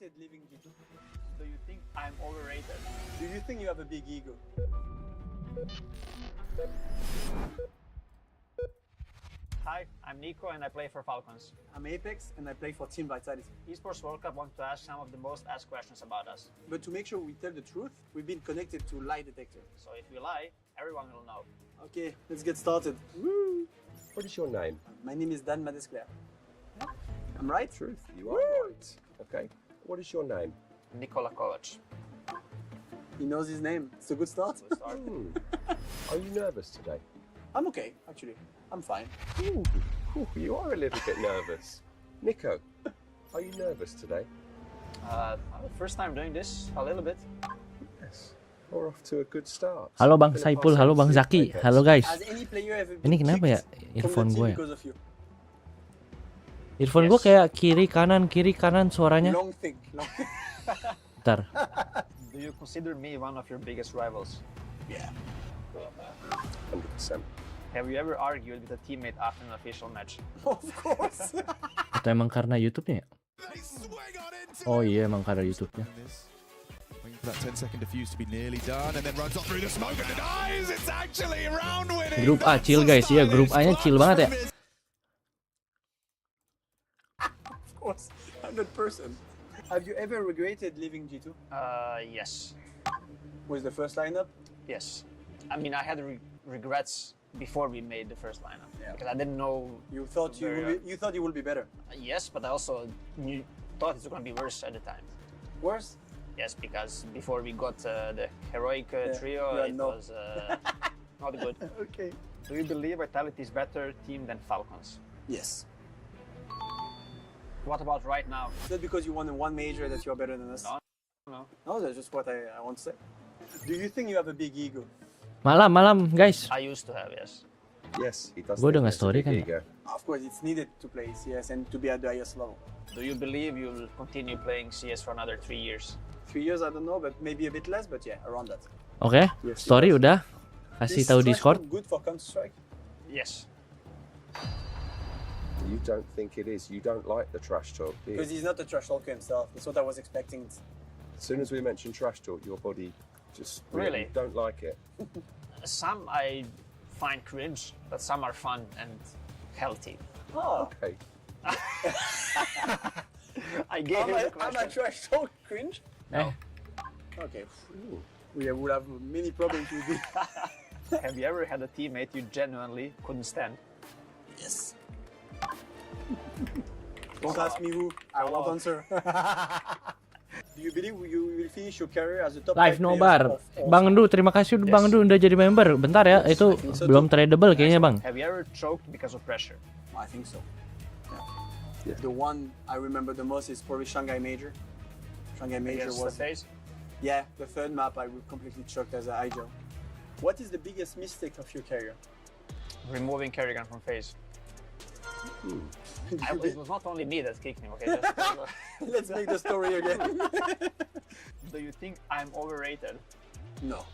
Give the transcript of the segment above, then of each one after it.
regretted leaving G2? Do you think I'm overrated? Do you think you have a big ego? Hi, I'm Nico and I play for Falcons. I'm Apex and I play for Team Vitality. Esports World Cup wants to ask some of the most asked questions about us. But to make sure we tell the truth, we've been connected to lie detector. So if we lie, everyone will know. Okay, let's get started. Woo! What is your name? My name is Dan Madesclair. I'm right? Truth, you are right. Okay. What is your name? Nikola Kovac. He knows his name. It's a good start. Are you nervous today? I'm okay, actually. I'm fine. Ooh, you are a little bit nervous. Nico, are you nervous today? First time doing this, a little bit. Yes. We're off to a good start. Halo Bang Saipul, halo Bang Zaki, halo guys. Has any player ever been Ini kenapa ya kicked earphone from the gue team ya? because of you? Earphone gue kayak kiri kanan suaranya. Long thing. Bentar. Do you consider me one of your biggest rivals? Yeah. 100%. Have you ever argued with a teammate after an official match? Of course. Atau emang karena YouTube-nya ya? Oh iya emang karena YouTube-nya. Waiting for that 10-second defuse to be nearly done and then runs off through the smoke and denies. It's actually round winning. Grup A chill guys, iya grup A-nya chill banget ya. Of course. 100%. Have you ever regretted leaving G2? Yes. Was the first lineup? Yes. I mean, I had regrets before we made the first lineup. Yeah. Because I didn't know... You thought you thought you would be better. Yes, but I also thought it was going to be worse at the time. Worse? Yes, because before we got the heroic trio, it was not good. Okay. Do you believe Vitality is better team than Falcons? Yes. What about right now? Is that because you won in one major that you're better than us? No. No, that's just what I want to say. Do you think you have a big ego? Malam guys. I used to have, yes. Yes, he does. Gue udah think nge-story there's a kan? big ego. Of course, it's needed to play CS and to be at the highest level. Do you believe you'll continue playing CS for another 3 years? 3 years, I don't know, but maybe a bit less, but yeah, around that. Oke, story udah. Kasih tahu Discord. Good for Counter-Strike? Yes. You don't think it is. You don't like the trash talk, do you? Because he's not a trash talker himself. That's what I was expecting. As soon as we mention trash talk, your body just Really? don't like it. Some I find cringe, but some are fun and healthy. Oh, Okay. I gave him the I'm question. a trash talk cringe? No. Okay. We would have many problems with it. Have you ever had a teammate you genuinely couldn't stand? Yes. Don't ask me who. I won't answer. Do you believe you will finish your career as a top Live 5 nobar. players of all Bang time? Du, terima kasih Bang Du udah jadi member. Bentar ya, itu so belum tradable kayaknya Bang. Have you ever choked because of pressure? I think so. Yeah. The one I remember the most is probably Shanghai Major. Shanghai Major Against was the face? Yeah, the third map I was completely choked as an IGL. What is the biggest mistake of your career? Removing Kerrigan from phase. It was not only me that kicked him, okay? Let's make the story again. Do you think I'm overrated? No.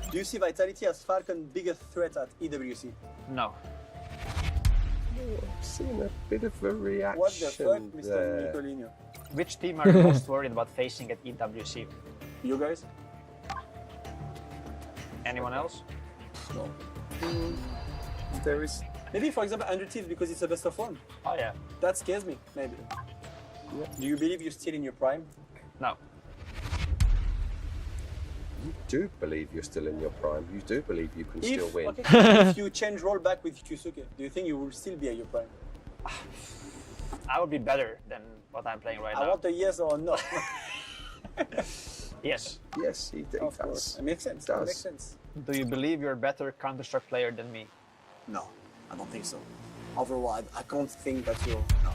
Do you see Vitality as Falcon biggest threat at EWC? No. I've seen a bit of a reaction What the fuck, Mr. there. Nicolino? Which team are you most worried about facing at EWC? You guys? Anyone else? No. There is maybe, for example, Undertale because it's a best of one. Oh yeah. That scares me. Maybe. Yeah. Do you believe you're still in your prime? No. You do believe you're still in your prime. You do believe you can still win. Okay, if you change role back with Kyusuke, do you think you will still be at your prime? I would be better than what I'm playing right I now. want a yes or a no. Yes. Yes, he Of does. course. It makes sense. Does. It makes sense. Do you believe you're a better Counter-Strike player than me? No, I don't think so. Overall, I can't think that you're. No.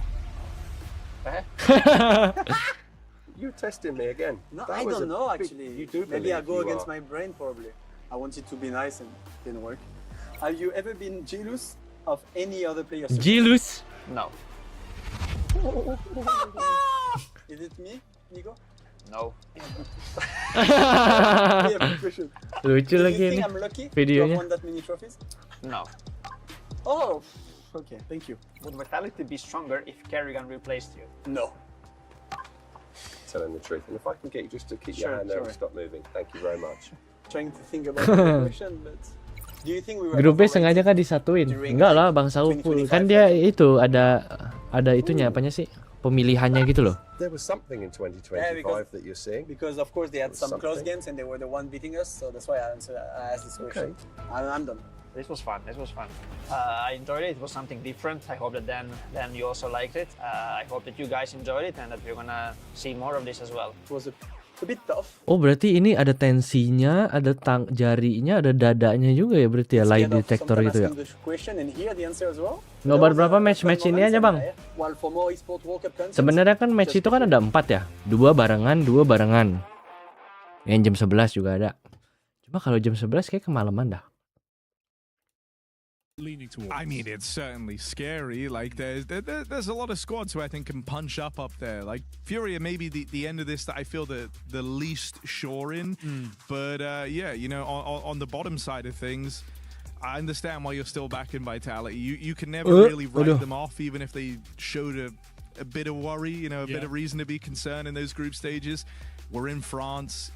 You're testing me again. No, That I was don't a know big- actually. You do Maybe I believe go you against are. my brain probably. I wanted to be nice and didn't work. Have you ever been jealous of any other player? Jealous. No. Is it me, Nico? No. Yeah, good question. Lucu Do you lagi think ini I'm lucky to videonya. have won that many trophies? No. Oh, Okay, thank you. Would Vitality be stronger if Kerrigan replaced you? No. Telling the truth. And if I can get you just to keep your hand there and stop moving, thank you very much. Trying to think about the question, but do you think we were Grup B sengaja kan disatuin? Enggak lah, Bang Saupul. Kan dia itu ada itunya apanya sih? Pemilihannya gitu loh. There was something in 2025 that you're seeing. Because of course they had some close games and they were the one beating us, so that's why I asked this question. I'm done. This was fun. I enjoyed it. It was something different. I hope that then you also liked it. I hope that you guys enjoyed it and that we're gonna see more of this as well. It was a bit tough. Oh, berarti ini ada tensinya, ada jarinya, ada dadanya juga ya berarti ya, lie detector itu ya. Nobar berapa match ini aja, Bang? Sebenarnya kan match itu kan ada 4 ya. 2 barengan. Yang jam 11 juga ada. Cuma kalau jam 11 kayak kemalaman dah. I mean, it's certainly scary. Like, there's a lot of squads who I think can punch up there. Like, Furia may be the end of this that I feel the least sure in. But, yeah, you know, on the bottom side of things, I understand why you're still back in Vitality. You can never really write them off, even if they showed a bit of worry, you know, a bit of reason to be concerned in those group stages. We're in France.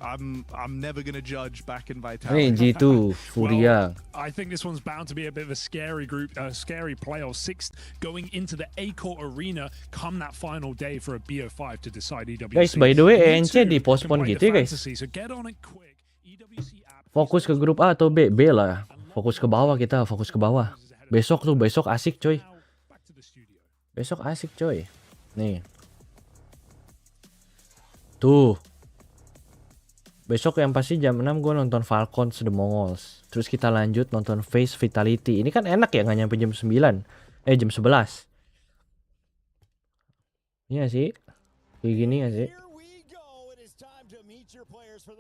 I'm never going to judge back in Vitality. Hey, G2, Furia. Well, I think this one's bound to be a bit of a scary group, scary playoff. 6th going into the A-Court arena come that final day for a BO5 to decide EWC. Guys, by the way, ENC di-postpone gitu ya, guys. So get on it quick. EWC app. Fokus ke grup A atau B? B lah. Fokus ke bawah kita, fokus ke bawah. Besok asik, coy. Besok asik, coy. Nih. Tuh. Besok yang pasti jam 6 gue nonton Falcons The Mongols. Terus kita lanjut nonton Face Vitality. Ini kan enak ya, nggak nyampe jam 9. Jam 11. Iya sih. Kayak gini gak sih?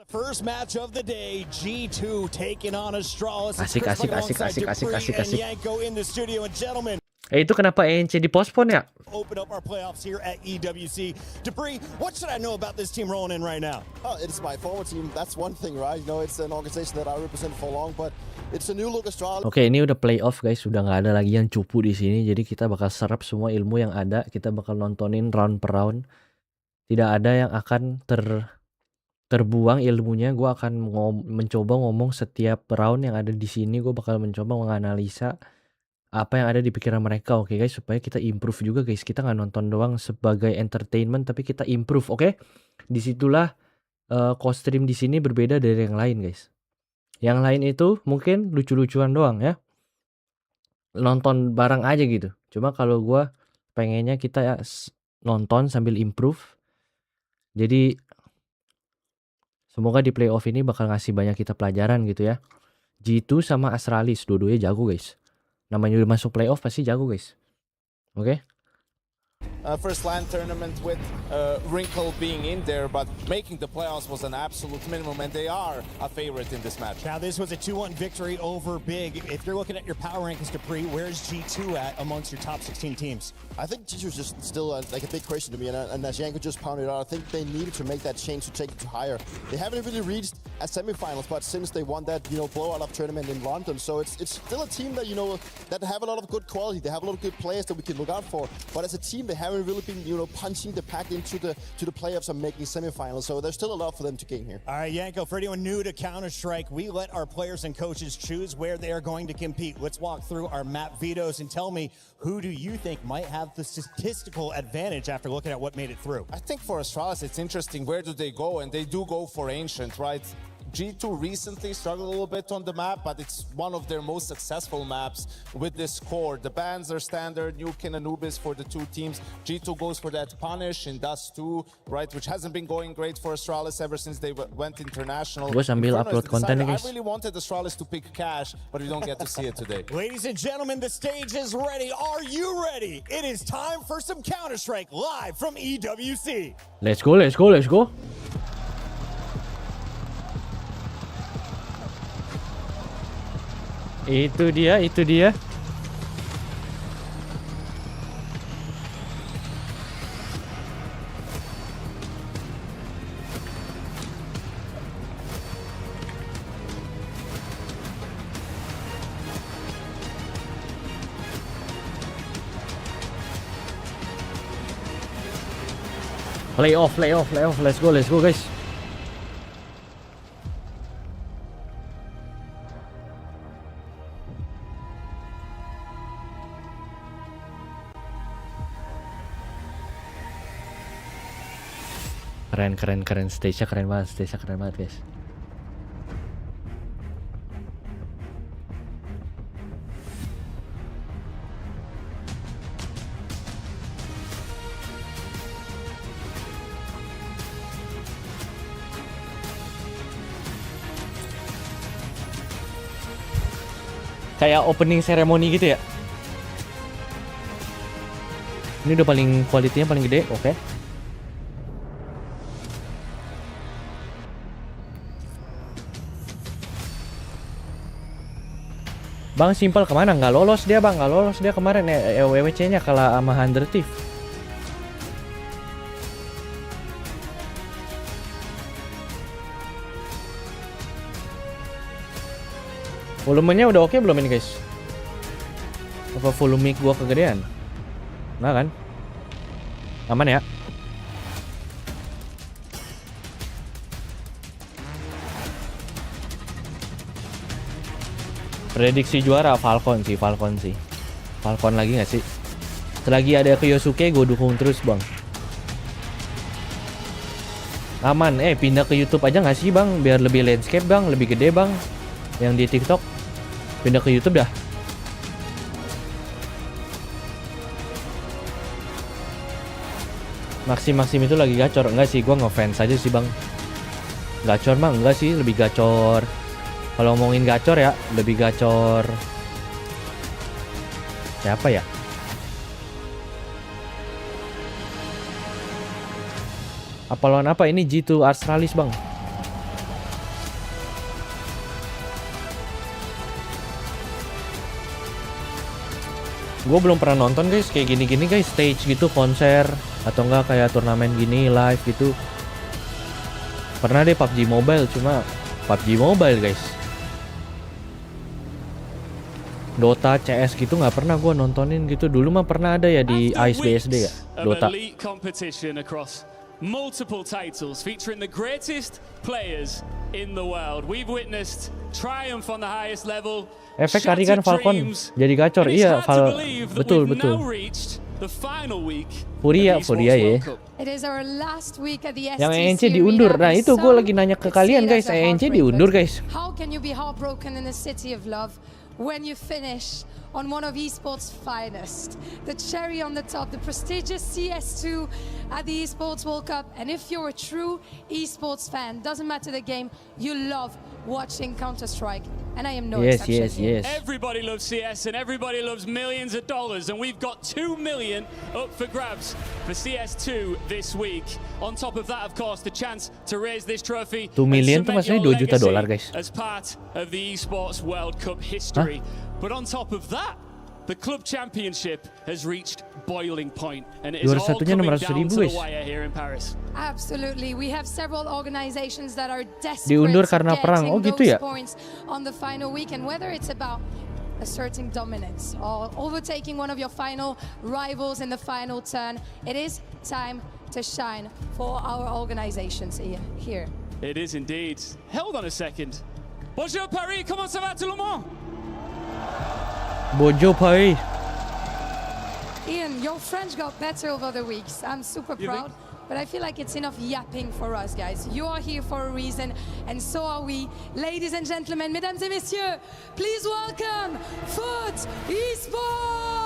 First match of the day, G2 taking on Astralis. Asik. Yanko in the studio, and gentlemen. Itu kenapa ENC di-postpone ya? Open up our playoffs here at EWC. Dupree, what should I know about this team rolling in right now? Oh, it's my former team. That's one thing, right? You know, it's an organization that I represent for long, but it's a new look Astralis. Oke, ini udah playoff guys, sudah nggak ada lagi yang cupu di sini. Jadi kita bakal serap semua ilmu yang ada. Kita bakal nontonin round per round. Tidak ada yang akan terbuang ilmunya. Gue akan mencoba ngomong setiap round yang ada di sini. Gue bakal mencoba menganalisa apa yang ada di pikiran mereka, oke guys, supaya kita improve juga guys. Kita nggak nonton doang sebagai entertainment, tapi kita improve, oke? Disitulah co-stream di sini berbeda dari yang lain guys. Yang lain itu mungkin lucu-lucuan doang ya, nonton bareng aja gitu. Cuma kalau gue pengennya kita ya nonton sambil improve. Jadi semoga di playoff ini bakal ngasih banyak kita pelajaran gitu ya. G2 sama Astralis dua-duanya jago guys. Namanya udah masuk playoff pasti jago guys. Oke? First LAN tournament with Wrinkle being in there, but making the playoffs was an absolute minimum, and they are a favorite in this match. Now this was a 2-1 victory over Big. If you're looking at your power rankings, Dupree, where's G2 at amongst your top 16 teams? I think G2 is just still like a big question to me, and as Yanko just pointed out, I think they needed to make that change to take it to higher. They haven't really reached a semifinals, but since they won that blowout of tournament in London, so it's still a team that that have a lot of good quality. They have a lot of good players that we can look out for, but as a team they haven't really been punching the pack into the playoffs and making semifinals, so there's still a lot for them to gain here. All right, Yanko, for anyone new to Counter-Strike, we let our players and coaches choose where they are going to compete. Let's walk through our map vetoes and tell me, who do you think might have the statistical advantage after looking at what made it through? I think for Astralis it's interesting, where do they go? And they do go for Ancient, right? G2 recently struggled a little bit on the map, but it's one of their most successful maps with this core. The bans are standard, Nuke and Anubis for the two teams. G2 goes for that Punish in Dust 2, right, which hasn't been going great for Astralis ever since they went international. Gue sambil upload konten guys. I really wanted Astralis to pick Cash, but we don't get to see it today. Ladies and gentlemen, the stage is ready. Are you ready? It is time for some Counter-Strike live from EWC. Let's go. Itu dia. Playoff, let's go guys. Keren, stage-nya keren banget guys. Kayak opening ceremony gitu ya. Ini udah paling kualitinya paling gede, oke. Bang Simple kemana? Nggak lolos dia bang, kemarin EWC-nya kalah sama 100 Thief. Volumenya udah oke belum ini guys? Apa volume mic gua kegedean? Nah kan? Aman ya? Prediksi juara Falcon sih. Falcon lagi nggak sih? Selagi ada Kyosuke gue dukung terus bang. Aman, pindah ke YouTube aja nggak sih bang? Biar lebih landscape bang, lebih gede bang. Yang di TikTok pindah ke YouTube dah. Maxim itu lagi gacor. Enggak sih, gua ngefans aja sih bang. Gacor mah enggak sih, lebih gacor. Kalau ngomongin gacor ya, lebih gacor siapa ya? Apa lawan apa ini? G2 Astralis bang. Gue belum pernah nonton guys kayak gini-gini guys, stage gitu, konser atau enggak kayak turnamen gini live gitu. Pernah deh PUBG Mobile, cuma PUBG Mobile guys. Dota, CS gitu nggak pernah gue nontonin gitu. Dulu mah pernah ada ya di ISBSD ya, Dota. Multiple titles featuring the greatest players in the world. We've witnessed triumph on the highest level. Efek hari kan Falcon jadi gacor. Iya, betul. Furia ya. Yang ENC diundur. Nah, itu gue lagi nanya ke kalian guys, ENC diundur guys. How can you be heartbroken in the city of love when you finish on one of esports' finest, the cherry on the top, the prestigious CS2 at the Esports World Cup? And if you're a true esports fan, doesn't matter the game, you love watching Counter-Strike. And I am no exception. Yes. Everybody loves CS and everybody loves millions of dollars, and we've got 2 million up for grabs for CS2 this week. On top of that, of course, the chance to raise this trophy 2 million tuh maksudnya $2 juta guys. As part of the Esports World Cup history. But on top of that, the club championship has reached boiling point, and it is all coming down to the wire here in Paris. Absolutely, we have several organizations that are desperate Diundur karena perang. Oh gitu ya. Points on the final weekend, whether it's about asserting dominance or overtaking one of your final rivals in the final turn. It is time to shine for our organizations here. It is indeed. Hold on a second. Bonjour Paris, comment ça va tout le monde? Bonjour Paris. Ian, your French got better over the weeks. I'm super proud. But I feel like it's enough yapping for us, guys. You are here for a reason, and so are we. Ladies and gentlemen, mesdames et messieurs, please welcome Foot Esports!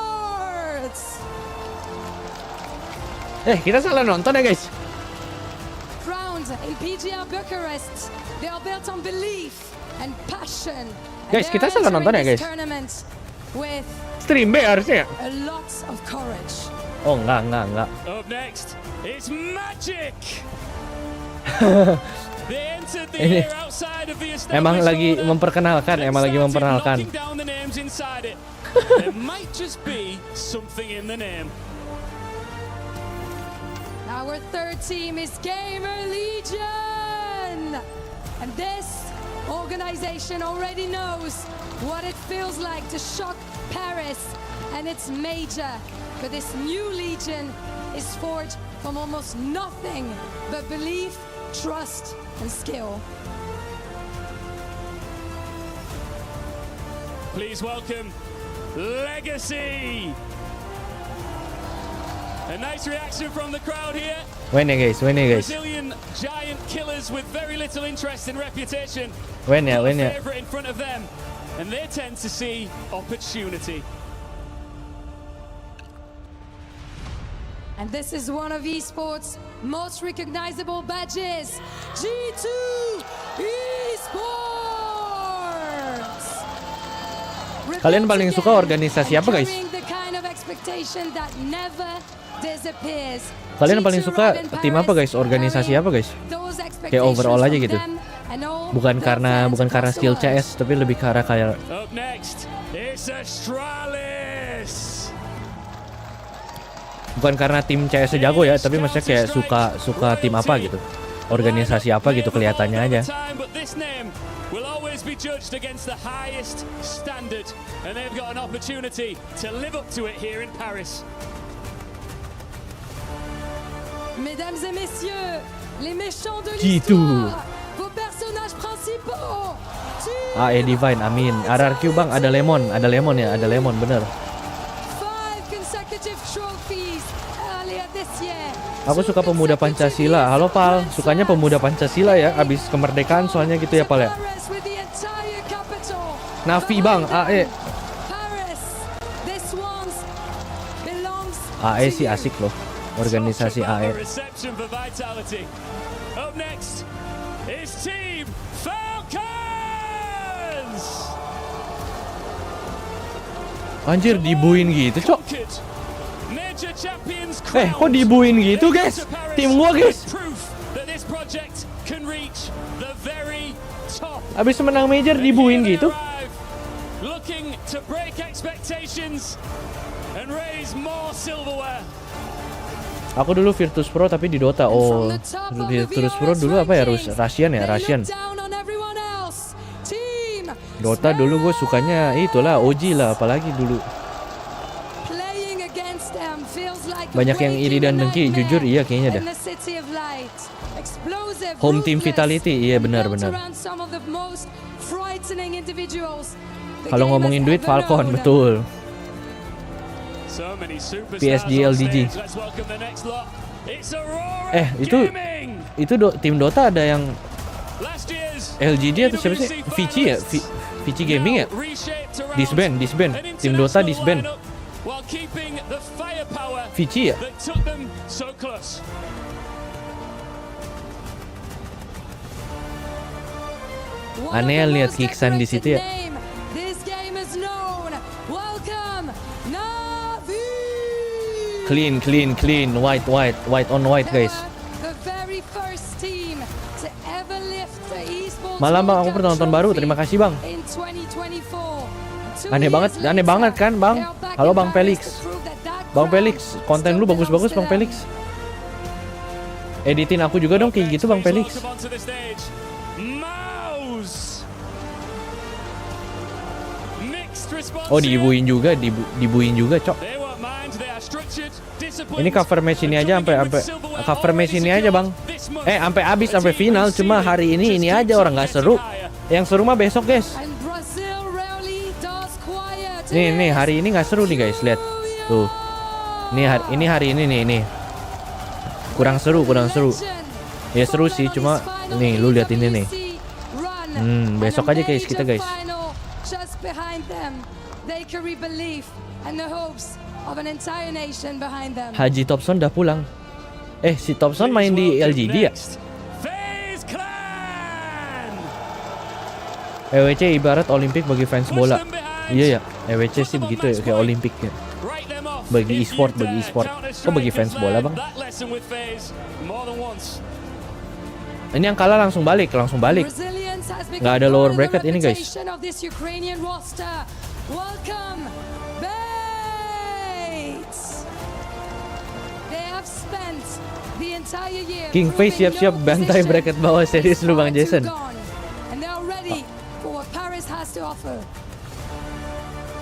Kita salah nonton ya, guys. Crowned in PGR Bucharest, they are built on belief and passion. Guys, kita salah nonton ya, guys. With Stream B harusnya. A lot of courage. Oh, enggak. Up next, it's magic. Ini emang lagi memperkenalkan, There might just be something in the name. Our third team is Gamer Legion, and this organization already knows what it feels like to shock Paris, and it's major. But this new Legion is forged from almost nothing but belief, trust, and skill. Please welcome Legacy. A nice reaction from the crowd here. Win ya guys, win ya guys. Brazilian giant killers with very little interest and reputation. Win ya, win ya. Favorite in front of them, and they tend to see opportunity. And this is one of esports' most recognizable badges, G2 Esports. Kalian paling suka organisasi apa guys? The kind of expectation that never disappears. Kalian paling suka tim apa guys? Organisasi apa guys? Kayak overall aja gitu. Bukan karena skill CS, tapi lebih ke arah kayak Up next is Astralis. bukan karena tim CS jago ya, tapi maksudnya kayak suka tim apa gitu. Organisasi apa gitu kelihatannya aja. Will always be judged against the highest standard, and they've got an opportunity to live up to it here in Paris. Mesdames et messieurs, les méchants de G2. l'histoire, vos personnages principaux. AE Divine, amin. RRQ bang, ada lemon ya, ada lemon bener. 5 consecutive trophies earlier this year. Aku suka pemuda Pancasila. Halo Pal, sukanya pemuda Pancasila ya, abis kemerdekaan soalnya gitu ya Pal ya. Navi bang, AE. AE sih asik loh, organisasi AE. Up next is Team Falcons. Anjir, dibuin gitu cok. Kok dibuin gitu guys? Tim gua guys. Abis menang major dibuin gitu. Looking to break expectations and raise more silverware. Aku dulu Virtus Pro tapi di Dota. Oh, Virtus Pro dulu apa ya? Russian ya, Russian. Dota dulu gue sukanya itulah OG lah, apalagi dulu. Banyak yang iri dan dengki, jujur iya kayaknya dah. Home team vitality, iya benar-benar. Kalau ngomongin duit Falcon, betul. PSG LDG. Itu tim Dota ada yang LGD atau siapa sih? Vici ya? Vici Gaming ya? Disband. Tim Dota disband. Vici ya? Aneh lihat Kiksan di situ ya. Clean, white on white guys. Malam bang, aku pernah nonton baru, terima kasih bang. Aneh banget kan bang. Halo bang Felix. Bang Felix, konten lu bagus-bagus bang Felix. Editin aku juga dong kayak gitu bang Felix. Oh dibuin juga cok. Ini cover match ini aja sampai cover match ini aja bang. Sampai habis sampai final, cuma hari ini aja orang nggak seru. Yang seru mah besok guys. Nih hari ini nggak seru nih guys, lihat tuh. Ini hari ini nih. Kurang seru. Ya seru sih, cuma nih lu lihat ini nih. Besok aja guys kita guys. Haji Thompson udah pulang. Si Thompson main di LGD ya? EWC ibarat Olimpik bagi fans bola. Iya ya, EWC sih begitu ya, kayak Olimpik ya. Bagi e-sport. Kok bagi fans bola bang? Ini yang kalah langsung balik. Nggak ada lower bracket ini guys. King Face siap-siap bantai bracket bawah, serius lu bang Jason.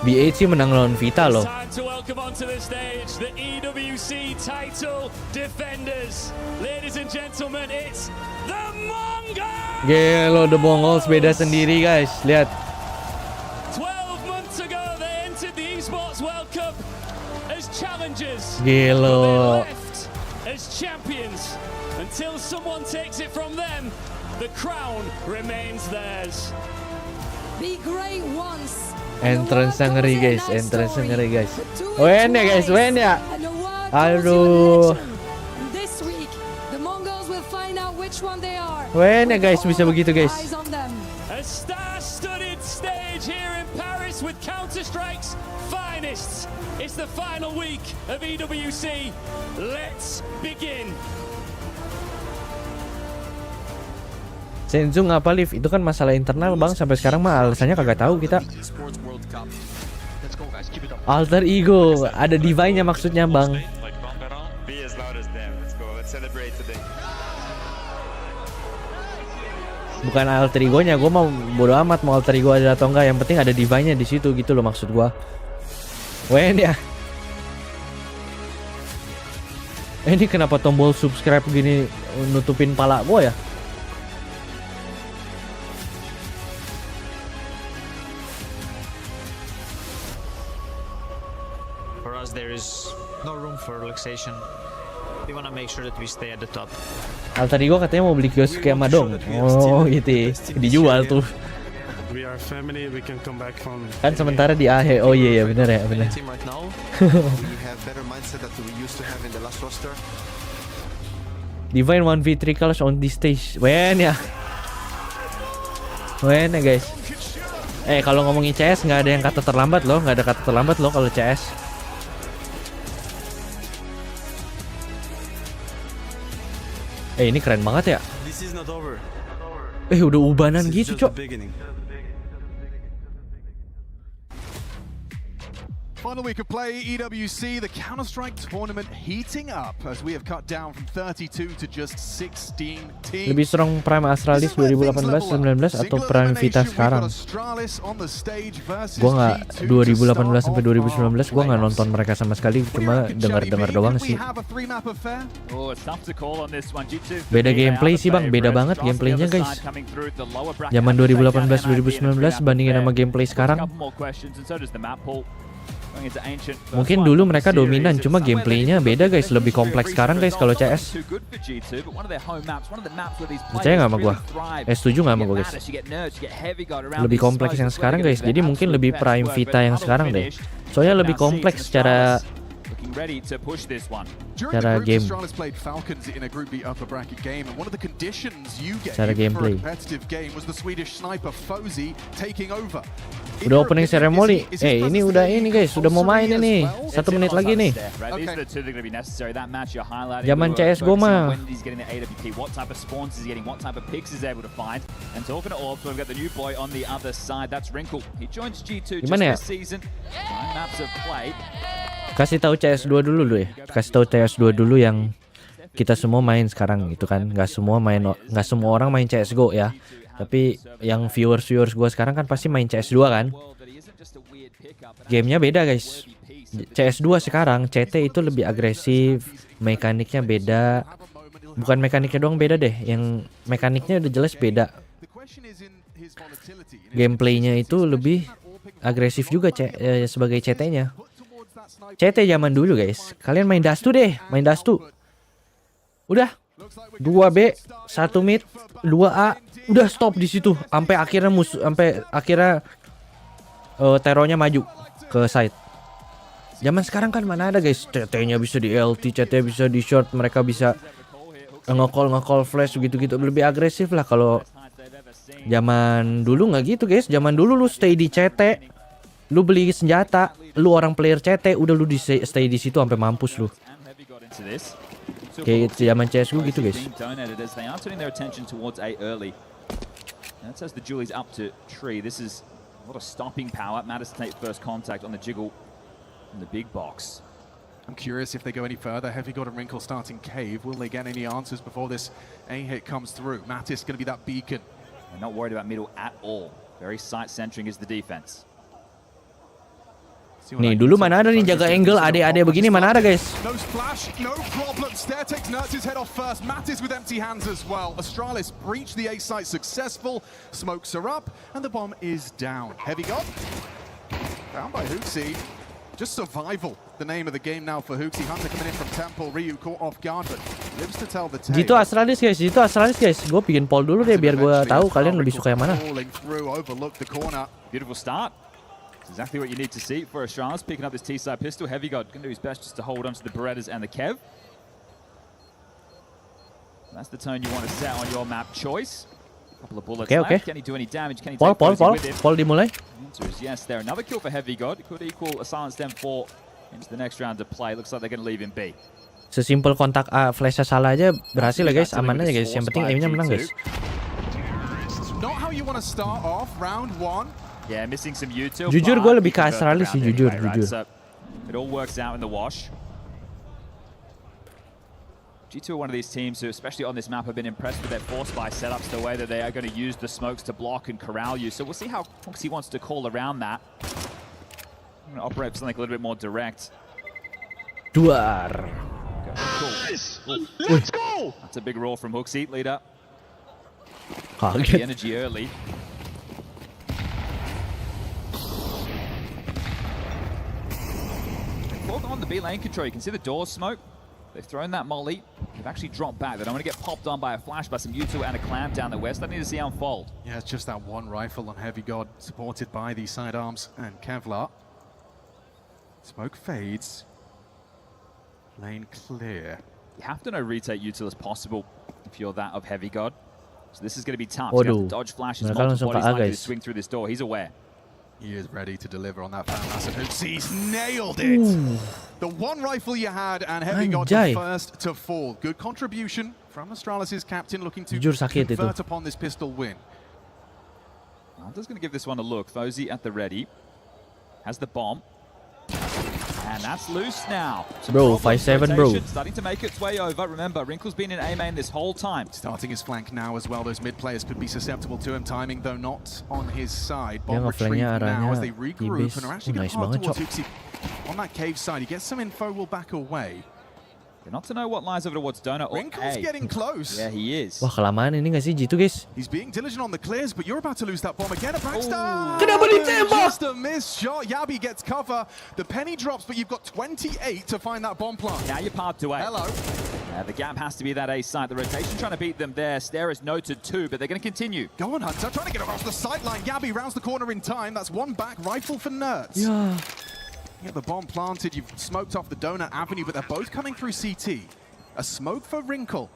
BHC menang lawan Vita loh. Time to welcome onto the stage the EWC title defenders. Ladies and gentlemen, it's the Mongols. Gelo, the Mongols beda sendiri guys. Lihat. 12 months ago they entered the Esports World Cup as challengers. Gelo. But they left as champions until someone takes it from them. The crown remains theirs. Be great once. Entrance ngeri guys, entrance ngeri guys. Wen ya guys, wen ya. Aduh. This week, the Mongols will find out which one they are. Wen ya guys, bisa begitu guys. Eyes on them. A star-studded stage here in Paris with Counter-Strike's finest. It's the final week of EWC. Let's begin. Senzung apa live itu kan masalah internal bang, sampai sekarang mah alasannya kagak tahu kita. Alter ego, ada divine-nya maksudnya bang. Bukan alter ego-nya, gue mau bodo amat mau alter ego ada atau enggak, yang penting ada divine-nya di situ gitu loh maksud gue. Wen ya. Ini kenapa tombol subscribe gini nutupin pala gue ya? There is no room for relaxation. We want to make sure that we stay at the top. Alter ego katanya mau beli kios kayak Madong. Oh gitu, dijual tuh. We are family, we can come back from. Kan sementara di AHE. Oh iya ya benar ya benar. Divine 1v3 calls on this stage. Wen ya. Wen ya guys. Kalau ngomongin CS nggak ada yang kata terlambat loh, nggak ada kata terlambat loh kalau CS. Ini keren banget ya. Udah ubanan gitu, Cok. Final week of play, EWC, the Counter-Strike tournament heating up as we have cut down from 32 to just 16 teams. Lebih strong Prime Astralis 2018-19 atau Prime Vita sekarang? Gua nggak 2018 sampai 2019 gua nggak nonton mereka sama sekali, cuma dengar-dengar doang sih. Beda gameplay sih bang, beda banget gameplaynya guys. Zaman 2018-2019 bandingin sama gameplay sekarang. Mungkin dulu mereka dominan, cuma gameplaynya beda guys, lebih kompleks sekarang guys kalau CS. Percaya nggak sama gua? Setuju nggak sama gua guys? Lebih kompleks yang sekarang guys, jadi mungkin lebih Prime Vita yang sekarang deh. Soalnya lebih kompleks secara game. Secara gameplay. Udah opening ceremony. Ini udah ini guys, udah mau main ini. 1 menit lagi nih. Zaman CS:GO mah. Gimana ya? Kasih tahu CS2 dulu ya. Kasih tahu CS2 dulu yang kita semua main sekarang gitu kan. Nggak semua orang main CS:GO ya. Tapi yang viewers gue sekarang kan pasti main CS2 kan. Gamenya beda guys. CS2 sekarang CT itu lebih agresif, mekaniknya beda. Bukan mekaniknya doang beda deh, yang mekaniknya udah jelas beda. Gameplaynya itu lebih agresif juga sebagai CT-nya. CT zaman dulu guys. Kalian main Dastu deh, main Dastu. Udah 2B, 1 mid, 2A, udah stop di situ sampai akhirnya Teronya maju ke side. Zaman sekarang kan mana ada guys, CT-nya bisa di LT, CT-nya bisa di short, mereka bisa nge-call flash gitu-gitu, lebih agresif lah. Kalau zaman dulu nggak gitu guys. Zaman dulu lu stay di CT, lu beli senjata, lu orang player CT, udah lu stay di situ sampai mampus lu. Kayak zaman CS:GO gitu guys. That says the Julie's up to tree. This is a lot of stopping power. Matters to take first contact on the jiggle in the big box. I'm curious if they go any further. Heavy got a wrinkle starting cave. Will they get any answers before this A hit comes through? Mattis going to be that beacon. They're not worried about middle at all. Very sight-centering is the defense. Nih dulu mana ada nih jaga angle ade-ade begini, mana ada guys. No splash, no problem. Stair takes Nertz's head off first. Mattis with empty hands as well. Astralis breached the A site successful. Smokes are up and the bomb is down. Heavy God down by Hooksy. Just survival, the name of the game now for Hooksy. Hunter coming in from Temple. Ryu caught off guard but lives to tell the tale. Gitu Astralis guys, gitu Astralis guys. Gue bikin poll dulu deh biar gue tahu kalian lebih suka yang mana. Beautiful start. Exactly what you need to see for Astralis, picking up this T-side pistol. Heavy God going to do his best just to hold on to the Berettas and the Kev. That's the tone you want to set on your map choice. A couple of bullets left. Can he do any damage? Can he take with it? Paul dimulai. Yes, there. Another kill for Heavy God. Could equal a silence them 4 into the next round to play. Looks like they're going to leave him B. Sesimpel kontak flashnya salah aja berhasil ya guys, aman aja guys. Yang penting aimnya menang guys. Not how you want to start off round 1. Yeah, missing some util. Jujur gue lebih ke Astralis sih, jujur. So it all works out in the wash. G2 are one of these teams who, especially on this map, have been impressed with their force buy setups, the way that they are going to use the smokes to block and corral you. So we'll see how Foxy wants to call around that. I'm going to operate for something a little bit more direct. Duar. Nice. Let's go! That's a big roar from Hooksy, leader. Kaget. The energy early. On the B lane control, you can see the doors smoke. They've thrown that molly. They've actually dropped back. They don't want to get popped on by a flash by some U2 and a clamp down the west. I need to see how unfold. Yeah, it's just that one rifle on Heavy God, supported by the sidearms and Kevlar. Smoke fades. Lane clear. You have to know retake util as possible if you're that of Heavy God. So this is going to be tough. You have to dodge flashes. Multiple bodies likely to swing through this door. He's aware. He is ready to deliver on that fan massive. He's nailed it. Ooh. The one rifle you had, and Heavy God the first to fall. Good contribution from Astralis' captain, looking to convert upon this pistol win. Hunter's going to give this one a look. Fozy at the ready. Has the bomb. And that's loose now. Bro, 5-7, bro. Starting to make its way over. Remember, Wrinkle's been in A main this whole time. Starting his flank now as well. Those mid players could be susceptible to him. Timing, though, not on his side. Bomb retrieve now as they regroup and are actually going to hard towards Hooksy. On that cave side, he gets some info, will back away. They're not to know what lies over towards Donut or Wrinkle's getting close. Yeah, he is. Wah, kelamaan ini nggak sih G2 guys? He's being diligent on the clears, but you're about to lose that bomb again. A backstab! Kenapa ditembak? Just a missed shot. Yabi gets cover. The penny drops, but you've got 28 to find that bomb plant. Now you're parked away. Hello. The gap has to be that A side. The rotation trying to beat them there. Stare is noted too, but they're going to continue. Go on, Hunter. Trying to get across the sideline. Yabi rounds the corner in time. That's one back. Rifle for Nertz. Yeah. You get the bomb planted. You've smoked off the Donut Avenue, but they're both coming through CT. A smoke for Wrinkle.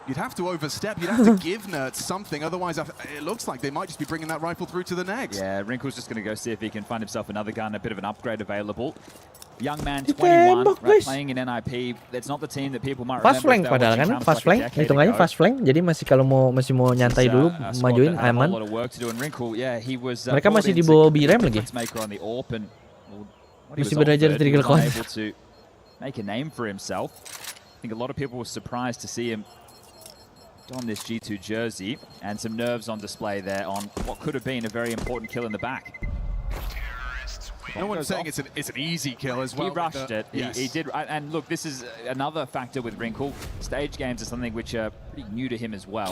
You'd have to overstep. You'd have to give Nertz something. Otherwise, it looks like they might just be bringing that rifle through to the next. Yeah, Wrinkle's just going to go see if he can find himself another gun, a bit of an upgrade available. Young man, 21, right, playing in NIP. That's not the team that people might remember. Fast flank padahal kan, fast flank. Hitung aja fast flank. Jadi masih kalau masih mau nyantai dulu, majuin Aman. Mereka masih di bawah B-Ram lagi. Masih belajar trigger count. Make a name for himself. I think a lot of people were surprised to see him don this G2 jersey, and some nerves on display there on what could have been a very important kill in the back. No one's saying it's an easy kill as well. He rushed it. Yes. He did. And look, this is another factor with Wrinkle. Stage games are something which are pretty new to him as well.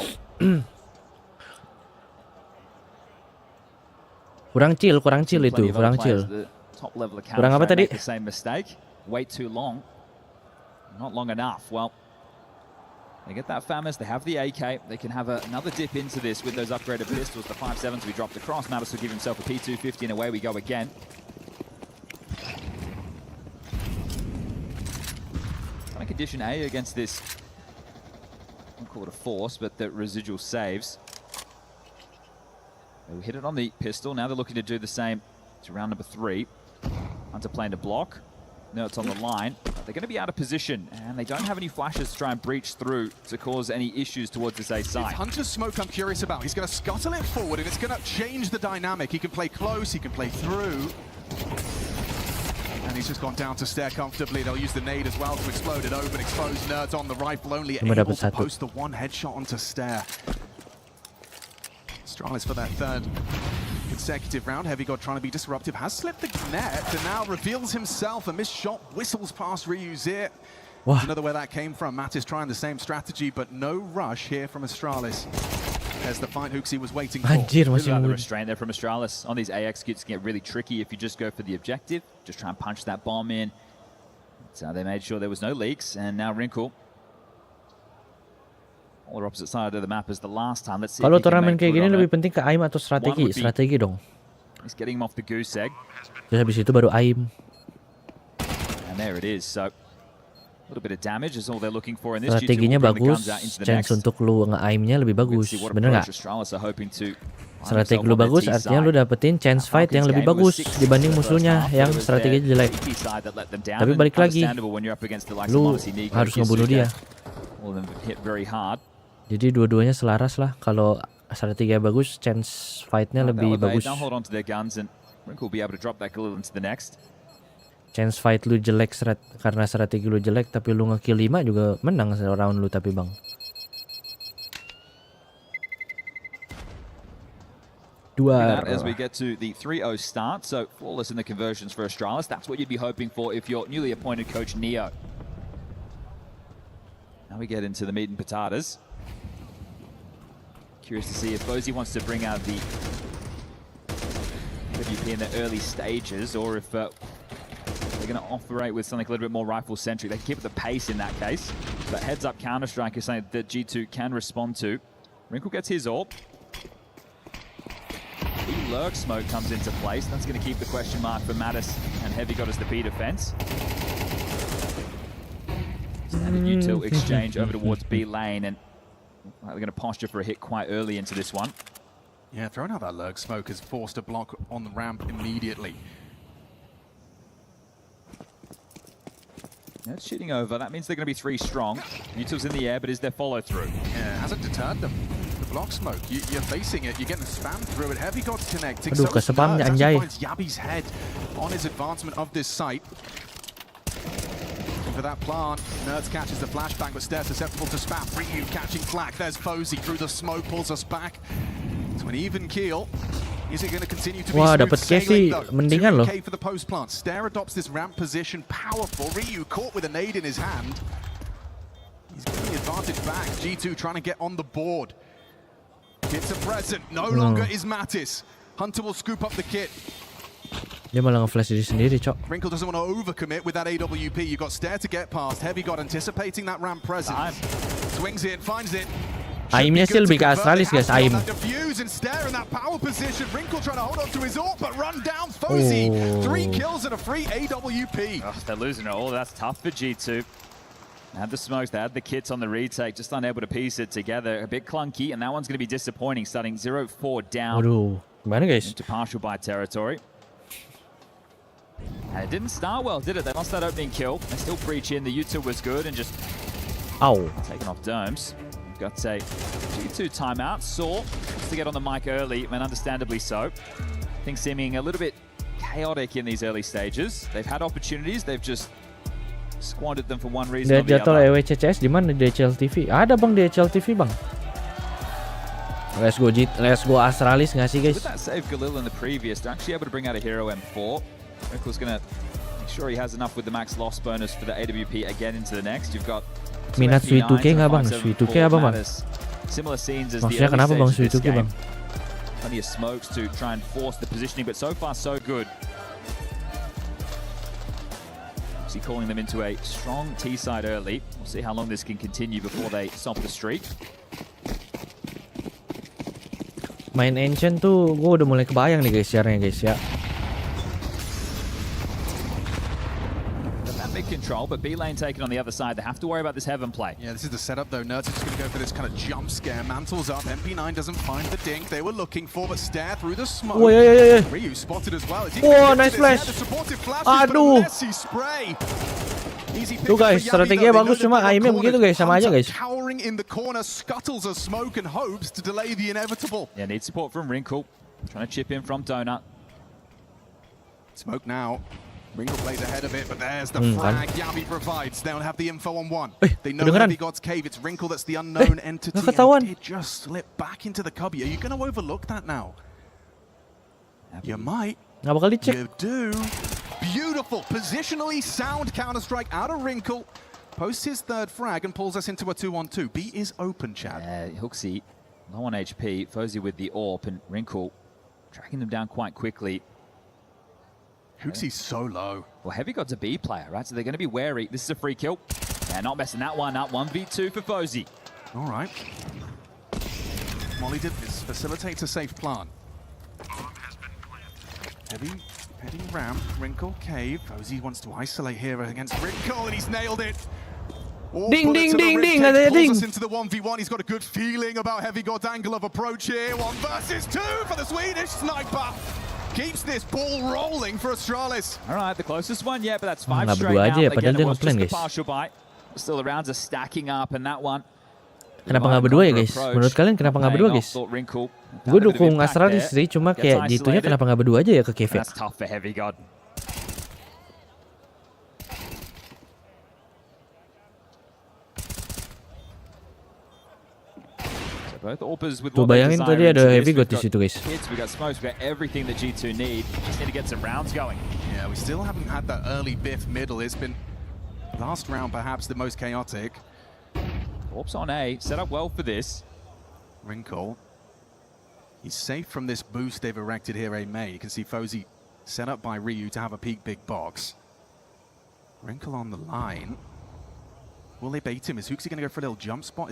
kurang chill itu, kurang chill. Top level of kurang apa tadi? The same mistake. Wait too long. Not long enough. Well, they get that Famas, they have the AK, they can have another dip into this with those upgraded pistols, the 5.7s we dropped across. Mattis will give himself a P250 and away we go again. Trying to condition A against this, I won't call it a force, but the residual saves. They hit it on the pistol, now they're looking to do the same to round number 3. Hunter playing to block. No, it's on the line. They're going to be out of position, and they don't have any flashes to try and breach through to cause any issues towards this A side. It's Hunter's smoke I'm curious about. He's going to scuttle it forward, and it's going to change the dynamic. He can play close, he can play through. And he's just gone down to stare comfortably. They'll use the nade as well to explode it open, expose Nerds on the rifle, only able to post the one headshot onto stare. Astralis for their third consecutive round. Heavy God trying to be disruptive, has slipped the net, and now reveals himself. A missed shot whistles past Ryu's ear. Another where that came from. Matt is trying the same strategy, but no rush here from Astralis. There's the fight Hooksy was waiting for. The restraint there from Astralis. On these AX kits can get really tricky if you just go for the objective. Just try and punch that bomb in. So they made sure there was no leaks, and now Wrinkle. Polar opposite side of the map as the last time. Let's see. Kalau turnamen kayak gini lebih penting ke aim atau strategi? Strategi dong. He's getting him off the goose egg. Terus habis itu baru aim. And there it is. So a little bit of damage is all they're looking for in this. Strateginya bagus, chance untuk lu nge-aimnya lebih bagus. Bener nggak? Strategi lu bagus artinya lu dapetin chance fight yang lebih bagus dibanding musuhnya yang strategi jelek. Tapi balik lagi, lu harus ngebunuh dia. Jadi dua-duanya selaras lah. Kalau strategi bagus, chance fightnya lebih bagus. Chance fight lu jelek karena strategi lu jelek, tapi lu nge-kill 5 juga menang round lu tapi bang. As we get to the 3-0 start, so flawless in the conversions for Astralis. That's what you'd be hoping for if you're newly appointed coach Neo. Now we get into the meat and potatoes. Curious to see if Bozy wants to bring out the WP in the early stages, or if they're going to operate with something a little bit more rifle-centric. They can keep the pace in that case. But heads-up Counter-Strike is something that G2 can respond to. Wrinkle gets his AWP. The lurk smoke comes into place. That's going to keep the question mark for Mattis and Heavy God as the B defense. Standard util exchange over towards B lane, and they're going to posture for a hit quite early into this one. Yeah, throwing out that lurk smoke has forced a block on the ramp immediately. That's shooting over. That means they're going to be 3 strong. Util's in the air, but is there follow-through? Yeah, it hasn't deterred them. The block smoke, you're facing it, you're getting spammed through it. Heavy God's connecting. Aduh, kesepamnya anjay. Finds Yabi's head on his advancement of this site. For that plant, Nerds catches the flashbang, but Stair susceptible to spam. Ryu catching flak. There's Fozy through the smoke, pulls us back to an even keel. Is it going to continue to be dapat Casey mendingan loh. For the post plant. Stair adopts this ramp position, powerful. Ryu caught with a nade in his hand. He's getting the advantage back. G2 trying to get on the board. Kit's a present. No longer is Mattis. Hunter will scoop up the kit. Dia malah nge-flash diri sendiri, cok. Wrinkle doesn't want to overcommit with that AWP. You got Stair to get past. Heavy God anticipating that ramp presence. Swings it, finds it. Aimnya sih lebih ke Astralis guys, aim. Defuse and Stair in that power position. Wrinkle trying to hold on to his AWP, but run down Fozy. 3 kills and a free AWP. Oh, they're losing it all. That's tough for G2. They had the smokes, they had the kits on the retake, just unable to piece it together. A bit clunky, and that one's going to be disappointing, starting 0-4 down. Aduh, gimana guys? Into partial buy territory. And it didn't start well, did it? They lost that opening kill. They still breach in. The util was good and just taken off domes. Got a G2 timeout. Saw wants to get on the mic early, and understandably so. Things seeming a little bit chaotic in these early stages. They've had opportunities, they've just squandered them for one reason or the other. Jadwal EWC CS di mana? Di HL TV. Ada bang di HL TV bang. Let's go Astralis nggak sih guys? With that save Galil in the previous, they're actually able to bring out a hero M4. Wrinkle's gonna make sure he has enough with the max loss bonus for the AWP again into the next. You've got minat Sui 2K nggak bang? Sui 2K apa bang? Similar scenes as maksudnya kenapa bang Sui 2K bang? Plenty of smokes to try and force the positioning, but so far so good. Is he calling them into a strong T side early? We'll see how long this can continue before they stop the streak. Main Ancient tuh gue udah mulai kebayang nih guys caranya guys ya. Control, but B lane taken on the other side. They have to worry about this heaven play. Yeah, this is the setup though. Nerds are just going to go for this kind of jump scare. Mantle's up. MP9 doesn't find the dink they were looking for, but Stair through the smoke. Ryu spotted as well. Nice flash. Aduh. Tuh guys, strateginya bagus cuma aimnya begitu guys, sama aja guys. Cowering in the corner, scuttles of smoke and hopes to delay the inevitable. Yeah, need support from Wrinkle. Trying to chip in from Donut. Smoke now. Wrinkle plays ahead of it, but there's the frag Yabi provides. They don't have the info on one. They know Heavy God's cave. It's Wrinkle that's the unknown entity. And it just slipped back into the cubby. Are you going to overlook that now? You might. Nggak bakal dicek. You do. Beautiful, positionally sound counter-strike out of Wrinkle. Posts his third frag and pulls us into a 2-on-2. B is open, Chad. Hooksy, low on HP. Fozy with the AWP, and Wrinkle tracking them down quite quickly. Hooksy's so low. Well, Heavy God's a B player, right? So they're going to be wary. This is a free kill. Yeah, not messing that one up. 1v2 for Fozy. All right. Molly did this. Facilitates a safe plant. Heavy heading ramp. Wrinkle, cave. Fozy wants to isolate here against Wrinkle, and he's nailed it. Ding, ding, ding, ding, ada ding. Pulls us into the 1v1. He's got a good feeling about Heavy God's angle of approach here. 1 versus 2 for the Swedish sniper. Keeps this ball rolling for Astralis. All right, the closest one, yeah, but that's 5 nggak straight berdua now. aja ya, padahal Again, dia it was nge-plan, just a guys. partial buy. Still, the rounds are stacking up, and that one. Kenapa nggak berdua ya guys? Menurut kalian kenapa nggak berdua guys? Gue dukung Astralis sih, cuma kayak G2-nya kenapa nggak berdua aja ya ke KV? That's tough for Heavy God. Tuh bayangin tadi ada Heavy God di situ guys. We got smokes, we got everything that G2 need. Just need to get some rounds going. Yeah, we still haven't had that early biff middle. It's been last round perhaps the most chaotic. Orps on A, set up well for this. Wrinkle. He's safe from this boost they've erected here, A May. You can see Fozy set up by Ryu to have a peek big box. Wrinkle on the line. Will they bait him? Is Hooksy going to go for a little jump spot?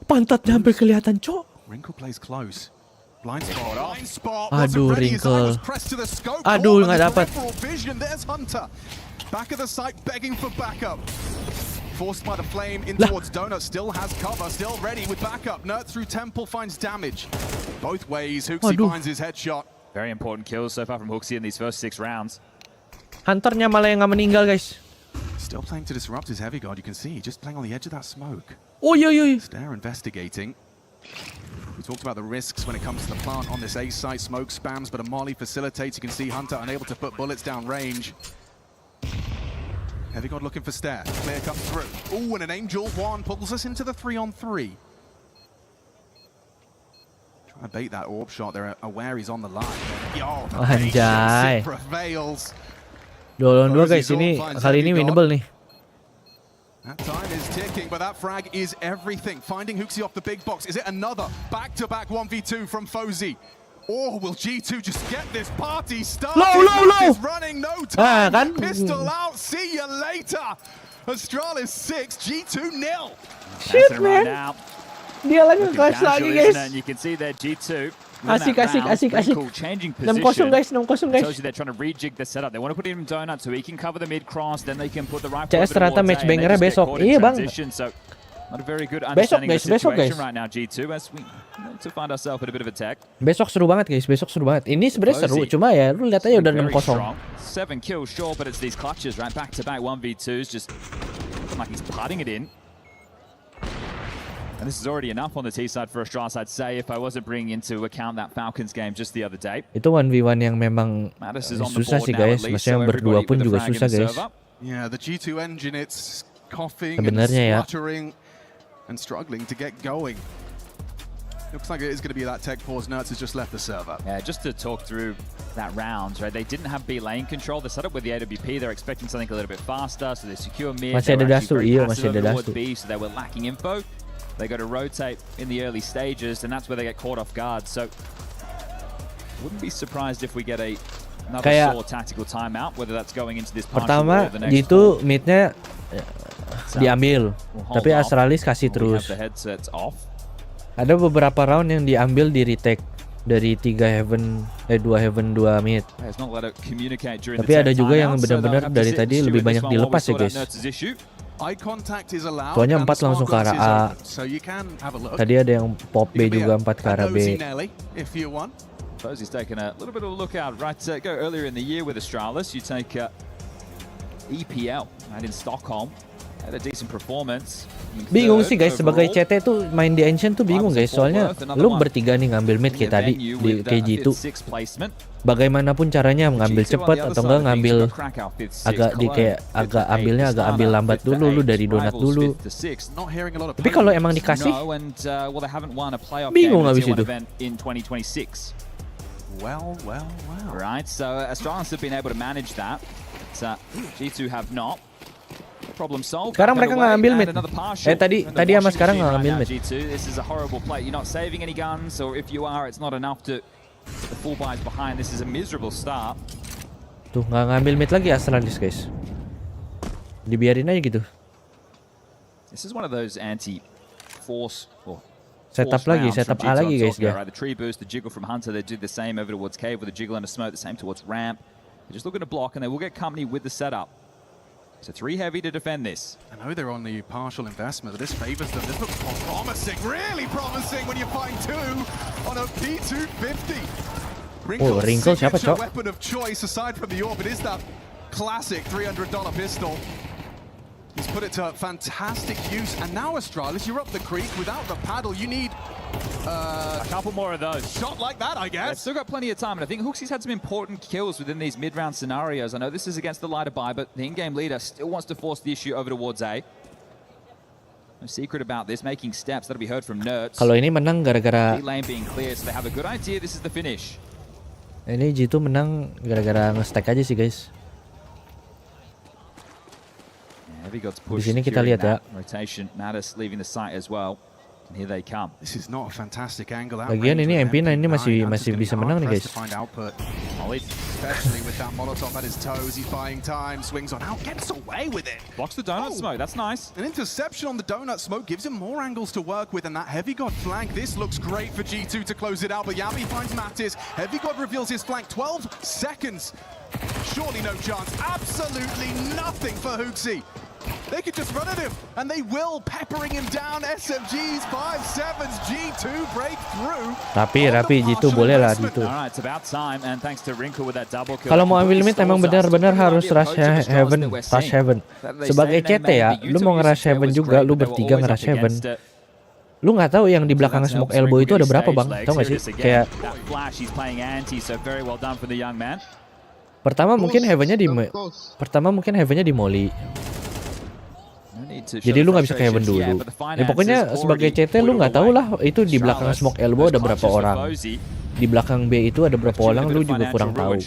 Pantatnya hampir kelihatan, cok. Wrinkle plays close. Blind spot. Blind spot. Aduh, Wrinkle. Aduh, nggak dapat. There's Hunter. Back of the site, begging for backup. Forced by the flame in towards Donut. Still has cover. Still ready with backup. Nerd through Temple finds damage. Both ways, Hooksy finds his headshot. Very important kills so far from Hooksy in these first 6 rounds. Hunternya malah yang nggak meninggal guys. Still playing to disrupt his Heavy God. You can see just playing on the edge of that smoke. Oh yeah. Stare investigating. We talked about the risks when it comes to the plant on this A site. Smoke spams, but a molly facilitates. You can see Hunter unable to put bullets down range. Heavy God looking for Stare. Clear comes through. Ooh, and an Angel 1 pulls us into the 3-on-3. Trying to bait that orb shot. They're aware he's on the line. Yo, Anjay. it prevails. 2 guys, ini kali ini winnable nih. That time is ticking, but that frag is everything. Finding Hooksy off the big box. Is it another back-to-back 1v2 from Fozy? Or will G2 just get this party started? Low. Is running no time. Pistol out. See you later. Astralis 6, G2 0. Shit, man. Dia lagi nge-clash lagi guys. You can see there G2. Asik. Changing 6-0 guys. Tells you they're trying to rejig the setup. They want to put him in Donut so he can cover the mid cross, then they can put the right. CS ternyata matchbangernya besok. Iya bang. So not a very good besok understanding guys, of the situation guys. right now G2 as we to find ourselves with a bit of attack. Besok seru banget guys, Ini sebenarnya seru, cuma ya lu lihat aja udah 6-0. 7 kills sure, but it's these clutches right back to back 1v2s just like he's putting it in. And this is already enough on the T side for Astralis, I'd say, if I wasn't bringing into account that Falcons game just the other day. Itu 1v1 yang memang susah sih guys, maksudnya yang berdua pun juga susah guys. Yeah, the G2 engine, it's coughing and spluttering and struggling to get going. Looks like it is going to be that tech pause. Nerds has just left the server. Yeah, just to talk through that round, right? They didn't have B lane control. They set up with the AWP. They're expecting something a little bit faster, so they secure mid. Masih ada Dasu, iya masih ada Dasu. B, so they were lacking info. They got to rotate in the early stages, and that's where they get caught off guard. So, wouldn't be surprised if we get another short tactical timeout, whether that's going into this partial or the next. Pertama, itu midnya diambil, tapi Astralis kasih terus. Ada beberapa round yang diambil di retake dari 2 heaven 2 mid. Tapi ada juga yang benar-benar dari tadi lebih banyak dilepas ya guys. Soalnya 4 langsung ke arah A. Tadi ada yang pop B juga 4 ke arah B. Fozy's taken a little bit of a look out. Right, go earlier in the year with Astralis. You take EPL right in Stockholm. Had a decent performance. Bingung sih guys, sebagai CT tuh main di Ancient tuh bingung guys. Soalnya lu bertiga nih ngambil mid kayak tadi di KG2. Bagaimanapun caranya ngambil cepat atau enggak ngambil agak ambil lambat dulu, lu dari donat dulu. Tapi kalau emang dikasih bingung abis itu. Well. Right, so Astralis have been able to manage that. But, G2 have not. Problem solved. Sekarang mereka nggak ambil mid. Tadi sama sekarang nggak ambil mid. G2, this is a horrible play. You're not saving any guns, or if you are, it's not enough to. The full buys behind. This is a miserable start. Tuh nggak ngambil mid lagi Astralis guys. Dibiarin aja gitu. This is one of those anti-force or setup lagi, setup A lagi guys dia. Right, the tree boost, the jiggle from Hunter, they do the same over towards cave with a jiggle and a smoke, the same towards ramp. They're just looking to block, and they will get company with the setup. So 3 heavy to defend this. I know they're on the partial investment, but this favors them. This looks promising, really promising when you find 2 on a P250. Wrinkle siapa, Cok? Weapon of choice aside from the orb, it is that classic $300 pistol. He's put it to fantastic use, and now Astralis, you're up the creek without the paddle. You need a couple more of those. Shot like that, I guess. They've still got plenty of time, and I think Hooksy's had some important kills within these mid-round scenarios. I know this is against the lighter buy, but the in-game leader still wants to force the issue over towards A. No secret about this, making steps. That'll be heard from Nerds. Kalau ini menang gara-gara lane being clear, so they have a good idea. This is the finish. Ini G2 menang gara-gara nge-stack aja sih guys. Di sini kita lihat ya. Rotation, Mattis leaving the site as well. And here they come. This is not a fantastic angle. Lagian ini MP9 ini masih bisa menang nih guys. Especially with that Molotov at his toes, he's buying time, swings on out, gets away with it. Blocks the donut smoke, that's nice. An interception on the donut smoke gives him more angles to work with, and that Heavy God flank, this looks great for G2 to close it out, but Yami finds Mattis. Heavy God reveals his flank, 12 seconds. Surely no chance, absolutely nothing for Hooksy. They could just run at him, and they will, peppering him down. SMGs, 5-7s, G2 break through. Rapi, G2 boleh lah G2. Kalau mau ambil mid emang benar-benar harus rush heaven, rush heaven. Sebagai CT ya, lu mau nge-rush heaven juga, lu bertiga nge-rush heaven. Lu nggak tahu yang di belakang smoke elbow itu ada berapa bang? Tahu nggak sih? Kayak pertama mungkin heavennya di molly. Jadi lu nggak bisa ke heaven dulu. Ya pokoknya sebagai CT lu nggak tahu lah itu di belakang smoke elbow ada berapa orang. Di belakang B itu ada berapa orang lu juga kurang tahu.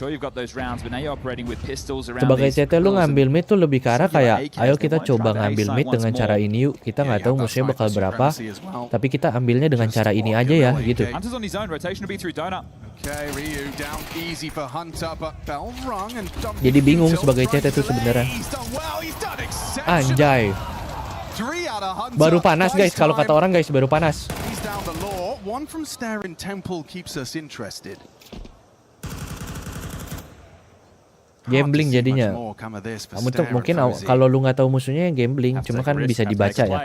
Sebagai CT lu ngambil mid tuh lebih ke arah kayak ayo kita coba ngambil mid dengan cara ini yuk. Kita nggak tahu musuhnya bakal berapa, tapi kita ambilnya dengan cara ini aja ya gitu. Jadi bingung sebagai CT itu sebenarnya. Anjay. Baru panas guys, kalau kata orang guys baru panas. Gambling jadinya. Untuk mungkin kalau lu nggak tahu musuhnya gambling, cuma kan bisa dibaca ya.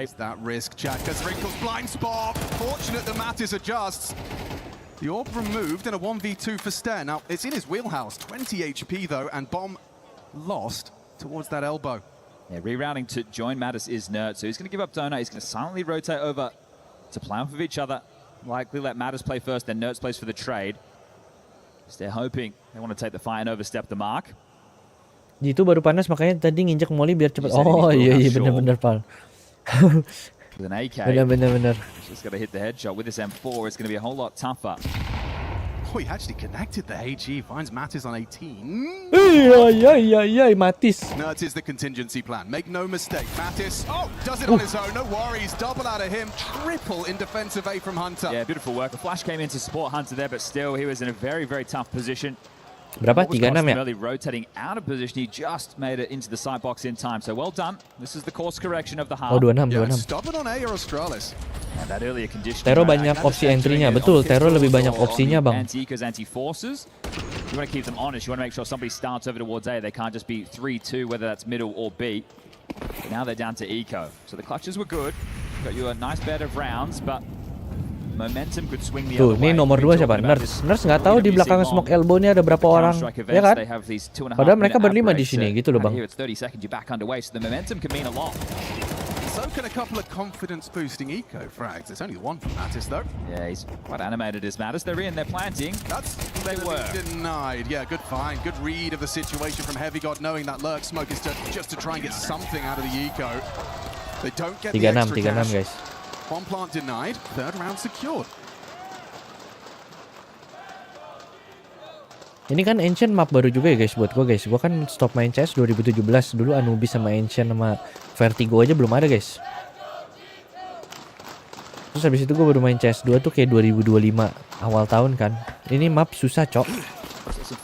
The orb removed and a 1v2 for Stair. Now, it's in his wheelhouse. 20 HP though, and Bomb lost towards that elbow. Yeah, rerouting to join Mattis is Nerd, so he's going to give up Donut. He's going to silently rotate over to play off of each other. Likely let Mattis play first, then Nerds plays for the trade. They're hoping they want to take the fight and overstep the mark. Itu baru panas, makanya tadi nginjek molly biar cepat. Oh iya benar-benar pal. With an AK. Benar. Just got to hit the headshot. With this M4, it's going to be a whole lot tougher. Oh, he actually connected the HE. Finds Mattis on 18. Iya, Mattis. Nerds is the contingency plan. Make no mistake. Mattis, does it on his own. No worries. Double out of him. Triple in defensive A from Hunter. Yeah, beautiful work. The flash came in to support Hunter there, but still, he was in a very, very tough position. Berapa? 36 ya? Rotating out of position, he just made it into the side box in time. So well done. This is the course correction of the half. Oh, 26. Stubborn on A or Astralis. That earlier condition. Tero banyak opsi entry-nya. Betul, Tero lebih banyak opsinya, Bang. Anti-ecos, anti-forces. You want to keep them honest. You want to make sure somebody starts over towards A. They can't just be 3-2, whether that's middle or B. But now they're down to eco. So the clutches were good. Got you a nice bed of rounds, but momentum could swing the other way. Tuh, ini nomor 2 siapa? Nerds nggak tahu di belakang smoke elbow ini ada berapa orang, ya kan? Padahal mereka berlima di sini, gitu loh bang. So can a couple of confidence-boosting eco frags. There's only one from Mattis though. Yeah, he's quite animated as Mattis. They're in, they're planting. They were denied. Yeah, good find, good read of the situation from Heavy God, knowing that lurk smoke is just to try and get something out of the eco. They don't get the extra cash. Guys. Bomb plant denied, third round secured. Ini kan Ancient map baru juga ya guys buat gue guys. Gue kan stop main CS 2017. Dulu Anubis sama Ancient sama Vertigo aja belum ada guys. Terus habis itu gue baru main CS2 tuh kayak 2025 awal tahun kan. Ini map susah cok.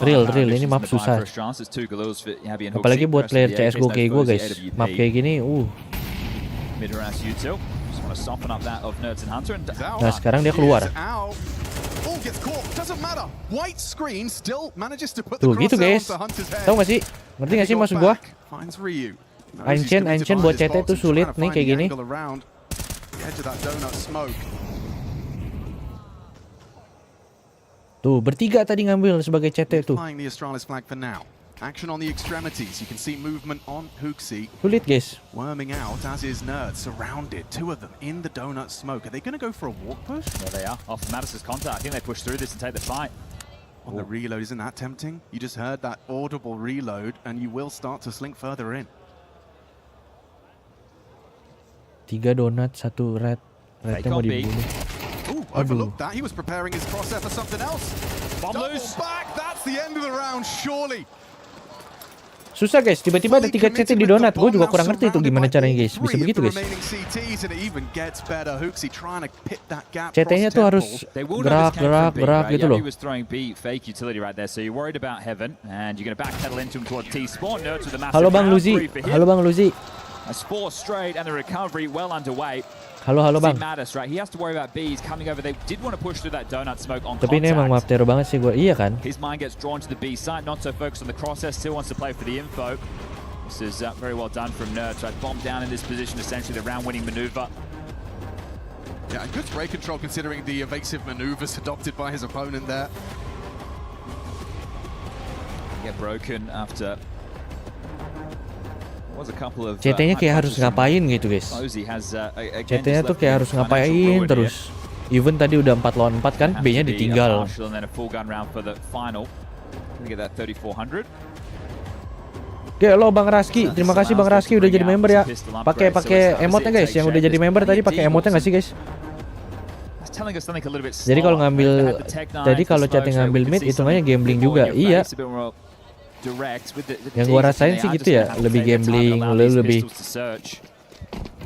Real ini map susah. Apalagi buat player CSGO kayak gue guys. Map kayak gini Nah sekarang dia keluar. Tuh gitu guys. Tahu gak sih? Ngerti gak sih maksud gua? Ancient buat CT tuh sulit nih kayak gini. Tuh bertiga tadi ngambil sebagai CT tuh. Action on the extremities. You can see movement on Hooksy. Sulit guys. Worming out as is Nerd. Surrounded. Two of them in the donut smoke. Are they going to go for a walk push? There they are. Off Mattis's contact. I think they push through this and take the fight. On the reload, isn't that tempting? You just heard that audible reload and you will start to slink further in. 3 donut, 1 red. Rednya mau dibunuh. Ooh, overlooked that. He was preparing his crosshair for something else. Double back. That's the end of the round, surely. Susah guys, tiba-tiba ada 3 CT di donat. Gue juga kurang ngerti itu gimana caranya guys. Bisa begitu guys. CT-nya tuh harus gerak gitu loh. Halo Bang Luzi. Halo Bang. Tapi ini emang map teror banget sih gue. Iya kan? His mind gets drawn to the B site, not so focused on the crosshairs, still wants to play for the info. This is very well done from Nerd. Tried bomb down in this position, essentially the round-winning maneuver. Yeah, and good spray control considering the evasive maneuvers adopted by his opponent there. Get broken after. CT-nya kayak harus ngapain gitu guys. CT-nya tuh kayak harus ngapain terus. Even tadi udah 4 lawan 4 kan, B-nya ditinggal. Oke, lo Bang Raski, terima kasih Bang Raski udah jadi member ya. Pakai emotnya guys, yang udah jadi member tadi pakai emotnya nggak sih guys? Jadi kalau ngambil, kalau chatting ngambil mid hitungannya gambling juga, iya. Yang gua rasain sih gitu ya, lebih gambling, lebih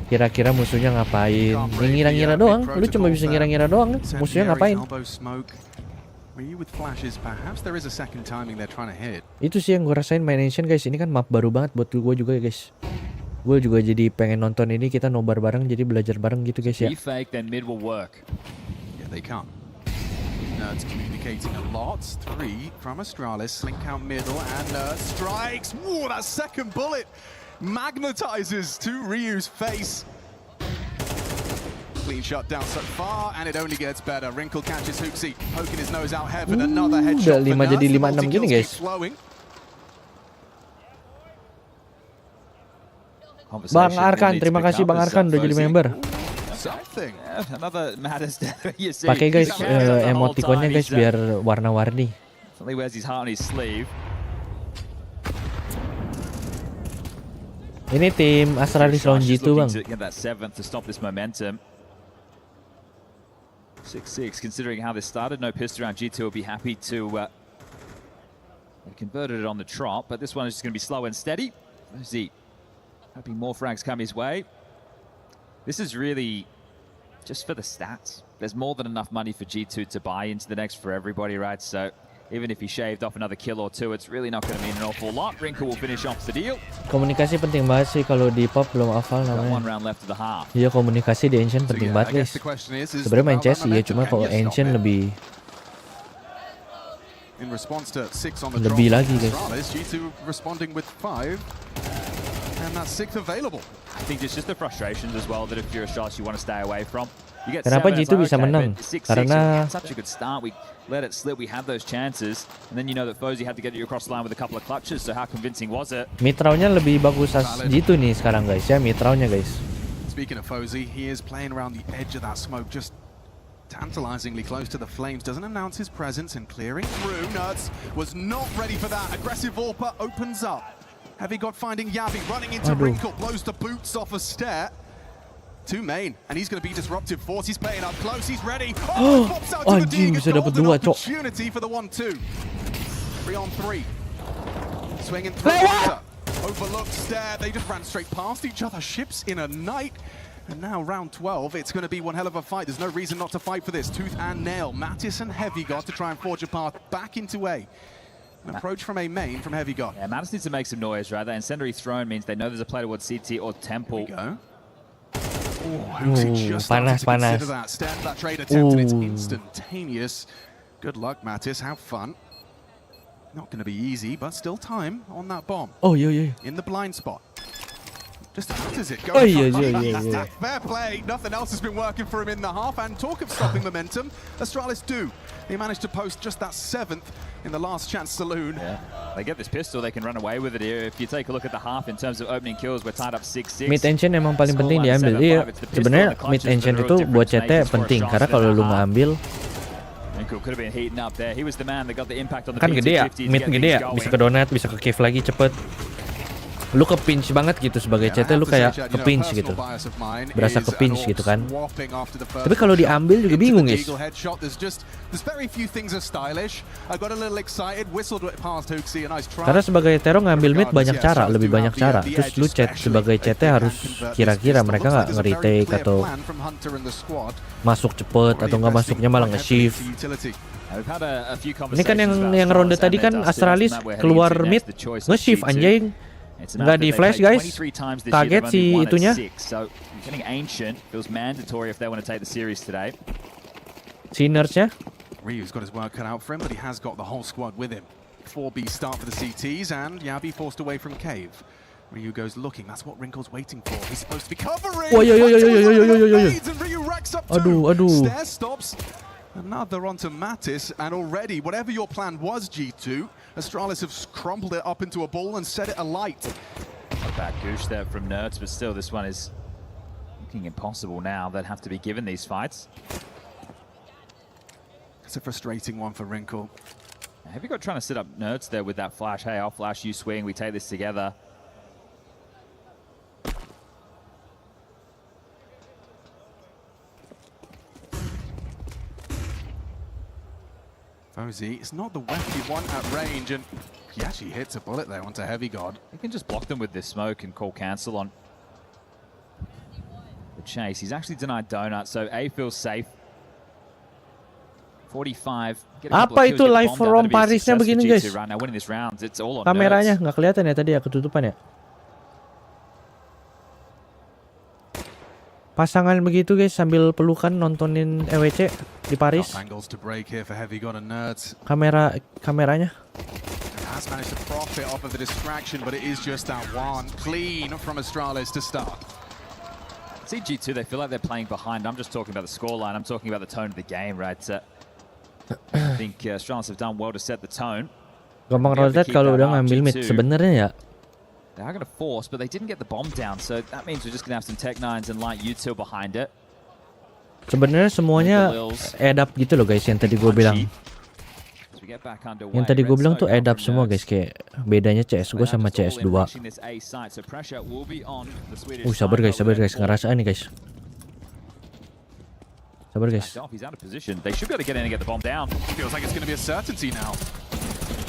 kira-kira musuhnya ngapain. Ngira-ngira doang, lu cuma bisa ngira-ngira doang, musuhnya ngapain. Itu sih yang gua rasain main Ancient guys. Ini kan map baru banget buat gua juga guys. Gue juga jadi pengen nonton ini, kita nobar bareng, jadi belajar bareng gitu guys ya. Nerd's communicating a lot. 3 from Astralis. Slink out middle and Nerd strikes. Whoa, that second bullet magnetizes to Ryu's face. Clean shot down so far and it only gets better. Wrinkle catches Hooksy, poking his nose out heaven. Another headshot for Nerd. Jadi 5-6 gini guys. Bang Arkan, terima kasih Bang Arkan udah jadi member. Pakai guys emoticonnya guys biar warna-warni. Ini tim Astralis lawan G2 Bang. 6-6 considering how this started. No pistol around G2 will be happy to they converted it on the trot, but this one is just going to be slow and steady. Z hoping more frags come his way. This is really just for the stats. There's more than enough money for G2 to buy into the next for everybody, right? So even if he shaved off another kill or two, it's really not going to mean an awful lot. Wrinkle will finish off the deal. Komunikasi penting banget sih kalau di pop belum hafal namanya. Iya komunikasi di Ancient penting banget guys. Sebenarnya main CS iya, cuma kalau Ancient lebih lagi guys. And that's 6th available. I think it's just the frustrations as well that if you're Astralis you want to stay away from. Kenapa G2 bisa menang? Karena such a good start. We let it slip. We had those chances, and then you know that Fozy had to get you across the line with a couple of clutches. So how convincing was it? Mitraunya lebih bagus as G2 nih sekarang guys ya, Mitraunya guys. Speaking of Fozy, he is playing around the edge of that smoke, just tantalizingly close to the flames. Doesn't announce his presence and clearing through. Nuts was not ready for that. Aggressive Orpa opens up. Heavy God finding Yavi, running into Wrinkle, blows the boots off a stair. To main, and he's going to be disruptive force. He's playing up close, he's ready. Oh, pops out to the dig, a golden opportunity for the 1-2. 3-on-3. Swinging through. Overlooked stare. They just ran straight past each other. Ships in a night. And now round 12, it's going to be one hell of a fight. There's no reason not to fight for this. Tooth and nail. Mattis and Heavy God to try and forge a path back into A. An approach from A main from Heavy God. Yeah, Mattis needs to make some noise, right? That incendiary throne means they know there's a play towards CT or Temple. There we go. Just panas. That. Stand that trade attempt and it's instantaneous. Good luck, Mattis. Have fun. Not going to be easy, but still time on that bomb. Oh, yeah. In the blind spot. Just enters it. Oh, yeah. Fair play. Nothing else has been working for him in the half. And talk of stopping momentum, Astralis do. They managed to post just that 7th in the last chance saloon. Yeah. They get this pistol, they can run away with it here. If you take a look at the half in terms of opening kills, we're tied up 6-6. Mid engine emang paling penting diambil. Iya, sebenarnya mid engine itu buat CT penting karena kalau lu nggak ambil kan gede ya, mid gede ya, bisa ke donat, bisa ke cave lagi cepet. Lu ke pinch banget gitu sebagai CT, lu kayak ke pinch gitu, berasa ke pinch gitu kan. Tapi kalau diambil juga bingung guys. Karena sebagai Tero ngambil mid banyak cara, lebih banyak cara. Terus lu sebagai CT harus kira-kira mereka nggak nge-retake atau masuk cepet atau nggak masuknya malah nge-shift. Ini kan yang ronde tadi kan Astralis keluar mid nge-shift anjing. Nggak di flash guys, kaget si itunya. Sinners-nya. Ryu's got his work cut out for him, but he has got the whole squad with him. 4B start for the CTs, and Yabi forced away from cave. Ryu goes looking, that's what Wrinkle's waiting for. He's supposed to be covering! Aduh. Stair stops. Another onto Mattis, and already, whatever your plan was, G2, Astralis have crumpled it up into a ball and set it alight. A bad goosh there from Nerds, but still this one is looking impossible now. They'd have to be given these fights. It's a frustrating one for Wrinkle. Have you got trying to sit up Nerds there with that flash? Hey, I'll flash, you swing, we take this together. Fozy, it's not the weapon you want at range, and he actually hits a bullet there onto Heavy God. He can just block them with this smoke and call cancel on the chase. He's actually denied donut, so A feels safe. 45. Apa itu live from Parisnya begini guys? Kameranya nggak kelihatan ya tadi ya, ketutupan ya. Pasangan begitu guys sambil pelukan nontonin EWC di Paris. Kameranya. Has managed to profit off of the distraction, but it is just that one clean from Astralis to start. See G2, they feel like they're playing behind. I'm just talking about the scoreline. I'm talking about the tone of the game, right? I think Astralis have done well to set the tone. Gampang rotate kalau udah ngambil mid sebenarnya ya. They are going to force, but they didn't get the bomb down, so that means we're just going to have some Tech 9s and light util behind it. Sebenarnya semuanya add up gitu loh guys, yang tadi gue bilang. Yang tadi gue bilang tuh add up semua guys, kayak bedanya CS2 sama CS2. Sabar guys, ngerasain nih guys. Sabar guys. He's out of position. They should be able to get in and get the bomb down. Feels like it's going to be a certainty now.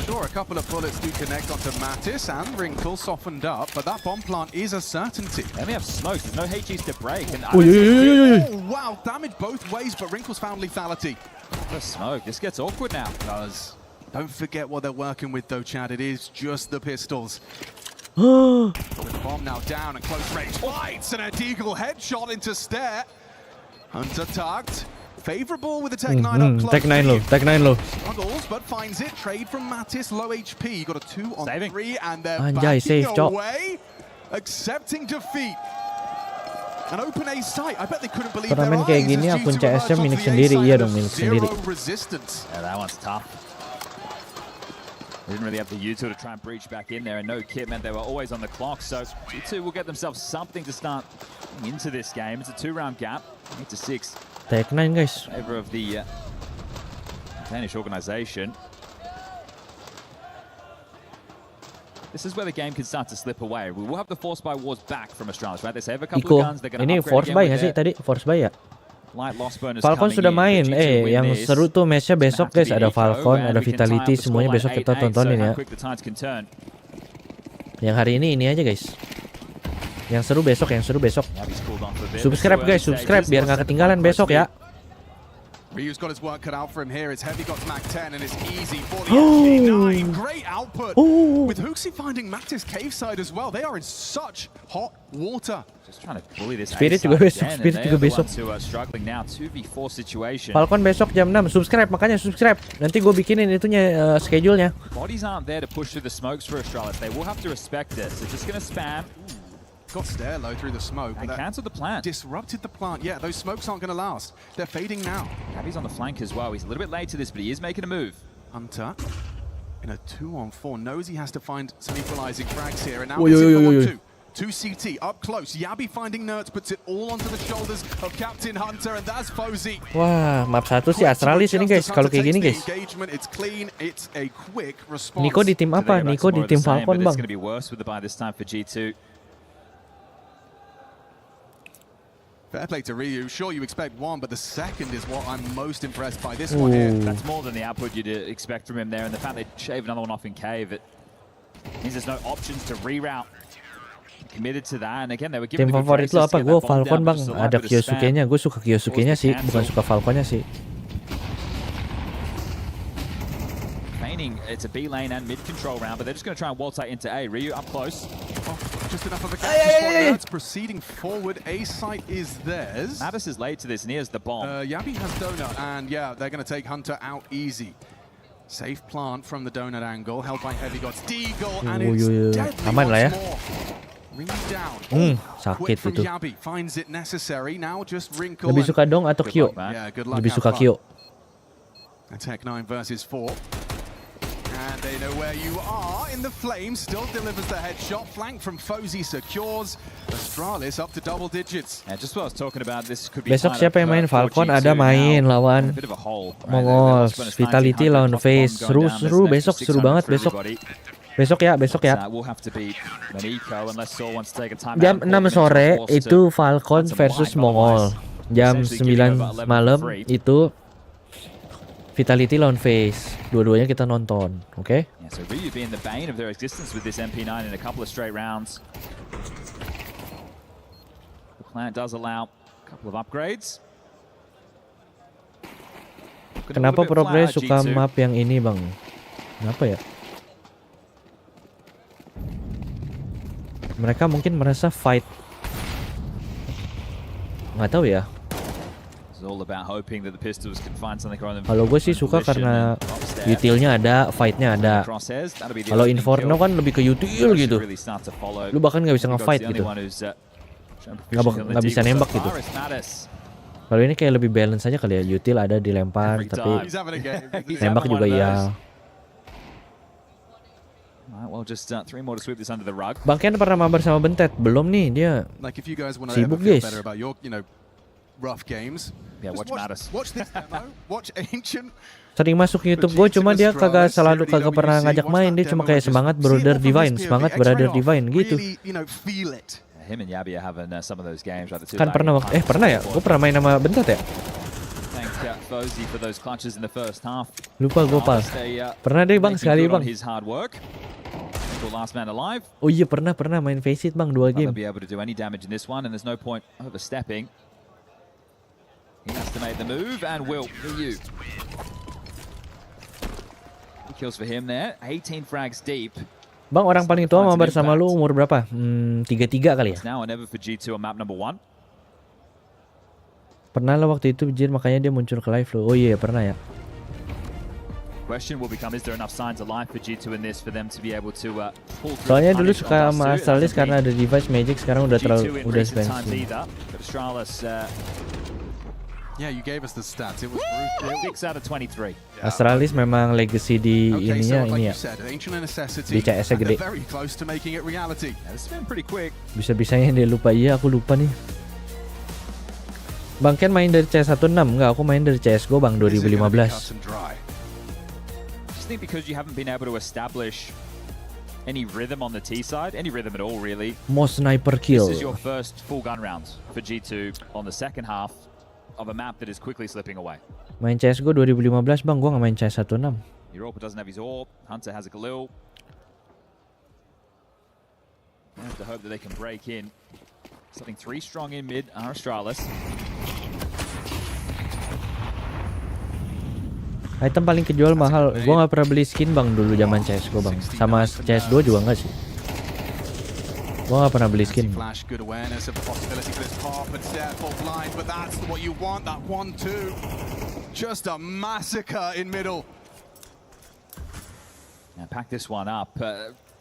Sure, a couple of bullets do connect onto Mattis, and Wrinkle softened up, but that bomb plant is a certainty. They only have smoke, there's no HEs to break. And oh, wow, damage both ways, but Wrinkle's found lethality. The smoke, this gets awkward now. It does. Don't forget what they're working with though, Chad. It is just the pistols. The bomb now down and close range lights, and a deagle headshot into Stair. Hunter tucked. Favorable with the Tech 9 up close. Tech 9 low. Struggles, but finds it. Trade from Mattis, low HP. Got a 2 on 3, and they're Anjay, backing away, accepting defeat. An open A site. I bet they couldn't believe their eyes. Kayak gini akun CS-nya milik sendiri, iya dong milik sendiri. Yeah, that one's tough. They didn't really have the util to try and breach back in there, and no kit meant they were always on the clock. So G2 will get themselves something to start into this game. It's a 2-round gap, 8-6. Tech 9 guys. Favor of the Danish organization. This is where the game can start to slip away. We will have the force buy wars back from Astralis, right? They save a couple of guns. They're going to ini force buy nggak sih tadi? Force buy ya? Falcon sudah main. Yang seru tuh matchnya besok guys. Ada Falcon, ada Vitality, semuanya besok kita tontonin ya. Yang hari ini aja guys. Yang seru besok, Subscribe guys, subscribe biar nggak ketinggalan besok ya. Ryu's got his work cut out for him here. It's heavy got Mac 10 and it's easy for the MK9. Great output. With Hooksy finding Matis cave side as well. They are in such hot water. Just trying to bully this Spirit juga besok. Struggling now 2v4 situation. Falcon besok jam 6. Subscribe, makanya subscribe. Nanti gue bikinin itunya schedule-nya. Bodies aren't there to push through the smokes for Astralis. They will have to respect this. They're just going to spam. Got stair low through the smoke. And cancelled the plant. Disrupted the plant. Yeah, those smokes aren't going to last. They're fading now. Gabby's on the flank as well. He's a little bit late to this, but he is making a move. Hunter in a 2-on-4 knows he has to find some equalizing frags here. And now it's in 1-2. 2 CT up close. Yabi finding Nerds, puts it all onto the shoulders of Captain Hunter, and that's Fozy. Wah, map 1 sih Astralis ini guys. Kalau kayak gini guys. It's clean. It's a quick response. Niko di tim apa? Niko di tim Falcon bang. It's going to be worse with the buy this time for G2. Fair play to Ryu. Sure, you expect one, but the second is what I'm most impressed by this one here. That's more than the output you'd expect from him there, and the fact they shave another one off in cave, it means there's no options to reroute. Committed to that, and again they were giving tim favorit lo apa? Gue Falcon bang. Ada Kyosuke-nya. Gue suka Kyosuke-nya sih, bukan suka Falcon-nya sih. It's a B lane and mid control round, but they're just going to try and waltz out into A. Ryu up close. Just enough of a gap. It's proceeding forward. A site is theirs. Mattis is late to this, and here's the bomb. Yabi has donut, and yeah, they're going to take Hunter out easy. Safe plant from the donut angle, held by Heavy Gods. Deagle, and it's deadly Aman lah ya. Sakit itu. Yabi finds it necessary. Now just wrinkle. Lebih suka dong atau Kyo? Lebih suka Kyo. Attack 9 versus 4. And they know where you are in the flames. Still delivers the headshot. Flank from Fozy secures. Astralis up to double digits. Yeah, just what I was talking about. This could be. Besok siapa yang main Falcon? Ada main lawan Mongol. Vitality lawan Face. Seru besok, seru banget besok. Besok ya. Jam 6 sore itu Falcon versus Mongol. Jam 9 malam itu Vitality lawan Face. Dua-duanya kita nonton, oke? Yeah, so Ryu being the bane of their existence with this MP9 in a couple of straight rounds. The plan does allow a couple of upgrades. Kenapa progres suka map yang ini, Bang? Kenapa ya? Mereka mungkin merasa fight. Nggak tahu ya. Kalau gue sih suka karena utilnya ada, fightnya ada. Kalau Inferno kan lebih ke util gitu. Lu bahkan nggak bisa nge-fight gitu. Nggak bisa nembak gitu. Kalau ini kayak lebih balance aja kali ya. Util ada dilempar, tapi nembak juga ya. Bang Ken pernah mabar sama Bentet? Belum nih, dia sibuk guys. Rough games. Yeah, watch this demo. Watch Ancient. Sering masuk YouTube gue, cuma dia kagak pernah ngajak main. Dia cuma kayak semangat Brother Divine, semangat Brother Divine gitu. Kan pernah pernah ya? Gue pernah main sama Bentet ya? Lupa gue pas. Pernah deh bang, sekali bang. Oh iya pernah main Face It bang 2 game. He has to make the move, and will. Ryu. Kills for him there. 18 frags deep. Bang, orang paling tua mabar sama lu umur berapa? 33 kali ya? Now or never for G2 on map number 1. Pernah lah waktu itu, Jir, makanya dia muncul ke live lo. Oh iya, pernah ya. Question will become, is there enough signs of life for G2 in this for them to be able to pull through? Soalnya dulu suka sama Astralis karena ada device Magic, sekarang udah expensive. Yeah, you gave us the stats. It was 6 out of 23. Astralis memang legacy di ininya ini ya. Di CS-nya gede. Bisa-bisanya dia lupa. Iya, aku lupa nih. Bang Ken main dari CS16? Enggak, aku main dari CSGO Bang 2015. Just think because you haven't been able to establish any rhythm on the T side, any rhythm at all really. Most sniper kill. This is your first full gun round for G2 on the second half. of a map that is quickly slipping away. Main CS gue 2015 bang, gue nggak main CS 16. Europa doesn't have his AWP. Hunter has a Galil. They have to hope that they can break in. Something 3 strong in mid are Astralis. Item paling kejual mahal, gue nggak pernah beli skin bang dulu zaman CS gue bang. Sama CS2 juga nggak sih. Gue nggak pernah beli skin. Flash, good awareness of the possibility for this half and careful blind, but that's what you want, that 1-2. Just a massacre in middle. Now pack this one up.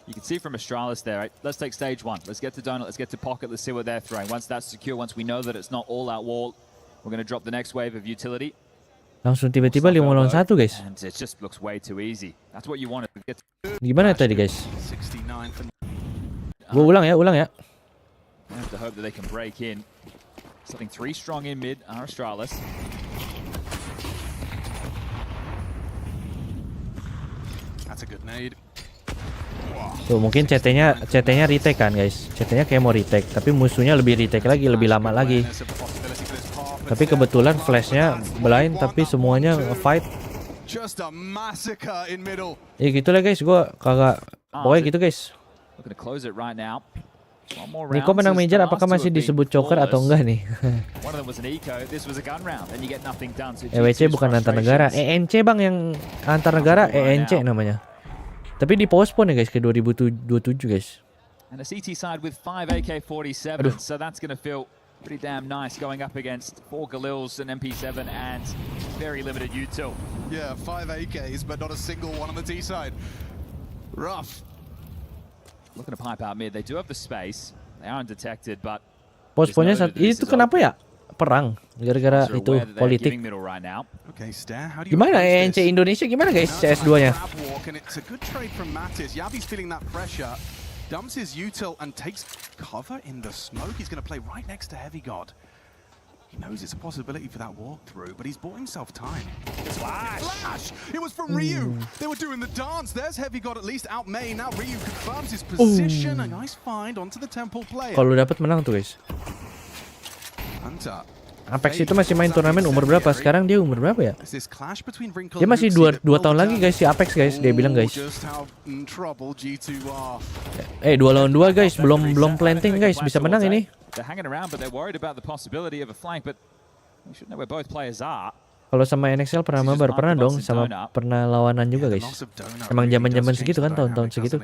You can see from Astralis there, right? Let's take stage 1. Let's get to donut, let's get to pocket, let's see what they're throwing. Once that's secure, once we know that it's not all out wall, we're going to drop the next wave of utility. Langsung tiba-tiba 5 lawan 1 guys. And it just looks way too easy. That's what you want to get. Gimana tadi guys? Gue ulang ya. They have to hope that they can break in. Something 3 strong in mid are Astralis. That's a good nade. Tuh mungkin CT-nya retake kan guys. CT-nya kayak mau retake, tapi musuhnya lebih retake lagi, lebih lama lagi. Tapi kebetulan flashnya blind, tapi semuanya fight. Ya gitu lah guys, gue kagak. Pokoknya gitu guys. Niko menang major, apakah masih disebut choker atau enggak nih? EWC bukan antar negara, ENC bang yang antar negara, ENC namanya. Tapi di postpone ya guys ke 2027 guys. And a CT side with 5 AK-47, so that's going to feel pretty damn nice going up against 4 Galils and MP7 and very limited util. Yeah, 5 AKs, but not a single one on the T side. Rough. Looking to pipe out mid. They do have the space. They are undetected, but Postponnya itu kenapa ya? Perang gara-gara itu politik. Gimana ENC Indonesia gimana guys CS2-nya? Dumps his util and takes cover in the smoke. He's going to play right next to Heavy God. He knows it's a possibility for that walkthrough, but he's bought himself time. Flash! It was from Ryu. They were doing the dance. There's Heavy God at least out main. Now Ryu confirms his position. A nice find onto the temple player. Kalau dapat menang tuh guys. Hunter. Apex itu masih main turnamen umur berapa? Sekarang dia umur berapa ya? Dia masih 2 tahun lagi guys si Apex guys, dia bilang guys. 2 lawan 2 guys, belum planting guys, bisa menang ini. Kalau sama NXL pernah mabar, pernah dong, sama pernah lawanan juga guys. Emang zaman-zaman segitu kan, tahun-tahun segitu.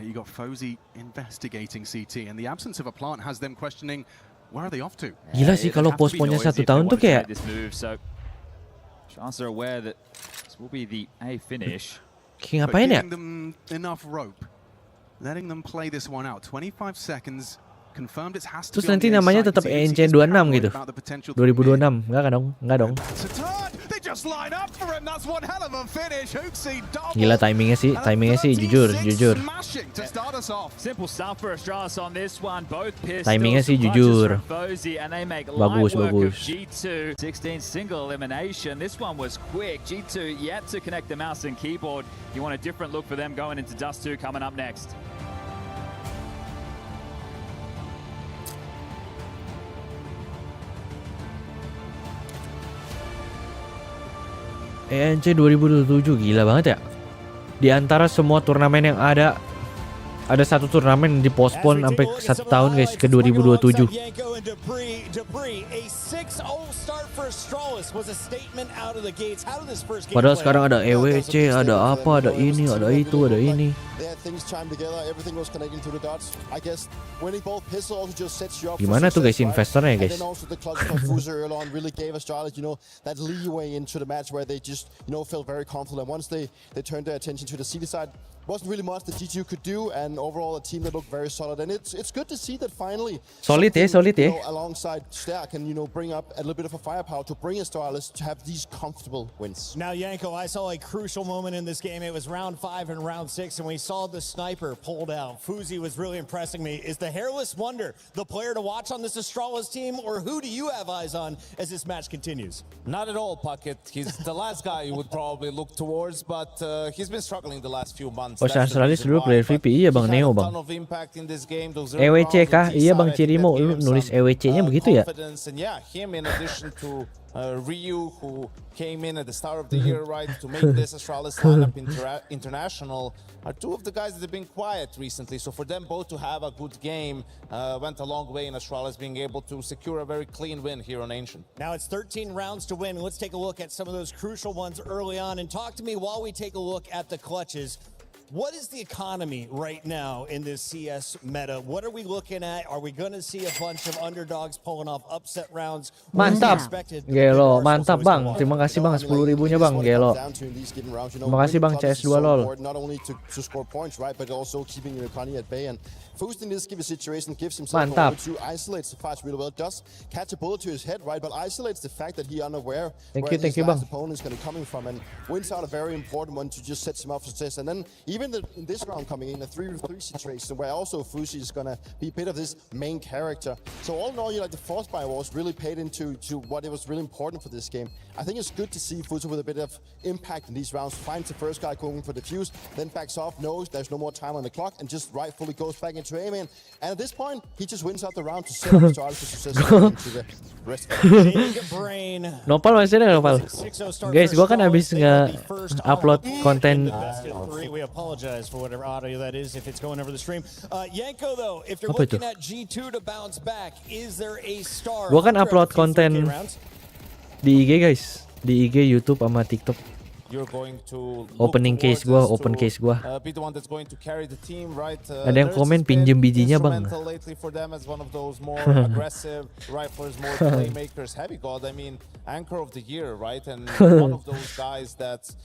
Gila sih kalau postponnya 1 tahun tuh kayak. Kayak ngapain ya? Terus nanti namanya tetap ENC 26 gitu. 2026, enggak dong? Gila timingnya sih jujur. Timingnya sih jujur. Bagus. G2 16 single elimination. This one was quick. G2 yet to connect the mouse and keyboard. You want a different look for them going into Dust 2 coming up next. ENC 2027 gila banget ya. Di antara semua turnamen yang ada 1 turnamen di postpone sampai 1 tahun guys ke 2027. Padahal sekarang ada EWC, ada apa, ada ini, ada itu, ada ini. Gimana tuh guys investornya guys? Wasn't really much that G2 could do, and overall a team that looked very solid. And it's good to see that finally solid ya. Alongside Stack can bring up a little bit of a firepower to bring Astralis to have these comfortable wins. Now Yanko, I saw a crucial moment in this game. It was round 5 and round 6, and we saw the sniper pulled out. Fuzi was really impressing me. Is the Hairless Wonder the player to watch on this Astralis team, or who do you have eyes on as this match continues? Not at all, Puckett. He's the last guy you would probably look towards, but he's been struggling the last few months. Astralis dulu player VP, iya bang Neo bang. EWC kah? Iya bang Cirimo, lu nulis EWC-nya begitu ya? Ryu, who came in at the start of the year, right, to make this Astralis lineup international, are two of the guys that have been quiet recently. So for them both to have a good game went a long way in Astralis being able to secure a very clean win here on Ancient. Now it's 13 rounds to win. Let's take a look at some of those crucial ones early on. And talk to me while we take a look at the clutches. What is the economy right now in this CS meta? What are we looking at? Are we going to see a bunch of underdogs pulling off upset rounds? Mantap, Gelo, mantap bang. Terima kasih bang, 10.000-nya bang, Gelo. Terima kasih bang CS2 lol. Not only to score points, right, but also keeping your economy at bay. And Foost in this given situation gives himself over to isolates the fight really well. Does catch a bullet to his head, right, but isolates the fact that he unaware where his last opponent is going to coming from, and wins out a very important one to just set him up for success. And then even in this round coming in a 3v3 situation where also Fusi is going to be a bit of this main character. So all in all, you like the force buy wars really paid into what it was really important for this game. I think it's good to see Fusi with a bit of impact in these rounds. Finds the first guy going for the fuse, then backs off, knows there's no more time on the clock, and just rightfully goes back into Amen. And at this point, he just wins out the round to set up Astralis for success into the rest of the Nopal masih ada Nopal. Guys, gua kan abis nge-upload konten. We apologize for whatever audio that is if it's going over the stream. Yanko, though, if you're looking at G2 to bounce back, is there a star? Gua kan upload konten di IG guys, di IG, YouTube sama TikTok. You're going to open case gua. Be the one that's going to carry the team, right? Ada yang komen pinjem bijinya bang. Lately for them as one of those more aggressive riflers, more playmakers. Heavy God, I mean, anchor of the year, right? And one of those guys that's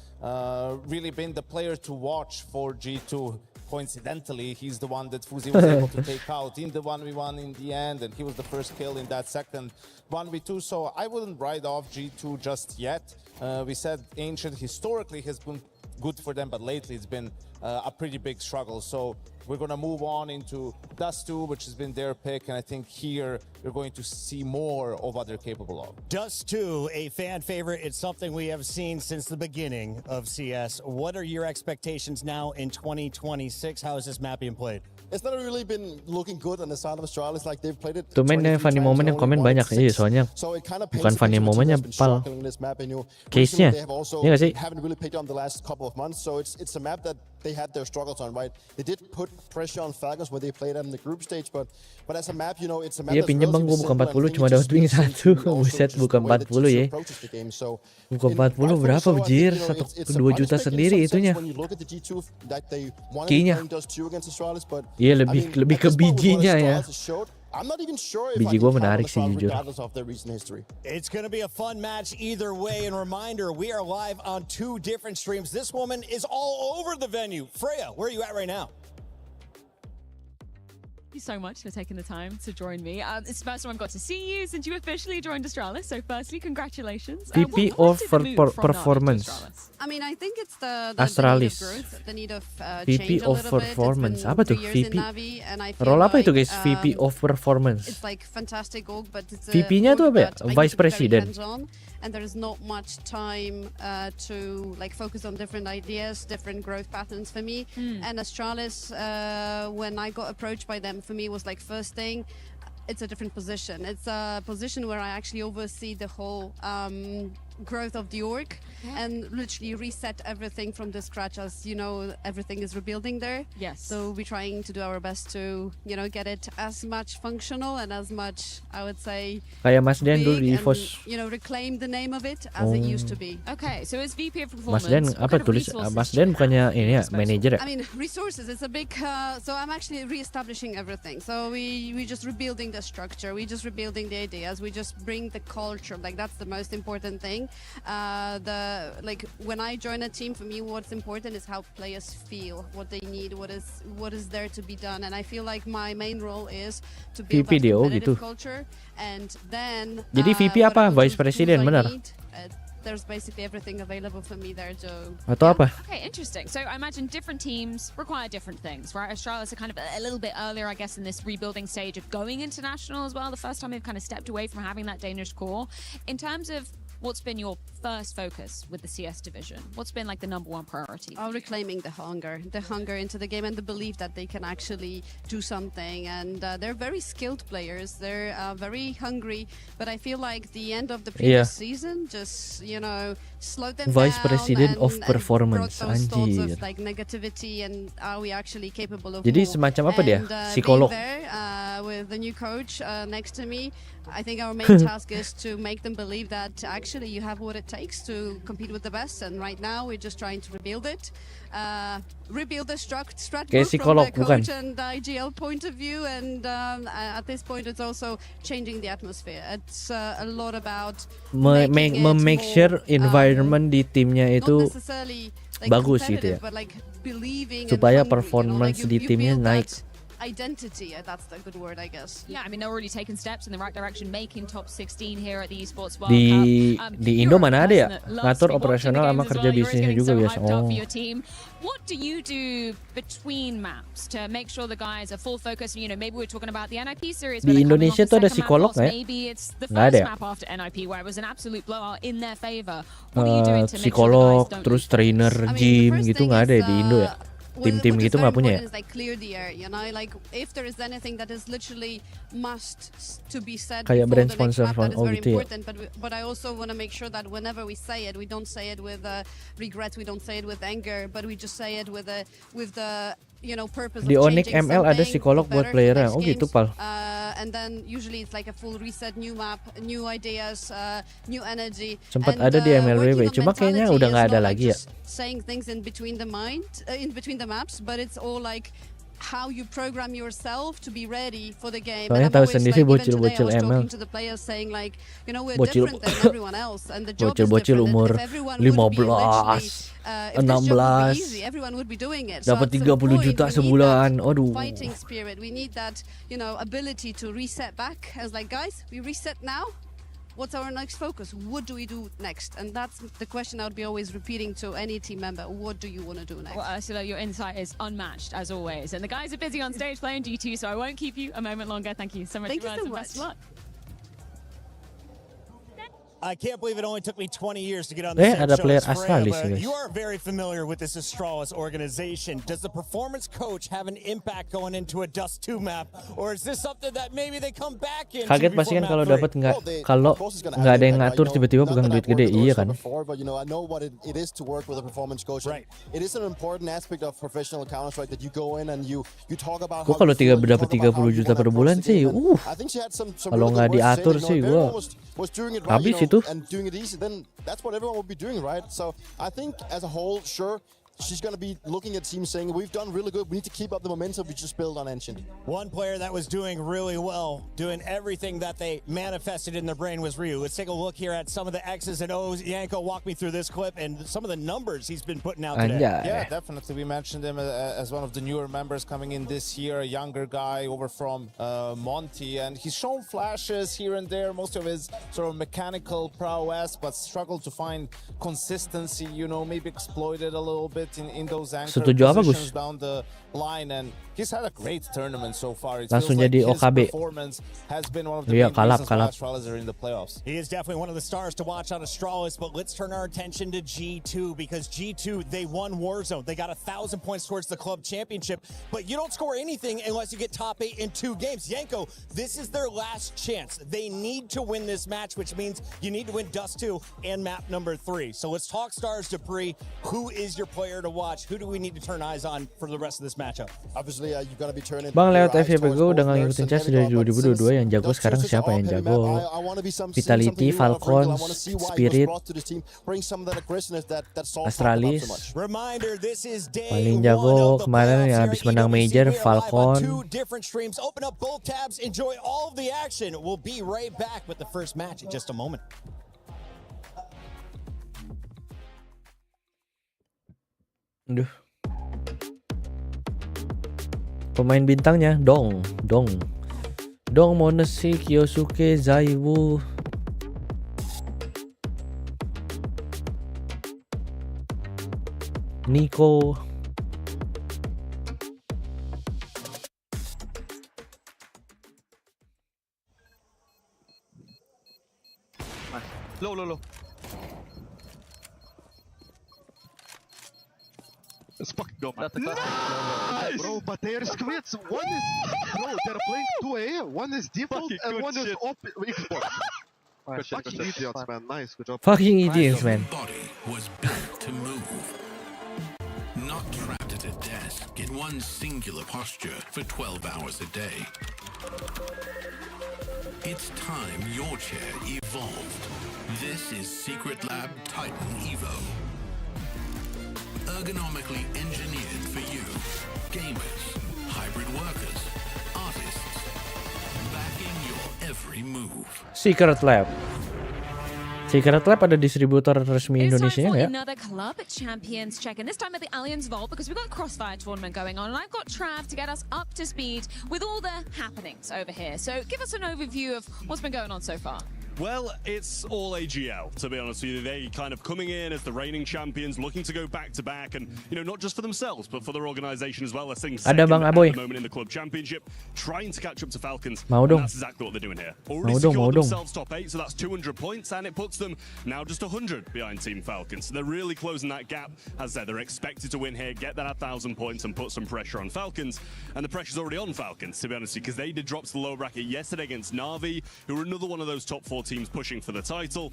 really been the player to watch for G2. Coincidentally, he's the one that Fuzi was able to take out in the 1v1 in the end, and he was the first kill in that second 1v2. So I wouldn't write off G2 just yet. We said Ancient historically has been good for them, but lately it's been a pretty big struggle. So we're going to move on into Dust2, which has been their pick, and I think here you're going to see more of what they're capable of. Dust2, a fan favorite. It's something we have seen since the beginning of CS. What are your expectations now in 2026? How is this map being played? It's not really been looking good on the side of Astralis, like they've played it. Tumben funny moment yang komen banyak aja soalnya. Bukan funny momentnya pal. Case-nya. Iya nggak sih? Haven't really picked on the last couple of months, so it's a map that they had their struggles on, right? They did put pressure on Falcons when they played them in the group stage, but as a map, you know, it's a map. Iya pinjam bang, gua buka 40 cuma dapat wing 1. Buset, buka 40 ya. Buka 40 berapa bejir? 2 juta sendiri itunya. Key-nya. Iya lebih ke bijinya ya. Biji gua menarik sih jujur. It's going to be a fun match either way. And reminder, we are live on 2 different streams. This woman is all over the venue. Freya, where are you at right now? Thank you so much for taking the time to join me. It's the first time I've got to see you since you officially joined Astralis. So firstly, congratulations. VP of performance. I mean, I think it's the Astralis. The need of VP of performance. Apa tuh VP? Role apa itu guys? VP of performance. It's like fantastic org, but it's VP-nya tuh apa ya? Vice President. And there is not much time to like focus on different ideas, different growth patterns for me. And Astralis, when I got approached by them, for me was like first thing, it's a different position. It's a position where I actually oversee the whole growth of the org and literally reset everything from the scratch, as you know, everything is rebuilding there. Yes. So we're trying to do our best to, you know, get it as much functional and as much, I would say, kayak Mas Den dulu di Evos. You know, reclaim the name of it as it used to be. Okay, so as VP of performance, Mas Den apa tulis? Mas Den bukannya ini ya, manager ya? I mean, resources. It's a big. So I'm actually re-establishing everything. So we just rebuilding the structure. We just rebuilding the ideas. We just bring the culture. Like that's the most important thing. Like when I join a team, for me, what's important is how players feel, what they need, what is there to be done. And I feel like my main role is to build that competitive culture. And then. Jadi VP apa? Vice President benar? There's basically everything available for me there, Joe. Atau apa? Okay, interesting. So I imagine different teams require different things, right? Astralis are kind of a little bit earlier, I guess, in this rebuilding stage of going international as well. The first time they've kind of stepped away from having that Danish core. In terms of what's been your first focus with the CS division? What's been like the #1 priority? Reclaiming the hunger into the game and the belief that they can actually do something. And they're very skilled players. They're very hungry. But I feel like the end of the previous season just, slowed them Vice down. President of and Performance, brought those thoughts anjir. of like negativity and are we actually capable of Jadi more? semacam apa dia? And, Psikolog. being there, with the new coach next to me, I think our main task is to make them believe that actually you have what it takes to compete with the best. And right now we're just trying to rebuild it, rebuild the structure from the coach and the IGL point of view. And at this point, it's also changing the atmosphere. It's a lot about make sure environment di timnya itu bagus gitu ya, supaya performance di timnya naik. Identity, that's the good word, I guess. Yeah, I mean, they're already taking steps in the right direction, making top 16 here at the Esports World Cup. Di Indo mana ada ya ngatur operasional sama kerja bisnisnya juga biasa. What do you do between maps to make sure the guys are full focus? Maybe we're talking about the NIP series. Di Indonesia tuh ada psikolog nggak ya? Maybe it's the first map after NIP where it was an absolute blowout in their favor. What are you doing to make sure psikolog, the guys don't terus trainer, gym gitu nggak ada di Indo ya? Tim-tim gitu nggak punya ya? Like clear the air, like if there is anything that is literally must to be said kayak brand before the sponsor next map, that is very gitu ya. important. But I also want to make sure that whenever we say it, we don't say it with regret, we don't say it with anger, but we just say it with the purpose. Di of Onyx ML ada psikolog buat playernya. Oh gitu, Pal. And then usually it's like a full reset, new map, new ideas, new energy. Sempat ada di MLBB, cuma kayaknya udah nggak ada lagi ya. Saying things in between the maps, but it's all like how you program yourself to be ready for the game. Soalnya tahu sendiri bocil-bocil ML. To the players saying like, we're Bocil, different than everyone else, and the job bocil-bocil is umur different. 15, 16, everyone would be doing it. dapat 30 juta sebulan. Aduh. Fighting spirit. We need that, ability to reset back. As like, guys, we reset now. What's our next focus? What do we do next? And that's the question I would be always repeating to any team member. What do you want to do next? Well, Ursula, your insight is unmatched as always. And the guys are busy on stage playing G2, so I won't keep you a moment longer. Thank you so much. Thank you so much. Best of luck. I can't believe it only took me 20 years to get on the same ada show player as Freya, Astralis, but guys. you are very familiar with this Astralis organization. Does the performance coach have an impact going into a Dust 2 map, or is this something that maybe they come back in? Kaget pasti kan kalau dapat kalau nggak ada yang ngatur tiba-tiba pegang duit gede, iya kan? But I know what it is to work with a performance coach. Right. It is an important aspect of professional Counter-Strike that you go in and you talk about. Gua kalau dapat 30 juta per bulan sih, kalau nggak diatur sih gua habis itu. And doing it easy, then that's what everyone will be doing, right? So I think as a whole, sure, she's going to be looking at teams saying, we've done really good, we need to keep up the momentum we just built on Ancient. One player that was doing really well, doing everything that they manifested in their brain was Ryu. Let's take a look here at some of the X's and O's. Yanko, walk me through this clip and some of the numbers he's been putting out today. Yeah, definitely. We mentioned him as one of the newer members coming in this year, a younger guy over from Monty, and he's shown flashes here and there, most of his sort of mechanical prowess, but struggled to find consistency, maybe exploited a little bit in those anchor positions down the line, and he's had a great tournament so far. It feels like his performance has been one of the main reasons why Astralis are in the playoffs. He is definitely one of the stars to watch on Astralis, but let's turn our attention to G2, because G2, they won Warzone. They got 1,000 points towards the club championship, but you don't score anything unless you get top 8 in 2 games. Yanko, this is their last chance. They need to win this match, which means you need to win Dust 2 and map number 3. So let's talk stars, Dupree. Who is your player to watch? Who do we need to turn eyes on for the rest of this matchup? Obviously, you got to be turning. Bang, lewat FYP gue udah ngikutin CS dari 2022 yang jago sekarang siapa yang jago? Vitality, Falcon, Spirit, Astralis. Paling jago kemarin yang habis menang Major, Falcon. Open up both tabs, enjoy all of the action. We'll be right back with the first match in just a moment. Aduh. Pemain bintangnya Dong Monesi, Kyosuke, Zaiwu, Nico, Low. Let's fucking go, man. Nice! Bro, but they are squads. One is... Bro, they're playing 2A, one is default, and one is Xbox. Fucking idiots, man. Nice, good job. Fucking idiots, man. Body was built to move. Not trapped at a desk in one singular posture for 12 hours a day. It's time your chair evolved. This is Secret Lab Titan Evo. Ergonomically engineered for you, gamers, hybrid workers, artists, backing your every move. Secret Lab. Secret Lab ada distributor resmi Indonesia ya? Another club champions check, and this time at the Allianz Vault, because we've got a Crossfire tournament going on, and I've got Trav to get us up to speed with all the happenings over here. So give us an overview of what's been going on so far. Well, it's all AGL, to be honest with you. They kind of coming in as the reigning champions, looking to go back-to-back, and, you know, not just for themselves, but for their organization as well. They're sitting second at the moment in the club championship, trying to catch up to Falcons. And that's exactly what they're doing here. Already secured themselves top 8, so that's 200 points, and it puts them now just 100 behind Team Falcons. So they're really closing that gap. As I said, they're expected to win here, get that 1,000 points, and put some pressure on Falcons. And the pressure's already on Falcons, to be honest with you, because they did drop to the lower bracket yesterday against Na'Vi, who are another one of those top 4 teams pushing for the title.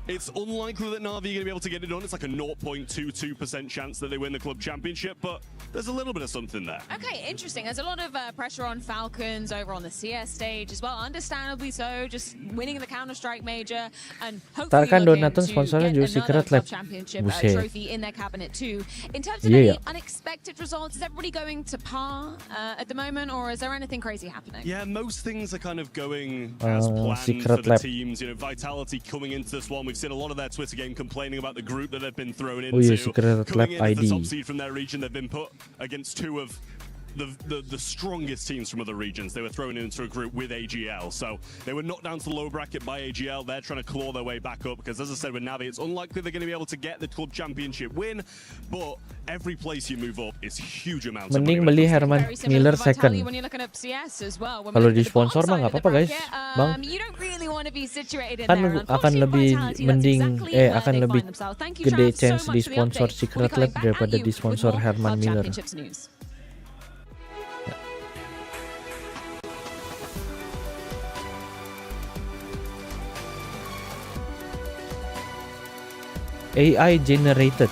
It's unlikely that Na'Vi are going to be able to get it done. It's like a 0.22% chance that they win the club championship, but there's a little bit of something there. Okay, interesting. There's a lot of pressure on Falcons over on the CS stage as well, understandably so, just winning the Counter-Strike major and hopefully looking to get another club championship trophy in their cabinet too. In terms of any unexpected results, is everybody going to par at the moment, or is there anything crazy happening? Yeah, most things are kind of going as planned for the teams. You know, Vitality coming into this one, we've seen a lot of their Twitter game complaining about the group that they've been thrown into. Coming in as the top seed from their region, they've been put against 2 of the strongest teams from other regions. They were thrown into a group with AGL, so they were knocked down to the low bracket by AGL. They're trying to claw their way back up, because as I said with Na'Vi, it's unlikely they're going to be able to get the club championship win, but every place you move up is huge amounts of money. Mending beli Herman Miller second. Kalau di sponsor mah nggak apa-apa guys, bang. Kan akan lebih mending, akan lebih gede chance di sponsor Secret Lab daripada di sponsor Herman Miller. AI generated.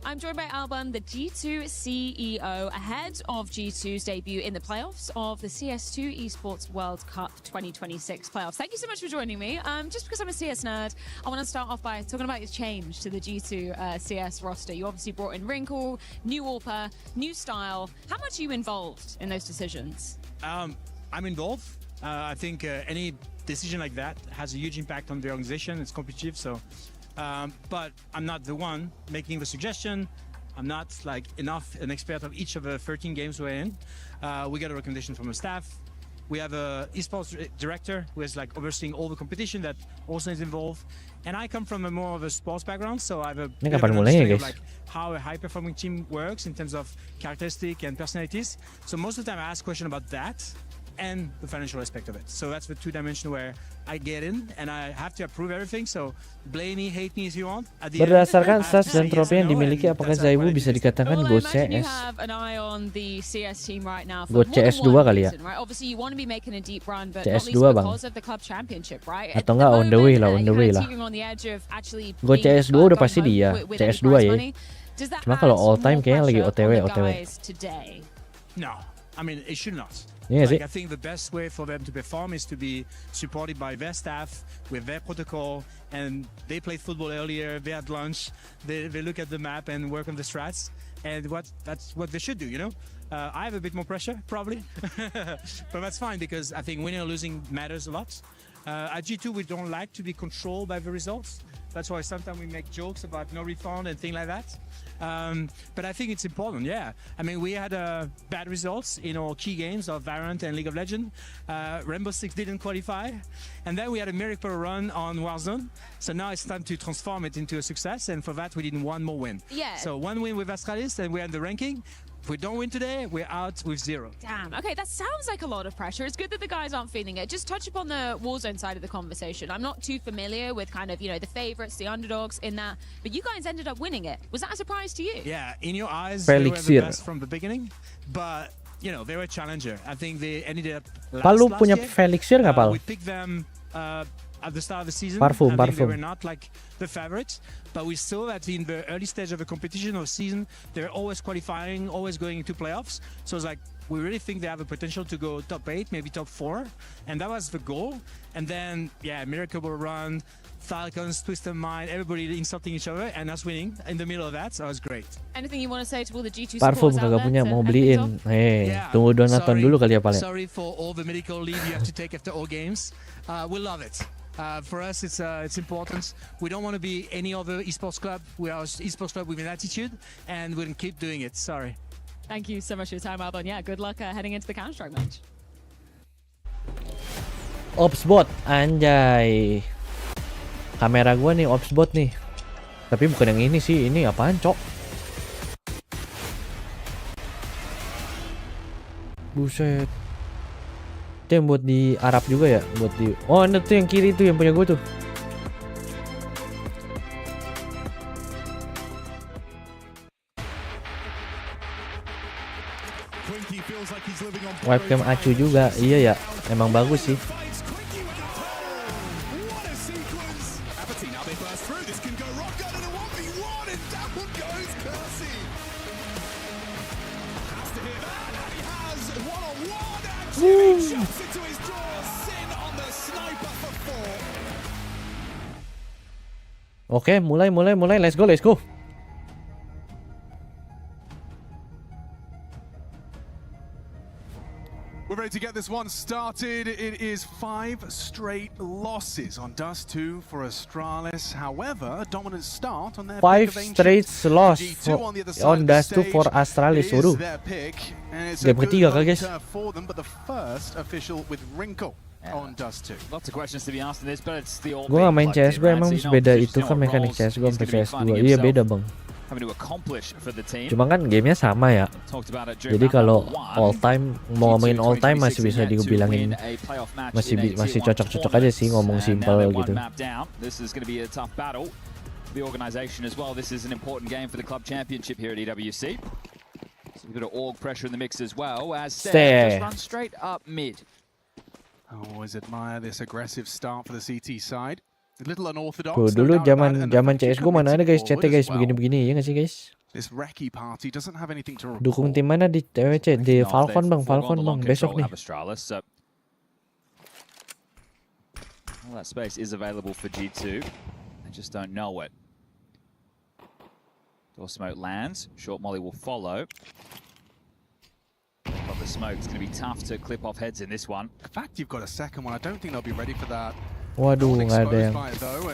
I'm joined by Alban, the G2 CEO, ahead of G2's debut in the playoffs of the CS2 Esports World Cup 2026 playoffs. Thank you so much for joining me. Just because I'm a CS nerd, I want to start off by talking about your change to the G2 CS roster. You obviously brought in Wrinkle, new AWPer, new style. How much are you involved in those decisions? I'm involved. I think any decision like that has a huge impact on the organization. It's competitive, so... but I'm not the one making the suggestion. I'm not like an expert of each of the 13 games we're in. We got a recommendation from the staff. We have a esports director who is like overseeing all the competition that also is involved. And I come from a more of a sports background, so I have a bit of an understanding of like how a high-performing team works in terms of characteristics and personalities. So most of the time I ask questions about that and the financial aspect of it. So that's the 2 dimensions where I get in and I have to approve everything. So blame me, hate me if you want. Berdasarkan stats dan trofi yang dimiliki, apakah Zaibu bisa dikatakan GOAT CS? GOAT CS2 kali ya? CS2 bang. Atau enggak on the way lah, on the way lah. GOAT CS2 udah pasti dia, CS2 ya. Cuma kalau all time kayaknya lagi OTW. No, I mean it should not. Yeah, like, I think the best way for them to perform is to be supported by their staff with their protocol, and they played football earlier, they had lunch, they look at the map and work on the strats, and that's what they should do, you know? I have a bit more pressure, probably, but that's fine because I think winning or losing matters a lot. At G2, we don't like to be controlled by the results. That's why sometimes we make jokes about no refund and things like that. But I think it's important, yeah. I mean, we had bad results in our key games of Valorant and League of Legends. Rainbow Six didn't qualify. And then we had a miracle run on Warzone. So now it's time to transform it into a success. And for that, we need one more win. Yeah. So one win with Astralis and we're in the ranking. If we don't win today, we're out with 0. Damn. Okay, that sounds like a lot of pressure. It's good that the guys aren't feeling it. Just touch upon the Warzone side of the conversation. I'm not too familiar with kind of, you know, the favorites, the underdogs in that, but you guys ended up winning it. Was that a surprise to you? Yeah, in your eyes, they were the best from the beginning, but you know, they were a challenger. I think they ended up Palu punya Felixir nggak, Pal? We picked them at the start of the season. Parfum. They were not like the favorites, but we saw that in the early stage of the competition or season, they're always qualifying, always going into playoffs. So it's like, we really think they have a potential to go top 8, maybe top 4. And that was the goal. And then, yeah, Miracle Run, Falcons, Twisted Mind, everybody insulting each other and us winning in the middle of that. So it was great. Anything you want to say to all the G2 Parfum supporters out kagak punya, mau beliin. Tunggu donaton dulu kali ya, Pal. Sorry for all the medical leave you have to take after all games. We love it. For us, it's important. We don't want to be any other esports club. We are an esports club with an attitude, and we'll keep doing it. Sorry. Thank you so much for your time, Alban. Yeah, good luck heading into the Counter-Strike match. Opsbot, anjay. Kamera gua nih Opsbot nih. Tapi bukan yang ini sih, ini apaan, Cok? Buset. Itu yang buat di Arab juga ya, buat di. Oh, ini tuh yang kiri tuh yang punya gue tuh. Webcam acu juga, iya ya, emang bagus sih. Oke, mulai, let's go. We're ready to get this one started. It is 5 straight losses on Dust 2 for Astralis. However, a dominant start on their 5 straight loss on Dust 2 for Astralis. Waduh. Game ketiga kah, guys? For them, but the first official with Wrinkle on Dust 2. Lots of questions to be asked in this, but it's the all. Gue gak main CS, gue emang beda itu kan mekanik CS gue sampai CS2. Iya beda, Bang. Cuma kan gamenya sama ya. Jadi kalau all time, mau ngomongin all time masih bisa dibilangin masih cocok-cocok aja sih ngomong simple gitu. The organization as well. This is an important game for the club championship here at EWC. So a bit of org pressure in the mix as well. As just run straight up mid. I always admire this aggressive start for the CT side. A little unorthodox. Tuh, dulu zaman CS gue mana ada guys chatnya guys begini-begini ya nggak sih guys? This Reki party doesn't have anything to report. Dukung tim mana di EWC? Di Falcon bang besok nih. Well, that space is available for G2. I just don't know it. Door smoke lands. Short molly will follow. But the smoke is going to be tough to clip off heads in this one. In fact, you've got a second one. I don't think they'll be ready for that. Waduh, nggak ada yang.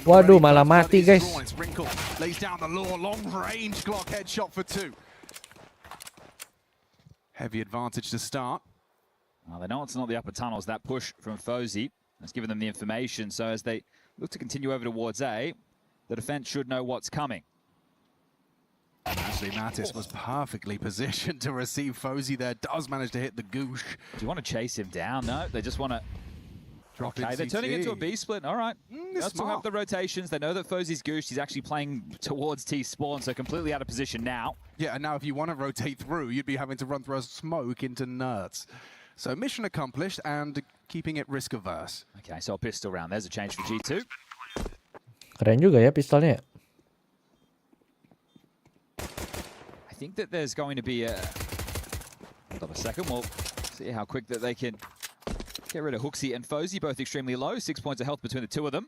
Waduh, malah mati guys. Lays down the law, long range Glock headshot for 2. Heavy advantage to start. Well, they know it's not the upper tunnels. That push from Fozy has given them the information. So as they look to continue over towards A, the defense should know what's coming. Actually, Mattis was perfectly positioned to receive Fozy there. Does manage to hit the goosh. Do you want to chase him down? No, they just want to. Okay, they're turning into a B split. All right. They still have the rotations. They know that Fozy's gooshed. He's actually playing towards T spawn, so completely out of position now. Yeah, and now if you want to rotate through, you'd be having to run through a smoke into nerds. So mission accomplished and keeping it risk averse. Okay, so a pistol round. There's a change for G2. Keren juga ya pistolnya. I think that there's going to be a. Hold on a second. We'll see how quick that they can get rid of Hooksy and Fozy, both extremely low. 6 points of health between the two of them.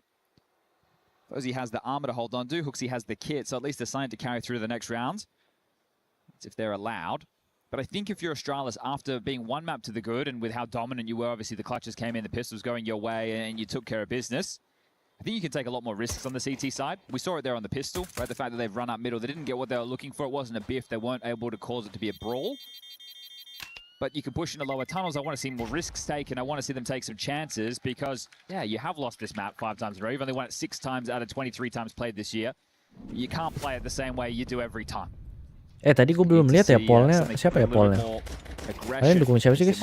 Fozy has the armor to hold on to. Hooksy has the kit, so at least they're signed to carry through to the next round. That's if they're allowed. But I think if you're Astralis, after being one map to the good, and with how dominant you were, obviously the clutches came in, the pistols going your way, and you took care of business, I think you can take a lot more risks on the CT side. We saw it there on the pistol, right? The fact that they've run up middle, they didn't get what they were looking for. It wasn't a biff. They weren't able to cause it to be a brawl. But you can push into lower tunnels. I want to see more risks taken. I want to see them take some chances because, yeah, you have lost this map 5 times in a row. You've only won it 6 times out of 23 times played this year. You can't play it the same way you do every time. Tadi gue belum lihat ya pollnya. Siapa ya pollnya? Kalian dukung siapa sih guys?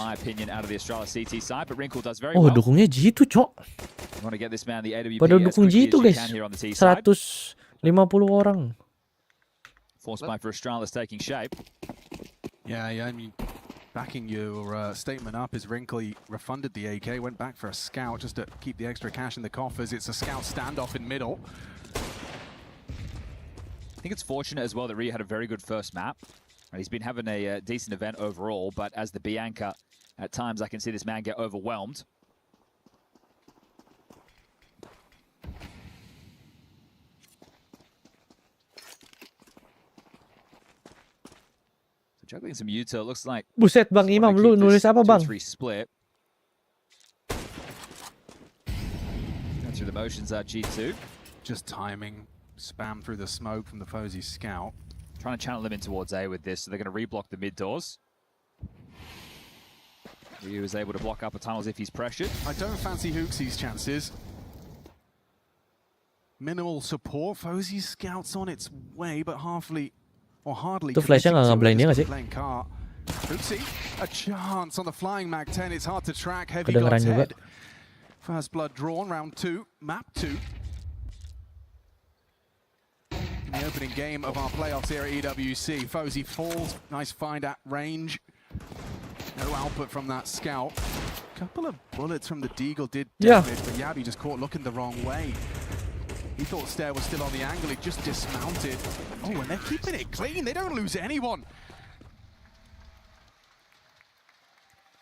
Oh, dukungnya G2 cok. Pada dukung G2 guys. 150 orang. Force buy for Astralis taking shape. Yeah, I mean, backing your statement up is Wrinkly refunded the AK, went back for a scout just to keep the extra cash in the coffers. It's a scout standoff in middle. I think it's fortunate as well that Ryu had a very good first map. He's been having a decent event overall, but as the B anchor, at times I can see this man get overwhelmed. So juggling some Yuta, it looks like... Buset Bang Imam, lu nulis apa Bang? Split. Going through the motions are G2. Just timing. Spam through the smoke from the Fozy scout. Trying to channel them in towards A with this, so they're going to reblock the mid doors. Ryu is able to block upper tunnels if he's pressured. I don't fancy Hooksy's chances. Minimal support. Fozy's scout's on its way, but hardly Itu flashnya nggak ngeblain dia nggak sih? Hooksy, a chance on the flying Mag 10. It's hard to track. Heavy God's head. First blood drawn, round 2, map 2. In the opening game of our playoffs here at EWC. Fozy falls, nice find at range. No output from that scout. Couple of bullets from the Deagle did damage, but Yabi just caught looking the wrong way. He thought Stair was still on the angle, he just dismounted. Oh, and they're keeping it clean, they don't lose anyone.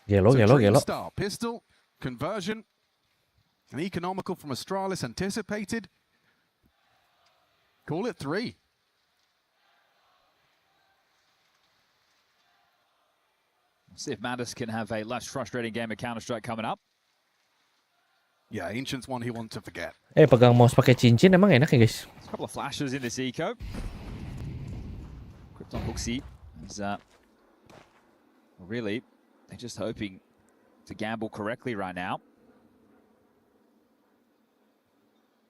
Gelo. Start, pistol, conversion, and economical from Astralis anticipated. Call it 3. See if Mattis can have a less frustrating game of Counter-Strike coming up. Yeah, Ancient's one he wants to forget. Pegang mouse pakai cincin emang enak ya guys? A couple of flashes in this eco. Krypton Hooksy is really, they're just hoping to gamble correctly right now.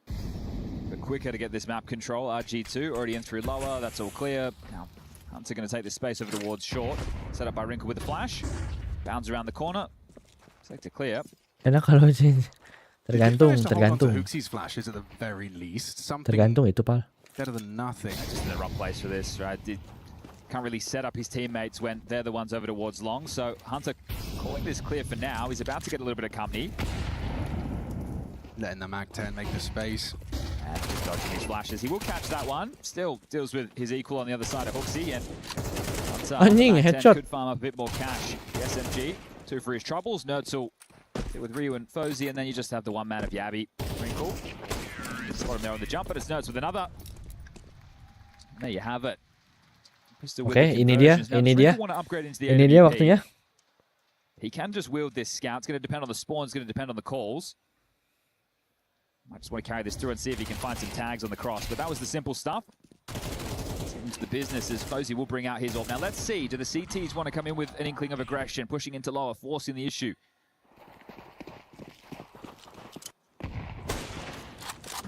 But quicker to get this map control. RG2 already in through lower. That's all clear. Now Hunter going to take the space over towards short. Set up by Wrinkle with the flash. Bounds around the corner. Sector clear. Enak kalau cincin. Tergantung. Hooksy's flashes at the very least. Tergantung itu pal. Better than nothing. Just in the wrong place for this, right? Can't really set up his teammates when they're the ones over towards long. So Hunter calling this clear for now. He's about to get a little bit of company. Letting the Mag 10 make the space. And just dodging his flashes. He will catch that one. Still deals with his equal on the other side of Hooksy. And Anjing, headshot. Could farm up a bit more cash. The SMG, 2 for his troubles. Nurtzel with Ryu and Fozy, and then you just have the one man of Yabi. Wrinkle. Spot him there on the jump, but it's Nurtzel with another. There you have it. Okay, ini dia. Ini dia waktunya. He can just wield this scout. It's going to depend on the spawn. It's going to depend on the calls. I just want to carry this through and see if he can find some tags on the cross. But that was the simple stuff. Into the business as Fozy will bring out his ult. Now let's see. Do the CTs want to come in with an inkling of aggression, pushing into lower, forcing the issue?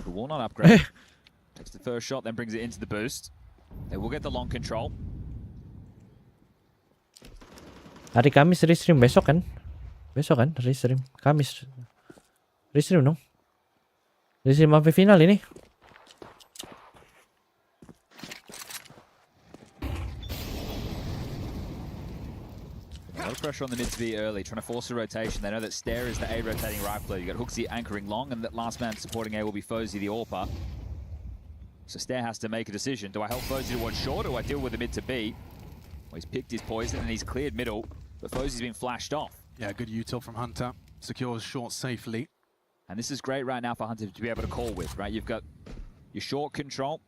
The will not upgrade. Takes the first shot, then brings it into the boost. They will get the long control. Hari Kamis restream besok kan? Besok kan restream. Kamis. Restream dong. Restream sampai final ini. A lot of pressure on the mid to be early, trying to force a rotation. They know that Stair is the A rotating rifler. You got Hooksy anchoring long, and that last man supporting A will be Fozy, the AWPer. So Stair has to make a decision. Do I help Fozy towards short, or do I deal with the mid to B? Well, he's picked his poison, and he's cleared middle, but Fozy's been flashed off. Yeah, good util from Hunter. Secures short safely. And this is great right now for Hunter to be able to call with, right? You've got your short control.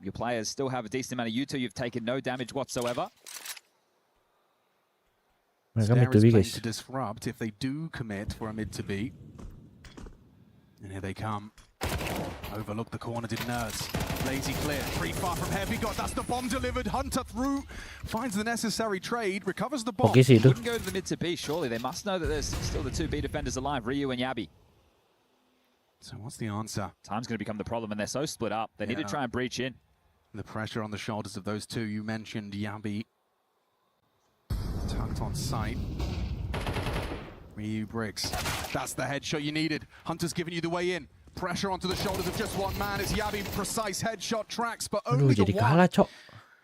Your players still have a decent amount of util. You've taken no damage whatsoever. Stair is playing to disrupt if they do commit for a mid to B. And here they come. Overlook the corner, did Nerds. Lazy clear, pretty far from Heavy God. That's the bomb delivered. Hunter through, finds the necessary trade, recovers the bomb. Wouldn't go to the mid to B, surely. They must know that there's still the 2 B defenders alive, Ryu and Yabi. So what's the answer? Time's going to become the problem, and they're so split up. They need to try and breach in. The pressure on the shoulders of those two. You mentioned Yabi. Tucked on sight. Ryu bricks. That's the headshot you needed. Hunter's giving you the way in. Pressure onto the shoulders of just one man as Yabi precise headshot tracks, but only the one. Kalah, Cok.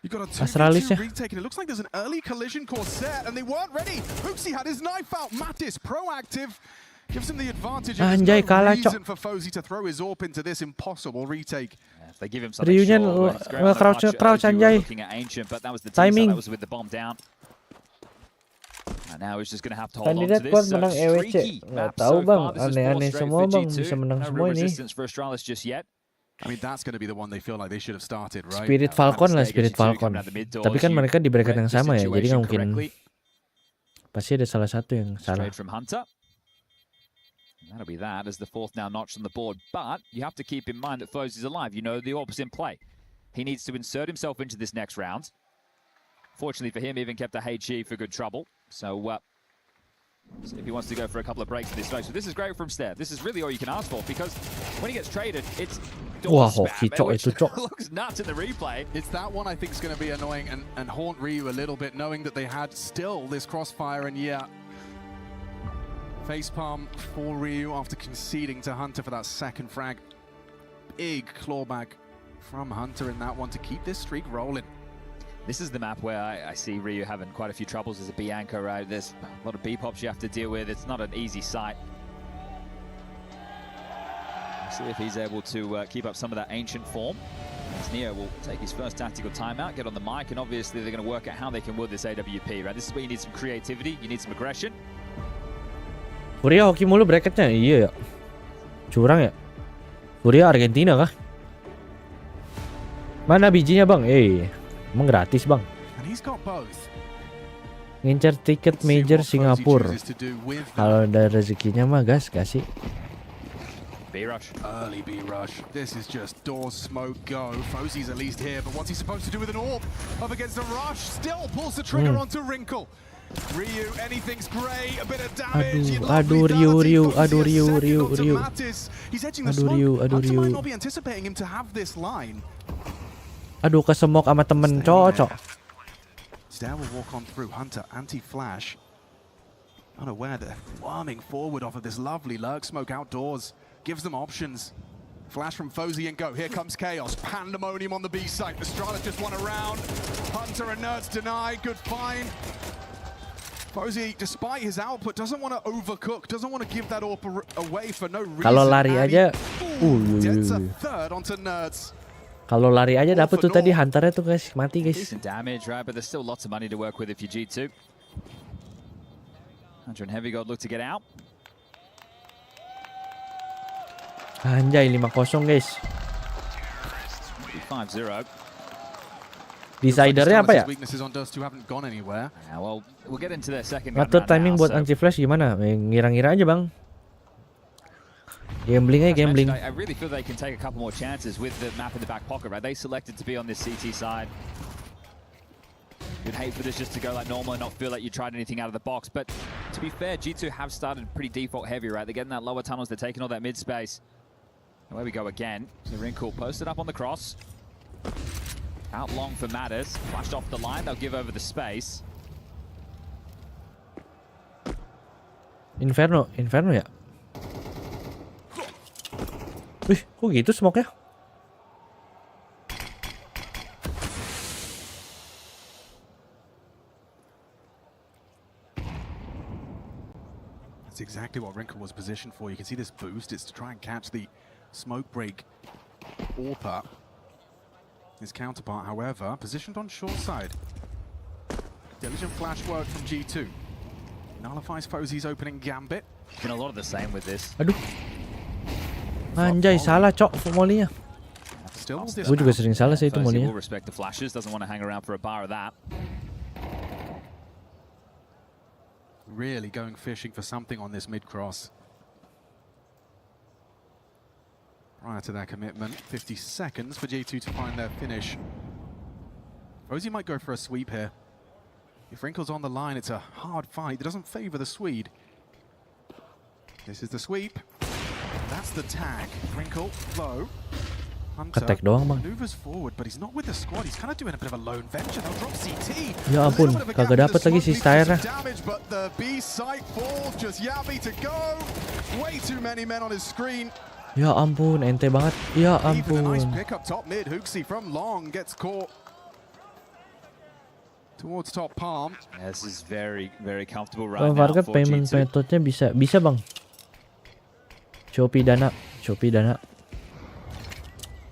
You got a 2v2 Astralis retake, and it looks like there's an early collision Corsair, and they weren't ready. Hooksy had his knife out. Mattis proactive. Gives him the advantage. And there's no reason for Fozy to throw his AWP into this impossible retake. If they give him something short, crouch Anjay. Looking at Ancient, but that was the Timing. that was with the bomb down. And now he's just going to have to hold on to Kandidat this. kuat menang EWC. Nggak tahu bang, aneh-aneh semua bang, G2. bisa menang No semua real ini. resistance for Astralis just yet. I mean, that's going to be the one they feel like they should have started, right? Spirit Falcon lah, Spirit Falcon. Tapi kan mereka di bracket yang sama ya, jadi nggak mungkin. Pasti ada salah satu yang salah. Trade from Hunter. And that'll be that as the fourth now notched on the board. But you have to keep in mind that Foz is alive. You know the AWP's in play. He needs to insert himself into this next round. Fortunately for him, he even kept a HE for good trouble. So see if he wants to go for a couple of breaks in this race. So this is great from Stair. This is really all you can ask for, because when he gets traded, it's door spam, which looks nuts in the replay. It's that one I think is going to be annoying and haunt Ryu a little bit, knowing that they had still this crossfire, and yeah. Facepalm for Ryu after conceding to Hunter for that second frag. Big clawback from Hunter in that one to keep this streak rolling. This is the map where I see Ryu having quite a few troubles as a B anchor, right? There's a lot of B pops you have to deal with. It's not an easy sight. We'll see if he's able to keep up some of that ancient form. As Neo will take his first tactical timeout, get on the mic, and obviously they're going to work out how they can win this AWP, right? This is where you need some creativity, you need some aggression. Furia hoki mulu bracketnya, iya ya. Curang ya. Furia Argentina kah? Mana bijinya bang? Emang gratis bang. Ngincar tiket major Singapura. Kalau ada rezekinya mah gas kasih. B rush. Early B rush. This is just doors, smoke, go. Fozy's at least here, but what's he supposed to do with an AWP? Up against the rush, still pulls the trigger onto Wrinkle. Ryu, anything's grey, a bit of damage. Aduh Ryu. He's edging the smoke. Hunter might not be anticipating him to have this line. Aduh, kesemok sama temen cocok. Stair will walk on through. Hunter, anti-flash. Unaware that warming forward off of this lovely lurk smoke outdoors. Gives them options. Flash from Fozy and go. Here comes Chaos. Pandemonium on the B site. Astralis just won a round. Hunter and Nerds denied. Good find. Fozy, despite his output, doesn't want to overcook. Doesn't want to give that AWP away for no reason. Kalau lari aja. Gets a third onto Nerds. Kalau lari aja dapat tuh tadi Hunternya tuh guys, mati guys. Decent damage, right? But there's still lots of money to work with if you're G2. Hunter and Heavy God look to get out. Anjay 5-0 guys. 5-0. Decidernya apa ya? Well, we'll get into the second Ngatur timing buat anti-flash gimana? Ngira-ngira aja bang. Gambling aja, gambling. I really feel they can take a couple more chances with the map in the back pocket, right? They selected to be on this CT side. You'd hate for this just to go like normal and not feel like you tried anything out of the box. But to be fair, G2 have started pretty default heavy, right? They're getting that lower tunnels, they're taking all that mid space. And where we go again. So Wrinkle posted up on the cross. Out long for Mattis. Flashed off the line, they'll give over the space. Inferno ya? Wih, kok gitu smoke-nya? That's exactly what Wrinkle was positioned for. You can see this boost. It's to try and catch the smoke break AWPer. His counterpart, however, positioned on short side. Diligent flash work from G2. Nullifies Fozy's opening gambit. Been a lot of the same with this. Aduh. Anjay, salah cok volley-nya. Gue juga sering salah sih itu volley-nya. Will respect the flashes, doesn't want to hang around for a bar of that. Really going fishing for something on this mid cross. Prior to their commitment, 50 seconds for G2 to find their finish. Rosie might go for a sweep here. If Wrinkle's on the line, it's a hard fight. It doesn't favor the Swede. This is the sweep. That's the tag. Wrinkle, low. Hunter maneuvers forward, but he's not with the squad. He's kind of doing a bit of a lone venture. They'll drop CT. Ya ampun, kagak dapat lagi si Stairnya. Damage, but the B site falls. Just Yabi to go. Way too many men on his screen. Ya ampun, ente banget. Ya Even a nice ampun. pick up top mid. Hooksy from long gets caught towards top palm. Yeah, this is very, very comfortable right Kalau now Vargas for payment G2. methodenya bisa bang. Shopee Dana.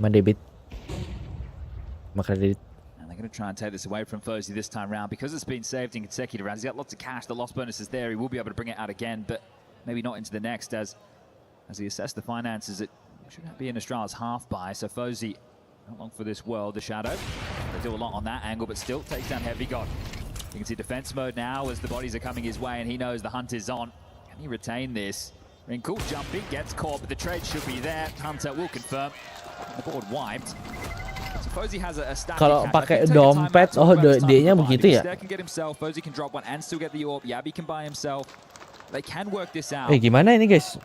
Debit. Makredit. And they're going to try and take this away from Fozy this time round because it's been saved in consecutive rounds. He's got lots of cash. The loss bonus is there. He will be able to bring it out again, but maybe not into the next as he assessed the finances. It should be in Astralis half buy. So Fozy, not long for this world. The shadow. They do a lot on that angle, but still takes down Heavy God. You can see defense mode now as the bodies are coming his way, and he knows the hunt is on. Can he retain this? Wrinkle jumping, gets caught, but the trade should be there. Hunter will confirm. The board wiped. So Fozy has a stack. Kalau pakai dompet, D-nya begitu ya. Can get himself. Fozy can drop one and still get the orb. Yabi can buy himself. They can work this out. Gimana ini guys?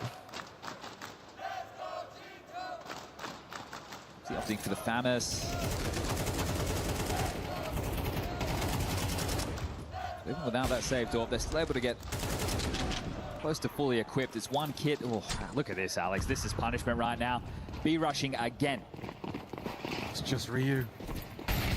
Opting for the Famous. Even without that saved orb, they're still able to get close to fully equipped. It's one kit. Oh, look at this, Alex. This is punishment right now. B rushing again. It's just Ryu.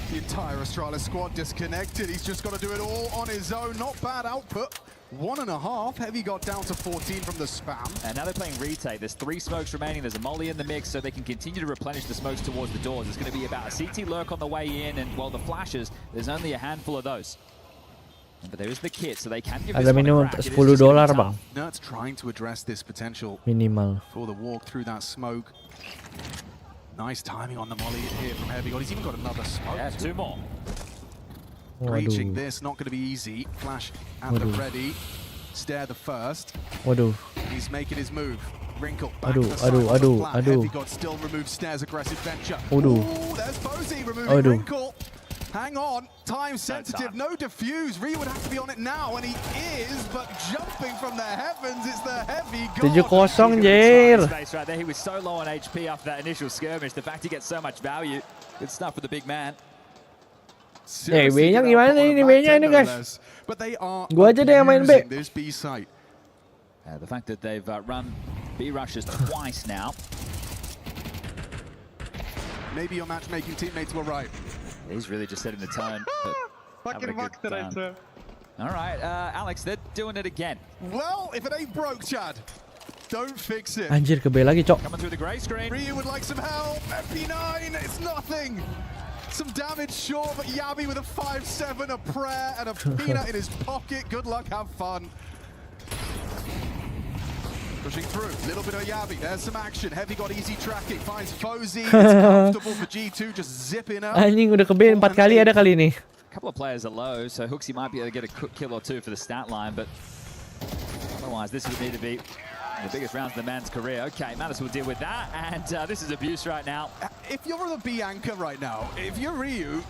The entire Astralis squad disconnected. He's just got to do it all on his own. Not bad output. 1.5. Heavy got down to 14 from the spam. And now they're playing retake. There's 3 smokes remaining. There's a molly in the mix, so they can continue to replenish the smokes towards the doors. There's going to be about a CT lurk on the way in, and while the flashes, there's only a handful of those. But there is the kit, so they can give this Ada one a minimum crack. It is $10 just gonna be bang. tough. Nerds trying to address this potential Minimal. for the walk through that smoke. Nice timing on the molly here from Heavy God. He's even got another smoke. Yeah, 2 more. Breaching this, not going to be easy. Flash at the ready. Stare the first. Waduh. He's making his move. Wrinkle. Aduh. Heavy God still removes Stare's aggressive venture. Waduh. Ooh, there's Fozy removing Wrinkle. Hang on, time sensitive, no diffuse. Ryu would have to be on it now, and he is, but jumping from the heavens, it's the Heavy God. 7-0 Jair. Space right there. He was so low on HP after that initial skirmish. The fact he gets so much value, good stuff for the big man. B-nya gimana nih? Ini B-nya ini guys. But they are Gua aja deh yang main B. this B site. The fact that they've run B rushes twice now. Maybe your matchmaking teammates were right. He's really just setting the tone. Fucking fucked it, sir. All right, Alex, they're doing it again. Well, if it ain't broke, Chad, don't fix it. Anjir ke B lagi, Cok. Coming through the grey screen. Ryu would like some help. MP9, it's nothing. Some damage sure, but Yabi with a 5-7, a prayer, and a peanut in his pocket. Good luck, have fun. Pushing through, little bit of Yabi. There's some action. Heavy got easy tracking. Finds Fozy. It's comfortable for G2, just zipping up. Anjing udah ke B 4 kali ada kali ini. A couple of players are low, so Hooksy might be able to get a kill or 2 for the stat line, but otherwise this would need to be the biggest rounds of the man's career. Okay, Manus will deal with that, and this is abuse right now. If you're the B anchor right now, if you're Ryu,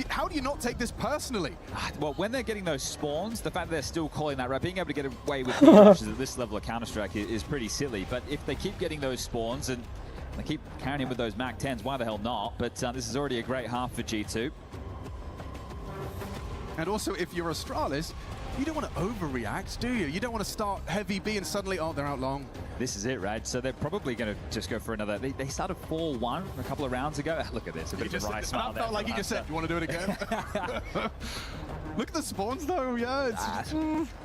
how do you not take this personally? Well, when they're getting those spawns, the fact that they're still calling that right, being able to get away with rushes at this level of Counter-Strike is pretty silly. But if they keep getting those spawns and they keep carrying him with those MAC-10s, why the hell not? But this is already a great half for G2. And also, if you're Astralis, you don't want to overreact, do you? You don't want to start heavy B and suddenly, oh, they're out long. This is it, right? So they're probably going to just go for another. They started 4-1 a couple of rounds ago. Look at this, a bit of a wry smile there. Felt like he just said, you want to do it again? Look at the spawns, though. Yeah, it's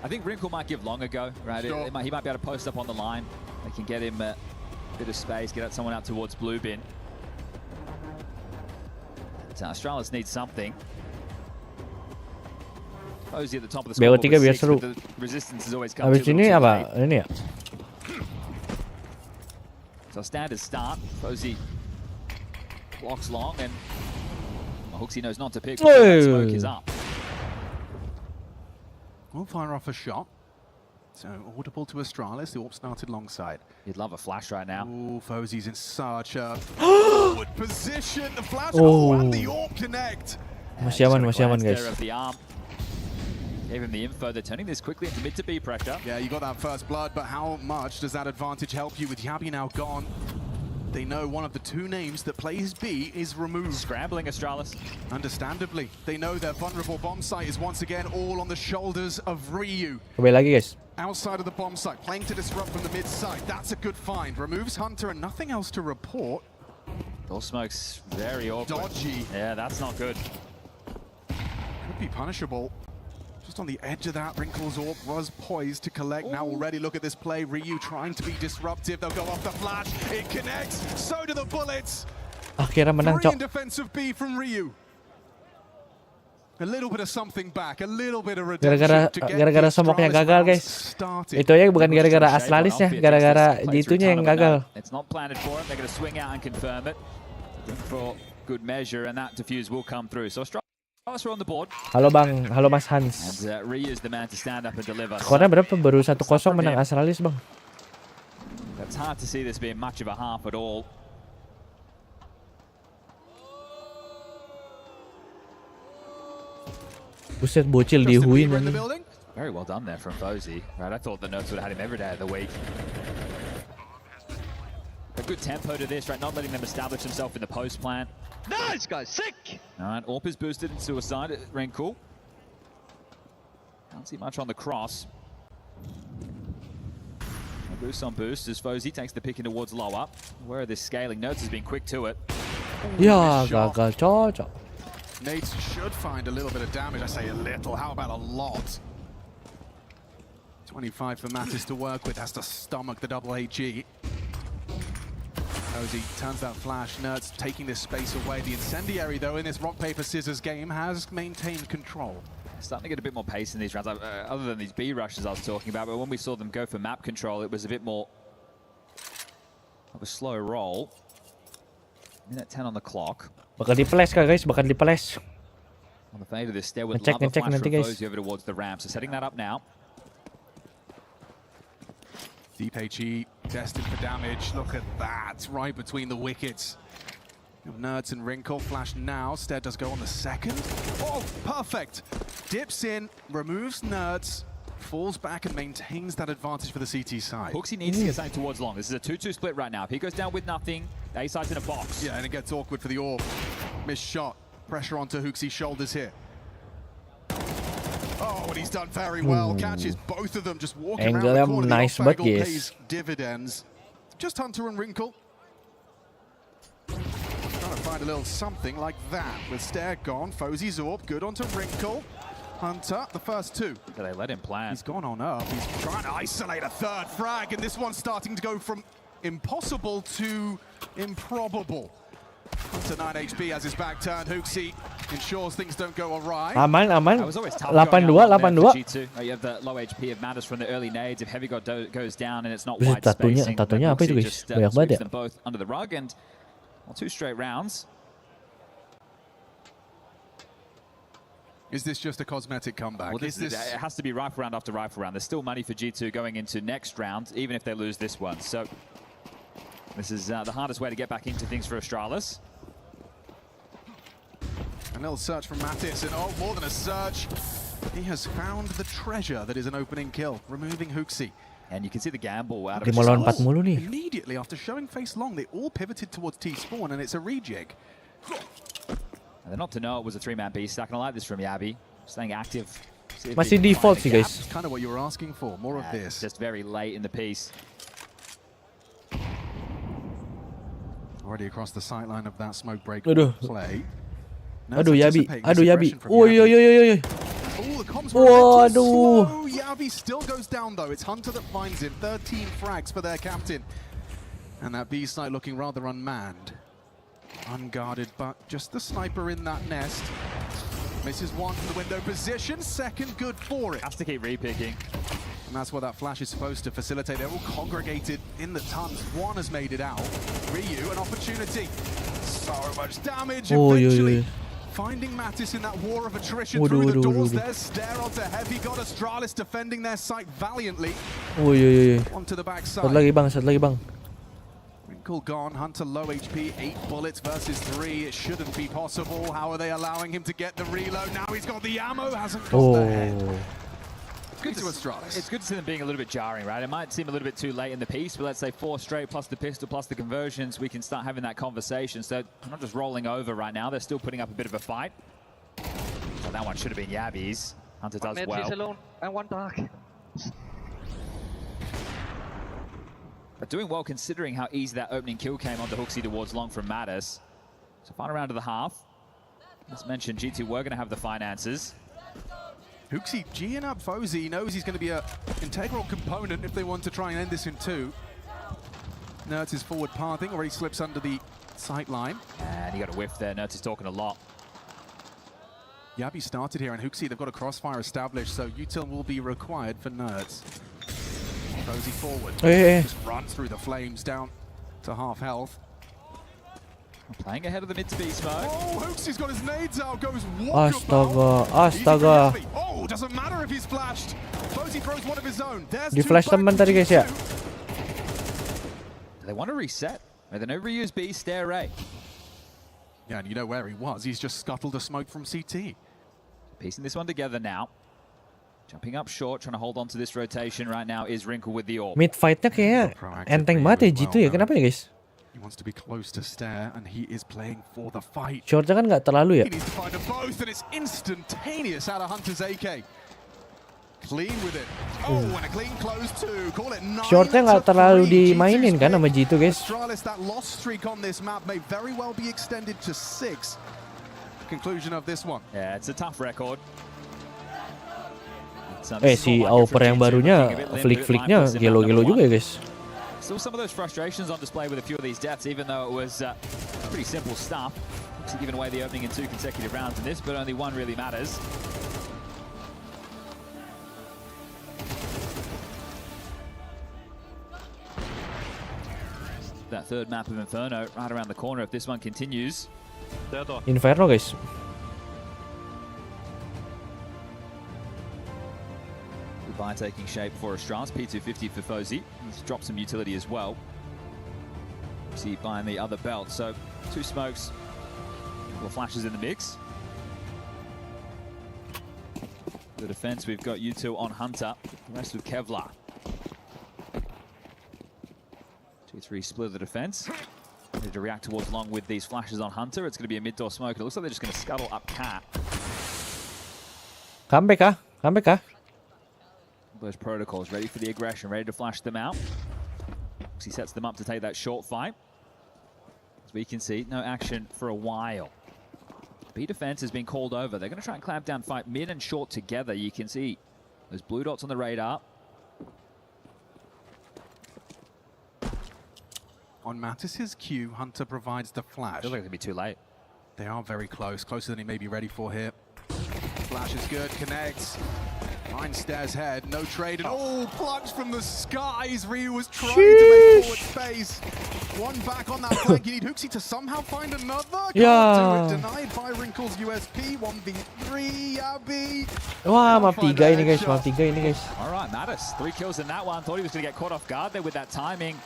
I think Wrinkle might give Long a go, right? Sure. He might be able to post up on the line. They can get him a bit of space, get someone out towards blue bin. So Astralis needs something. Fozy at the top of the scoreboard BO3 biar 6, seru. but the resistance has always come Habis too ini little too apa? late. Ini ya? So standard start. Fozy blocks Long, and Hooksy knows not to pick. That smoke is up. We'll fire off a shot. So audible to Astralis, the AWP started alongside. You'd love a flash right now. Ooh, Fozzy's in such a forward position. The flash, and the AWP connect. Masih aman guys. Gave him the info. They're turning this quickly into mid to B pressure. Yeah, you got that first blood, but how much does that advantage help you with Yabi now gone? They know one of the two names that plays B is removed. Scrambling Astralis. Understandably. They know their vulnerable bomb site is once again all on the shoulders of Ryu. Kembali lagi guys. Outside of the bomb site, playing to disrupt from the mid side. That's a good find. Removes Hunter and nothing else to report. All smoke's very awkward. Dodgy. Yeah, that's not good. Could be punishable. Just on the edge of that, Wrinkle's AWP was poised to collect. Now already look at this play. Ryu trying to be disruptive. They'll go off the flash. It connects. So do the bullets. Akhirnya menang, Cok. In defensive B from Ryu. A little bit of something back, a little bit of redemption. Gara-gara somoknya gagal guys. Itu aja bukan gara-gara Astralisnya, gara-gara G2-nya yang gagal. It's not planted for him. They're going to swing out and confirm it. For good measure, and that defuse will come through. So Astralis are on the board. Halo Bang, halo Mas Hans. And Ryu is the man to stand up and deliver. Skornya berapa? Baru 1-0 menang Astralis, Bang. It's hard to see this being much of a half at all. Buset, bocil dihuin. Very well done there from Fozzy. Right, I thought the Nerds would have had him every day of the week. A good tempo to this, right? Not letting them establish themselves in the post plant. Nice, guys. Sick! All right, AWP is boosted in suicide. Wrinkle. Can't see much on the cross. A boost on boost as Fozzy takes the pick in towards lower. Where are this scaling? Nerds has been quick to it. Ya, gagal cocok. Nate should find a little bit of damage. I say a little, how about a lot? 25 for Mattis to work with, has to stomach the double HG. Fozzy turns that flash, Nerds taking this space away. The incendiary though in this rock, paper, scissors game has maintained control. Starting to get a bit more pace in these rounds, other than these B rushes I was talking about, but when we saw them go for map control, it was a bit more of a slow roll. Minute 10 on the clock. Bakal di-flash kah guys, bakal di-flash. On the fade of this, there would love a flash from Fozzy over towards the ramp, so setting that up now. Deep HE destined for damage. Look at that, right between the wickets. Nerds and Wrinkle flash now. Stead does go on the second. Oh, perfect. Dips in, removes Nerds, falls back and maintains that advantage for the CT side. Hooksy needs to get something towards long. This is a 2-2 split right now. If he goes down with nothing, A side's in a box. Yeah, and it gets awkward for the AWP. Missed shot. Pressure onto Hooksy's shoulders here. Oh, and he's done very well. Catches both of them just walking around the corner. Nice, but yes. Pays dividends. Just Hunter and Wrinkle. Trying to find a little something like that. With Stair gone, Fozzy's AWP good onto Wrinkle. Hunter, the first two. So they let him plan. He's gone on up. He's trying to isolate a third frag, and this one's starting to go from impossible to improbable. Hunter 9 HP has his back turned. Hooksy ensures things don't go awry. Aman. That was always tough. 8-2. You have the low HP of Mattis from the early nades. If Heavy God goes down and it's not Buset, wide spacing, tatonya apa itu guys? just Banyak banget ya. them both under the rug, and well, 2 straight rounds. Is this just a cosmetic comeback? Well, it has to be rifle round after rifle round. There's still money for G2 going into next round, even if they lose this one. So this is the hardest way to get back into things for Astralis. A little search from Mattis, and oh, more than a search. He has found the treasure that is an opening kill, removing Hooksy. And you can see the gamble out of Astralis. Immediately after showing face long, they all pivoted towards T-spawn, and it's a rejig. And they're not to know it was a 3-man B stack, and I like this from Yabi. Staying active. Masih default sih guys. Kind of what you were asking for, more of this. Just very late in the piece. Already across the sightline of that smoke break play. Aduh Yabi. Oi. Oh, the comms were Waduh. Yabi still goes down though. It's Hunter that finds him. 13 frags for their captain. And that B site looking rather unmanned. Unguarded, but just the sniper in that nest. Misses one from the window position. Second, good for it. Has to keep repicking. And that's what that flash is supposed to facilitate. They're all congregated in the tons. One has made it out. Ryu, an opportunity. So much damage. Eventually finding Mattis in that war of attrition through the doors. There's stare onto heavy. Got Astralis defending their site valiantly. Onto the backside. Satu lagi bang. Wrinkle gone. Hunter low HP. 8 bullets versus 3. It shouldn't be possible. How are they allowing him to get the reload? Now he's got the ammo. Hasn't got the head. It's good to see them being a little bit jarring, right? It might seem a little bit too late in the piece, but let's say 4 straight plus the pistol plus the conversions, we can start having that conversation. So I'm not just rolling over right now. They're still putting up a bit of a fight. So that one should have been Yabby's. Hunter does well. He's alone and one dark. But doing well considering how easy that opening kill came onto Hooksy towards long from Mattis. So final round of the half. As mentioned, G2 were going to have the finances. Hooksy G'ing up Fozy. He knows he's going to be an integral component if they want to try and end this in 2. Nertz is forward pathing, already slips under the sight line. And he got a whiff there. Nertz is talking a lot. Yabby started here, and Hooksy, they've got a crossfire established, so util will be required for Nertz. Fozy forward. Just runs through the flames down to half health. Playing ahead of the mid to B smoke. Oh, Hooksy's got his nades out, goes Astaga. Oh, doesn't matter if he's flashed. Fozy throws one of his own. There's Di flash teman tadi guys ya. They want to reset. They no reuse B, stare A. Yeah, and you know where he was. He's just scuttled a smoke from CT. Piecing this one together now. Jumping up short, trying to hold on to this rotation right now is Wrinkle with the AWP. Mid fight-nya kayaknya enteng banget ya G2 ya. Kenapa ya guys? He wants to be close to stare, and he is playing for the fight. Shortnya kan nggak terlalu ya. He needs to find them both, and it's instantaneous out of Hunter's AK. Clean with it. Oh, and a clean close too. Call it 9. Shortnya nggak terlalu dimainin kan sama G2 guys. Astralis, that loss streak on this map may very well be extended to 6. Conclusion of this one. Yeah, it's a tough record. Si Auper yang barunya flick-flicknya gelo-gelo juga ya guys. Still some of those frustrations on display with a few of these deaths, even though it was pretty simple stuff. Obviously giving away the opening in 2 consecutive rounds in this, but only 1 really matters. That third map of Inferno right around the corner if this one continues. Inferno guys. By taking shape for Astralis, P250 for Fozy. He's dropped some utility as well. See buying the other belt. So 2 smokes, couple of flashes in the mix. The defense, we've got U2 on Hunter, the rest with Kevlar. 2-3 split of the defense. Ready to react towards long with these flashes on Hunter. It's going to be a mid-door smoke. It looks like they're just going to scuttle up Cat. Comeback ah? Comeback ah? Those protocols ready for the aggression, ready to flash them out. He sets them up to take that short fight. As we can see, no action for a while. B defense has been called over. They're going to try and clamp down, fight mid and short together. You can see those blue dots on the radar. On Mattis's cue, Hunter provides the flash. I feel like it'll be too late. They are very close, closer than he may be ready for here. Flash is good, connects. Finds Stare's head, no trade, and oh, plucked from the skies. Ryu was trying to make forward space. One back on that flank. You need Hooksy to somehow find another. Yeah. Denied by Wrinkle's USP. 1v3, Yabby. Wah, map 3 ini guys, map 3 ini guys. All right, Mattis, 3 kills in that one. Thought he was going to get caught off guard there with that timing.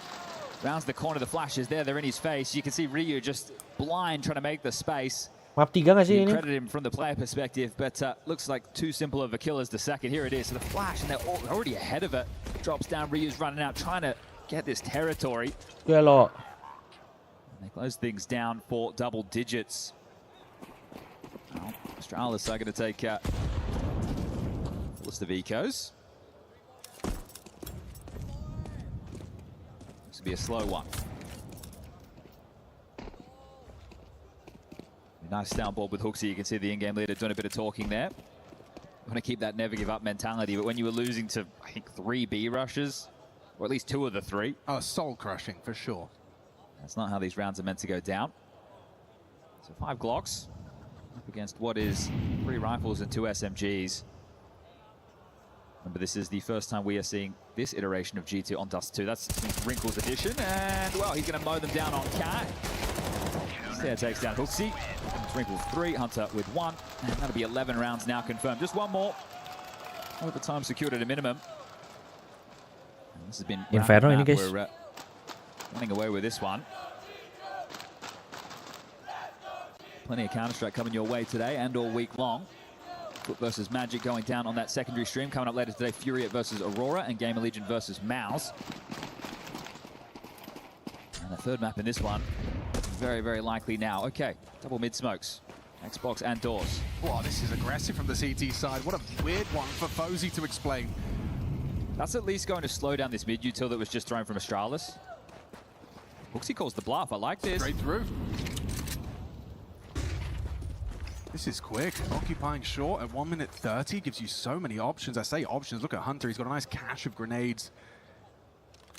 Rounds the corner, the flash is there. They're in his face. You can see Ryu just blind trying to make the space. Map 3 nggak sih ini? Credit him from the player perspective, but looks like too simple of a kill as the second. Here it is. So the flash, and they're already ahead of it. Drops down. Ryu's running out, trying to get this territory. Gelo. They close things down for double digits. Well, Astralis are going to take list of ecos. This will be a slow one. Nice downboard with Hooksy. You can see the in-game leader doing a bit of talking there. Want to keep that never give up mentality, but when you were losing to, I think, 3 B rushes, or at least 2 of the 3. Oh, soul crushing for sure. That's not how these rounds are meant to go down. So 5 Glocks up against what is 3 rifles and 2 SMGs. Remember, this is the first time we are seeing this iteration of G2 on Dust 2. That's Wrinkle's addition, and well, he's going to mow them down on Cat. Stair takes down Hooksy. Wrinkles 3, Hunter with 1. And that'll be 11 rounds now confirmed. Just one more. Overtime secured at a minimum. And this has been Inferno ini guys. We're running away with this one. Plenty of Counter-Strike coming your way today and all week long. Foot versus Magic going down on that secondary stream. Coming up later today, Furiate versus Aurora and Gamer Legion versus Mouse. And the third map in this one, very, very likely now. Okay, double mid smokes. Xbox and doors. Wow, this is aggressive from the CT side. What a weird one for Fozy to explain. That's at least going to slow down this mid util that was just thrown from Astralis. Hooksy calls the bluff. I like this. Straight through. This is quick. Occupying short at 1 minute 30 gives you so many options. I say options. Look at Hunter. He's got a nice cache of grenades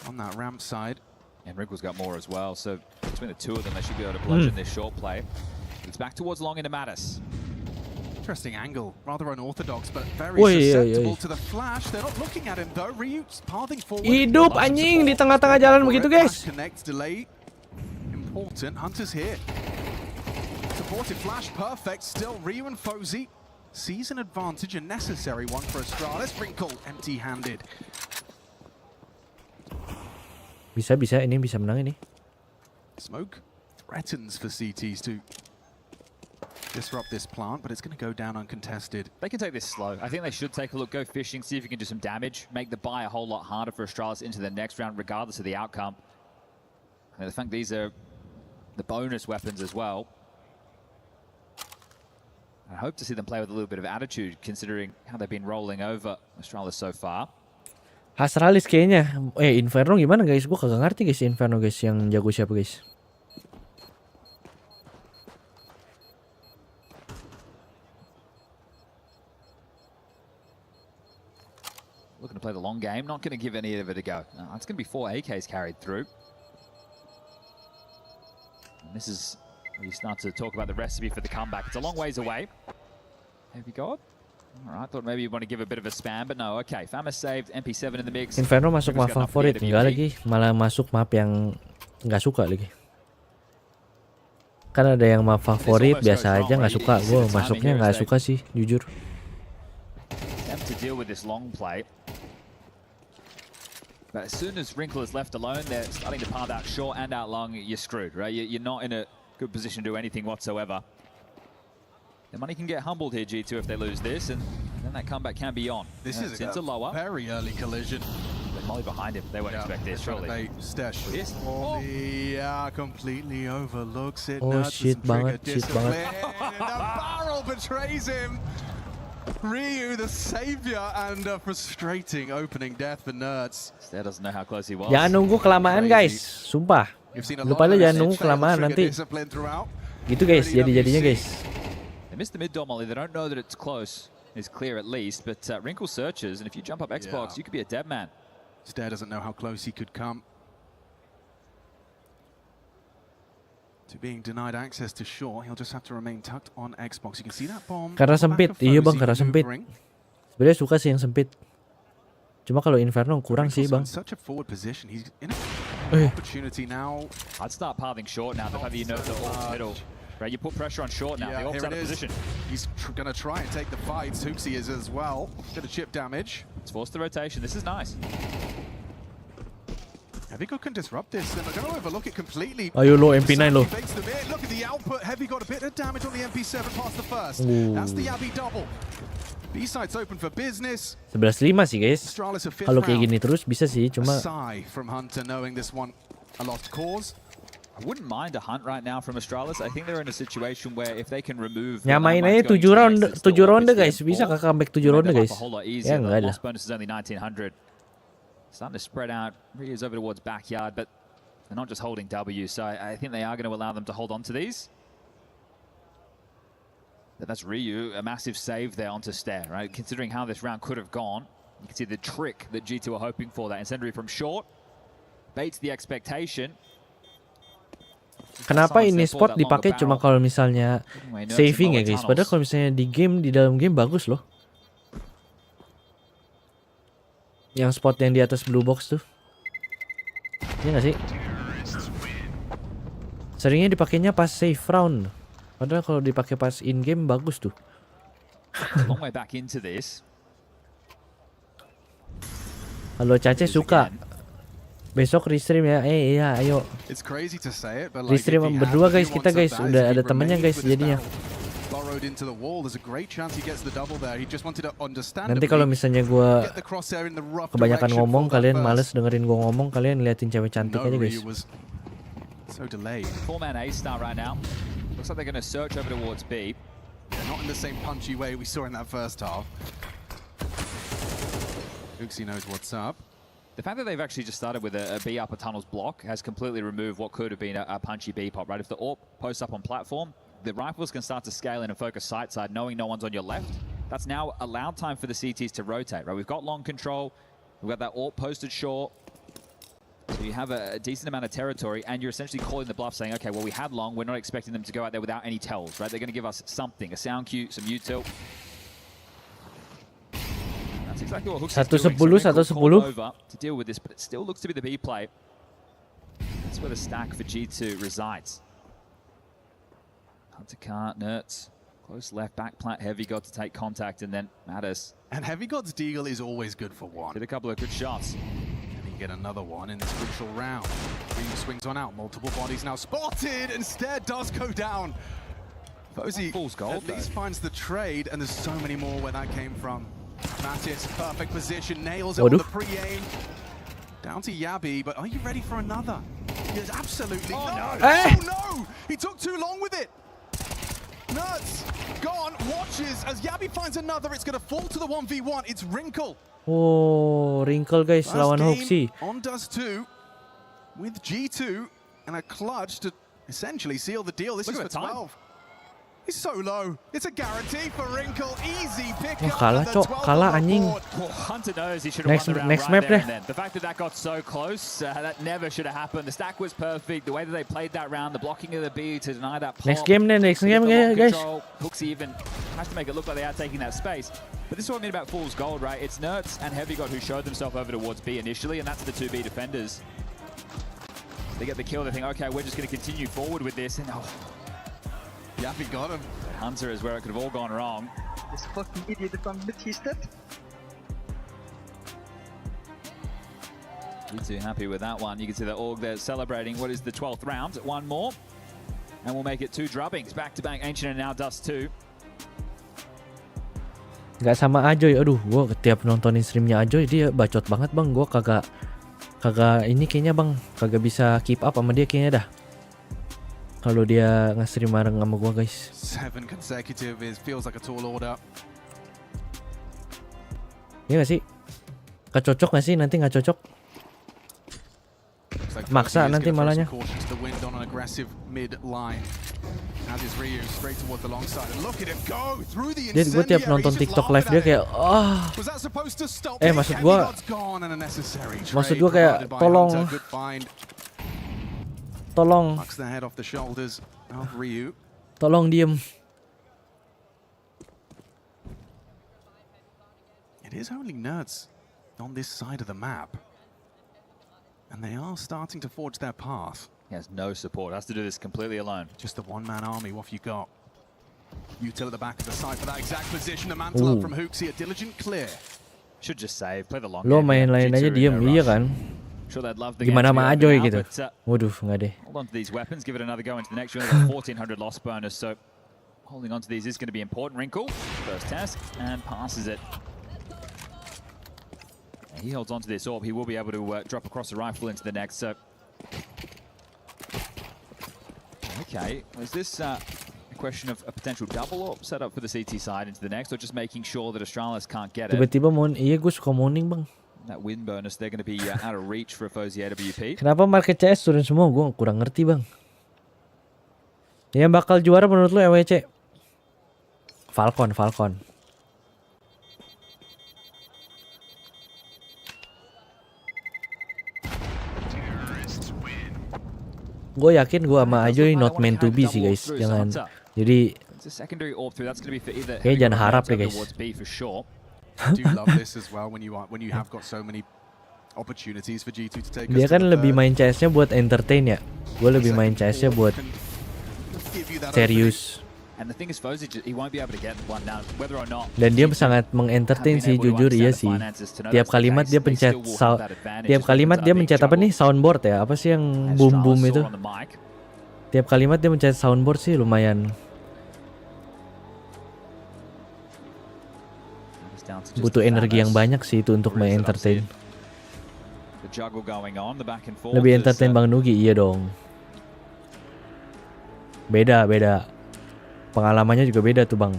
on that ramp side. And Wrinkle's got more as well. So between the two of them, they should be able to bludgeon this short play. It's back towards long into Mattis. Interesting angle. Rather unorthodox, but very susceptible to the flash. They're not looking at him though. Ryu's pathing forward. Hidup anjing di tengah-tengah jalan begitu guys. Connect delay. Important. Hunter's here. Supported flash, perfect. Still, Ryu and Fozy sees an advantage, a necessary one for Astralis. Wrinkle empty-handed. Bisa ini bisa menang ini. Smoke threatens for CTs to disrupt this plant, but it's going to go down uncontested. They can take this slow. I think they should take a look, go fishing, see if you can do some damage, make the buy a whole lot harder for Astralis into the next round, regardless of the outcome. And I think these are the bonus weapons as well. I hope to see them play with a little bit of attitude, considering how they've been rolling over Astralis so far. Astralis kayaknya. Inferno gimana guys? Gue kagak ngerti guys Inferno guys yang jago siapa guys. Looking to play the long game, not going to give any of it a go. It's going to be 4 AKs carried through. And this is where you start to talk about the recipe for the comeback. It's a long ways away. Have you got? All right, thought maybe you want to give a bit of a spam, but no. Okay, Famous saved, MP7 in the mix. Inferno masuk map favorit, enggak lagi. Malah masuk map yang nggak suka lagi. Kan ada yang map favorit biasa aja nggak suka. Gue masuknya nggak suka sih, jujur. To deal with this long play. But as soon as Wrinkle is left alone, they're starting to path out short and out long. You're screwed, right? You're not in a good position to do anything whatsoever. The money can get humbled here, G2, if they lose this, and then that comeback can be on. This is into a lower. Very early collision. But Molly behind him. They won't expect this, surely. Stash. Yes. Yeah, completely overlooks it. Oh, shit banget, shit banget. The barrel betrays him. Ryu, the savior, and a frustrating opening death for Nerds. Stair doesn't know how close he was. Jangan nunggu kelamaan guys, sumpah. Lu pada jangan nunggu kelamaan nanti. Gitu guys, jadi-jadinya guys. They missed the mid door, Molly. They don't know that it's close. It's clear at least, but Wrinkle searches, and if you jump up Xbox, you could be a dead man. Stair doesn't know how close he could come to being denied access to shore. He'll just have to remain tucked on Xbox. You can see that bomb. Karena sempit, iya bang, karena sempit. Sebenarnya suka sih yang sempit. Cuma kalau Inferno kurang sih bang. Such a forward position. He's in an opportunity now. I'd start pathing short now. They've had the inertia all middle. Right, you put pressure on short now. Yeah, They're all out of position. He's going to try and take the fights. Hooksy is as well. Bit of chip damage. It's forced the rotation. This is nice. Heavygo can disrupt this, and they're going to overlook it completely. Ayo lo MP9 lo. Look at the output. Heavy got a bit of damage on the MP7 past the first. That's the Abby double. B-side's open for business. 11-5 sih guys. Kalau kayak gini terus bisa sih, cuma. A sigh from Hunter knowing this one a lost cause. I wouldn't mind a hunt right now from Astralis. I think they're in a situation where if they can remove... Nyamain aja 7 ronde guys. Bisa ke comeback 7 ronde guys. Ya enggak lah. Bonus is only 1900. Starting to spread out. Ryu's over towards backyard, but they're not just holding W, so I think they are going to allow them to hold on to these. But that's Ryu, a massive save there onto Stair, right? Considering how this round could have gone, you can see the trick that G2 are hoping for. That incendiary from short baits the expectation. Kenapa ini spot dipakai cuma kalau misalnya saving ya guys? Padahal kalau misalnya di dalam game bagus loh. Yang spot yang di atas blue box tuh. Iya nggak sih? Seringnya dipakainya pas save round. Padahal kalau dipakai pas in game bagus tuh. Long way back into this. Halo Cace suka. Besok restream ya. Iya, ayo. Restream berdua guys, kita guys udah ada temennya guys jadinya. Nanti kalau misalnya gua kebanyakan ngomong, kalian males dengerin gua ngomong, kalian liatin cewek cantik aja guys. So delayed. 4-man A star right now. Looks like they're going to search over towards B. They're not in the same punchy way we saw in that first half. Uxie knows what's up. The fact that they've actually just started with a B upper tunnels block has completely removed what could have been a punchy B pop, right? If the AWP posts up on platform, the rifles can start to scale in and focus side side, knowing no one's on your left. That's now allowed time for the CTs to rotate, right? We've got long control. We've got that AWP posted short. So you have a decent amount of territory, and you're essentially calling the bluff, saying, okay, well, we had long. We're not expecting them to go out there without any tells, right? They're going to give us something, a sound cue, some util. That's exactly what Hooks is doing. 1-10, over to deal with this, but it still looks to be the B play. That's where the stack for G2 resides. Hunter Car, Nertz, close left, back plant, Heavy got to take contact, and then Mattis. And Heavy God's deagle is always good for one. Did a couple of good shots. Get another one in this crucial round. Green swings on out, multiple bodies now spotted, and Stair does go down. Fozy at least finds the trade, and there's so many more where that came from. Mattis, perfect position, nails it on the pre-aim. Down to Yabi, but are you ready for another? Yes, absolutely. No! Oh no! He took too long with it! Nuts! Gone, watches as Yabi finds another, it's gonna fall to the 1v1, it's Wrinkle. Oh, Wrinkle guys lawan Hoxie. On does 2 with G2 and a clutch to essentially seal the deal. This is for 12. It's so low. It's a guarantee for Wrinkle. Easy pick up. Kalah cok, kalah anjing. Hunter knows he should have won the round next right map there deh. and then. The fact that that got so close, that never should have happened. The stack was perfect. The way that they played that round, the blocking of the B to deny that pop. Next game guys. Hooksy even has to make it look like they are taking that space. But this is what I mean about Fool's Gold, right? It's Nertz and Heavy God who showed themselves over towards B initially, and that's the 2B defenders. They get the kill, they think, okay, we're just going to continue forward with this, and Yappy got him. Hunter is where it could have all gone wrong. This fucking idiot from Mid-Easted. You too happy with that one. You can see the Org there celebrating what is the 12th round. One more, and we'll make it 2 drubbings. Back-to-back Ancient and now Dust 2. Gak sama Ajoy, aduh, gua tiap nontonin streamnya Ajoy dia bacot banget bang, gua kagak ini kayaknya bang, kagak bisa keep up sama dia kayaknya dah. Kalau dia nge-stream bareng sama gua guys. 7 consecutive feels like a tall order. Iya gak sih? Gak cocok gak sih? Nanti gak cocok. Maksa nanti malahnya. Jadi gue tiap nonton TikTok live dia kayak maksud gue kayak tolong diem. It is only Nertz on this side of the map, and they are starting to forge their path. He has no support, has to do this completely alone. Just the one-man army, what have you got? Util at the back of the side for that exact position. The mantle up from Hooksy, a diligent clear. Should just save, play the long Lo main lain aja diem, iya kan? Gimana sama Ajoy gitu? Waduh, nggak deh. Hold on to these weapons, give it another go into the next one. 1400 loss bonus, so holding on to these is going to be important. Wrinkle, first test, and passes it. He holds on to this orb, he will be able to drop across the rifle into the next, so... Okay, was this a question of a potential double orb set up for the CT side into the next, or just making sure that Astralis can't get it? Tiba-tiba iya gue suka morning bang. That win bonus, they're going to be out of reach for a Fozy AWP. Kenapa market CS turun semua? Gue kurang ngerti bang. Yang bakal juara menurut lu EWC? Falcon. Gue yakin gue sama Ajoy not meant to be sih guys. Jangan. Jadi jangan harap deh guys. I do love this as well when you have got so many opportunities for G2 to take. Dia kan lebih main CS-nya buat entertain ya. Gue lebih main CS-nya buat serius. Dan dia sangat mengentertain sih, jujur iya sih. Tiap kalimat dia pencet apa nih, soundboard ya, apa sih yang boom boom itu. Tiap kalimat dia mencet soundboard sih lumayan. Butuh energi yang banyak sih itu untuk mengentertain. Lebih entertain Bang Nugi, iya dong. Beda. Pengalamannya juga beda tuh Bang.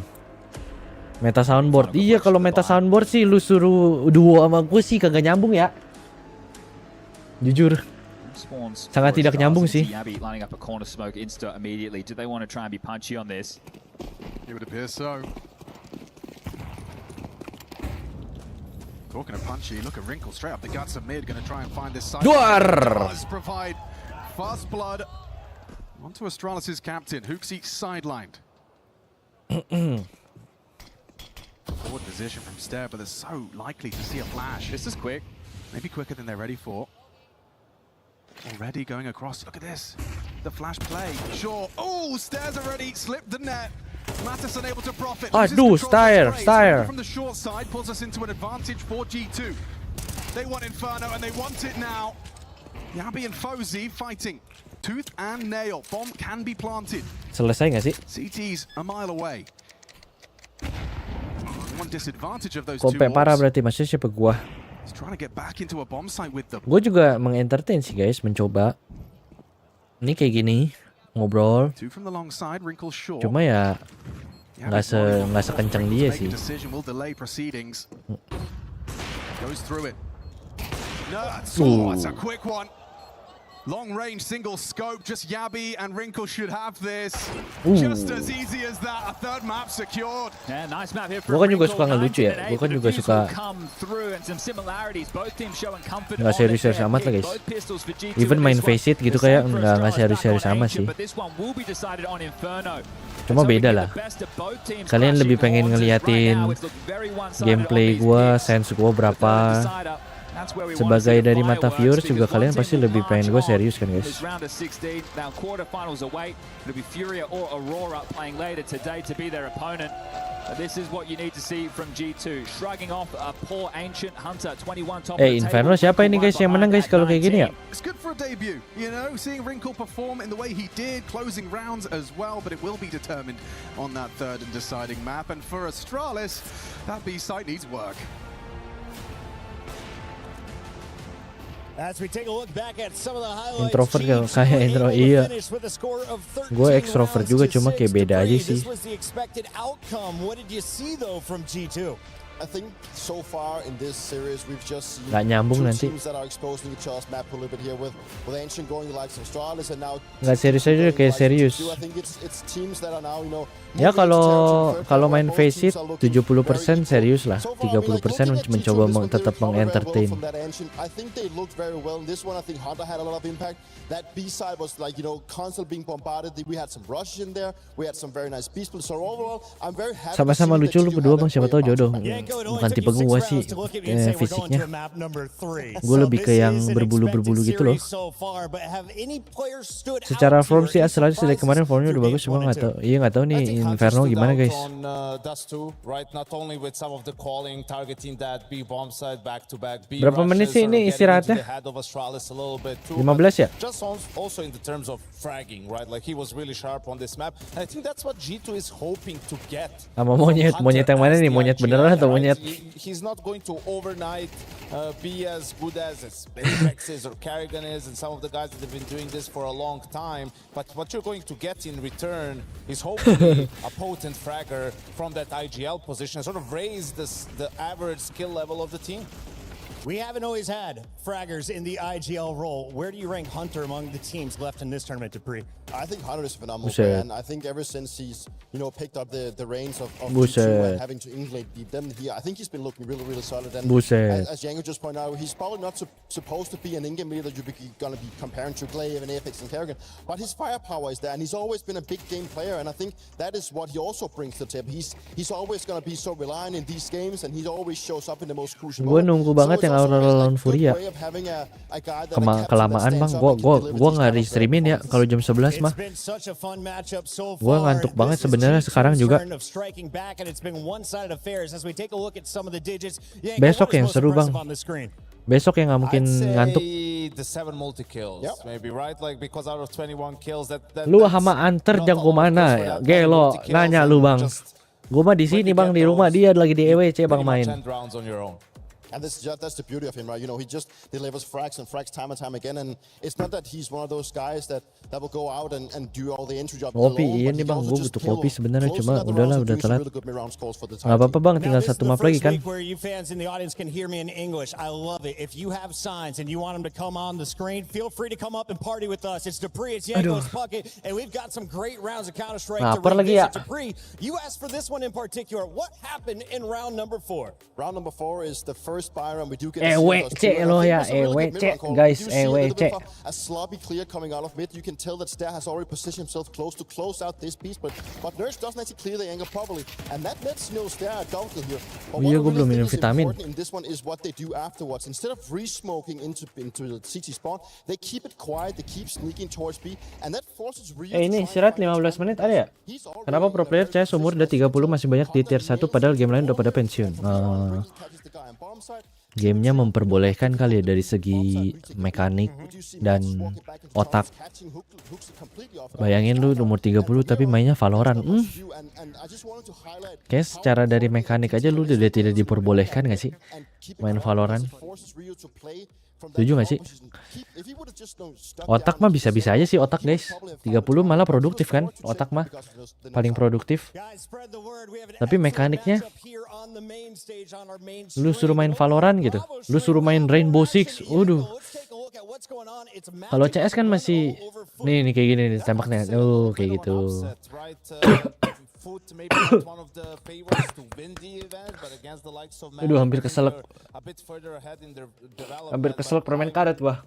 Meta soundboard. Iya, kalau meta soundboard sih lu suruh duo sama gue sih kagak nyambung ya. Jujur. Sangat tidak nyambung sih. It would appear so. Talking of punchy, look at Wrinkle straight up the guts of mid, gonna try and find this side. Does provide fast blood onto Astralis' captain. Hooksy sidelined. Forward position from Stair, but they're so likely to see a flash. This is quick. Maybe quicker than they're ready for. Already going across. Look at this. The flash play. Sure. Oh, Stair's already slipped the net. Mattis unable to profit. Aduh, Stair. From the short side pulls us into an advantage for G2. They want Inferno and they want it now. Yabi and Fozy fighting tooth and nail. Bomb can be planted. Selesai nggak sih? CT's a mile away. One disadvantage of those Kompe parah berarti, masih siapa gua? Trying to get back into a bomb site with them. Gue juga mengentertain sih guys, mencoba. Ini kayak gini, ngobrol. Cuma ya nggak sekencang dia sih. That's a quick one. Long range single scope, just Yabi and Wrinkle should have this. Just as easy as that, a third map secured. Yeah, nice map here Gue kan juga suka ngelucu ya, gue kan juga suka nggak serius-serius amat lah guys. Even main face it gitu kayak nggak serius-serius amat sih. Cuma beda lah. Kalian lebih pengen ngeliatin gameplay gue, sense gue berapa. Sebagai dari mata viewers juga kalian pasti lebih pengen gue serius kan guys. Inferno siapa ini guys yang menang guys kalau kayak gini ya? It's good for a debut, you know, seeing Wrinkle perform in the way he did, closing rounds as well, but it will be determined on that third and deciding map. And for Astralis, that B site needs work. As we take a look back at some of the highlights, introvert kayak intro, iya. Gue extrovert juga, cuma kayak beda aja sih. This was the expected outcome. What did you see though from G2? I think so far in this series we've just seen nggak nyambung nanti. teams that are exposing each other's map a little bit here with Ancient going the likes of Astralis and now nggak serius aja kayak serius. I think it's teams that are now, you know, ya kalau main face it 70% serius lah, 30% mencoba tetap mengentertain. I think they looked very well in this one. I think Hunter had a lot of impact. That B side was like, you know, constantly being bombarded. We had some rushes in there. We had some very nice beast builds. So overall, I'm very happy. Sama-sama lucu lu berdua Bang, siapa tahu jodoh. Bukan tipe gua sih fisiknya. Gue lebih ke yang berbulu-berbulu gitu loh. Secara form sih Astralis dari kemarin formnya udah bagus, cuma nggak tahu. Iya nggak tahu nih Inferno gimana guys. Berapa menit sih ini istirahatnya? 15 ya? Also in the terms of fragging, right? Like he was really sharp on this map. And I think that's what G2 is hoping to get. Sama monyet yang mana nih? Monyet beneran atau monyet? He's not going to overnight be as good as Apex is or Kerrigan is and some of the guys that have been doing this for a long time. But what you're going to get in return is hopefully a potent fragger from that IGL position and sort of raise the average skill level of the team. We haven't always had fraggers in the IGL role. Where do you rank Hunter among the teams left in this tournament, Dupree? I think Hunter is phenomenal, man. I think ever since he's, you know, picked up the reins of G2 and having to England beat them, I think he's been looking really, really solid. And as Django just pointed out, he's probably not supposed to be an in-game leader that you're going to be comparing to Glaive and Apex and Kerrigan, but his firepower is there, and he's always been a big game player, and I think that is what he also brings to the table. He's always going to be so reliant in these games, and he always shows up in the most crucial moments. Gue nunggu banget yang yang lawan Furia. Kelamaan bang, gua nggak di streamin ya kalau jam 11 mah. Gua ngantuk banget sebenarnya sekarang juga. Besok yang seru bang. Besok yang nggak mungkin ngantuk. Lu sama Anter jago mana? Gelo, nanya lu bang. Gue mah di sini bang, di rumah dia lagi di EWC bang main. And that's the beauty of him, right? You know, he just delivers frags and frags time and time again, and it's not that he's one of those guys that will go out and do all the entry job alone. Kopi, iya nih bang, gue butuh kopi sebenarnya, cuma udahlah, udah telat. Gak apa-apa bang, tinggal satu map lagi kan. Where you fans in the audience can hear me in English, I love it. If you have signs and you want them to come on the screen, feel free to come up and party with us. It's Dupree, it's Yanko, it's Puckett, and we've got some great rounds of Counter-Strike to revisit. Dupree, you asked for this one in particular. What happened in round number 4? Round number 4 is the first Byron. We do get EWC lo ya, EWC guys, EWC. A sloppy clear coming out of mid. You can tell that Star has already positioned himself to close out this piece, but Nurse doesn't actually clear the angle properly, and that lets Star a double here. But iya, gue belum minum vitamin. In this one is what they do afterwards. Instead of re-smoking into the CT spawn, they keep it quiet, they keep sneaking towards B, and that forces Rio. Ini istirahat 15 menit ada ya? Kenapa pro player CS umur udah 30 masih banyak di tier 1 padahal game lain udah pada pensiun? Gamenya memperbolehkan kali ya dari segi mekanik dan otak. Bayangin lu umur 30 tapi mainnya Valorant. Kayak secara dari mekanik aja lu udah tidak diperbolehkan gak sih main Valorant? Setuju gak sih? Otak mah bisa-bisa aja sih otak guys. 30 malah produktif kan? Otak mah paling produktif. Tapi mekaniknya lu suruh main Valorant gitu. Lu suruh main Rainbow Six. Waduh. Kalau CS kan masih nih kayak gini nih tembaknya. Kayak gitu. Aduh, hampir keselak. Hampir keselak permain karet wah.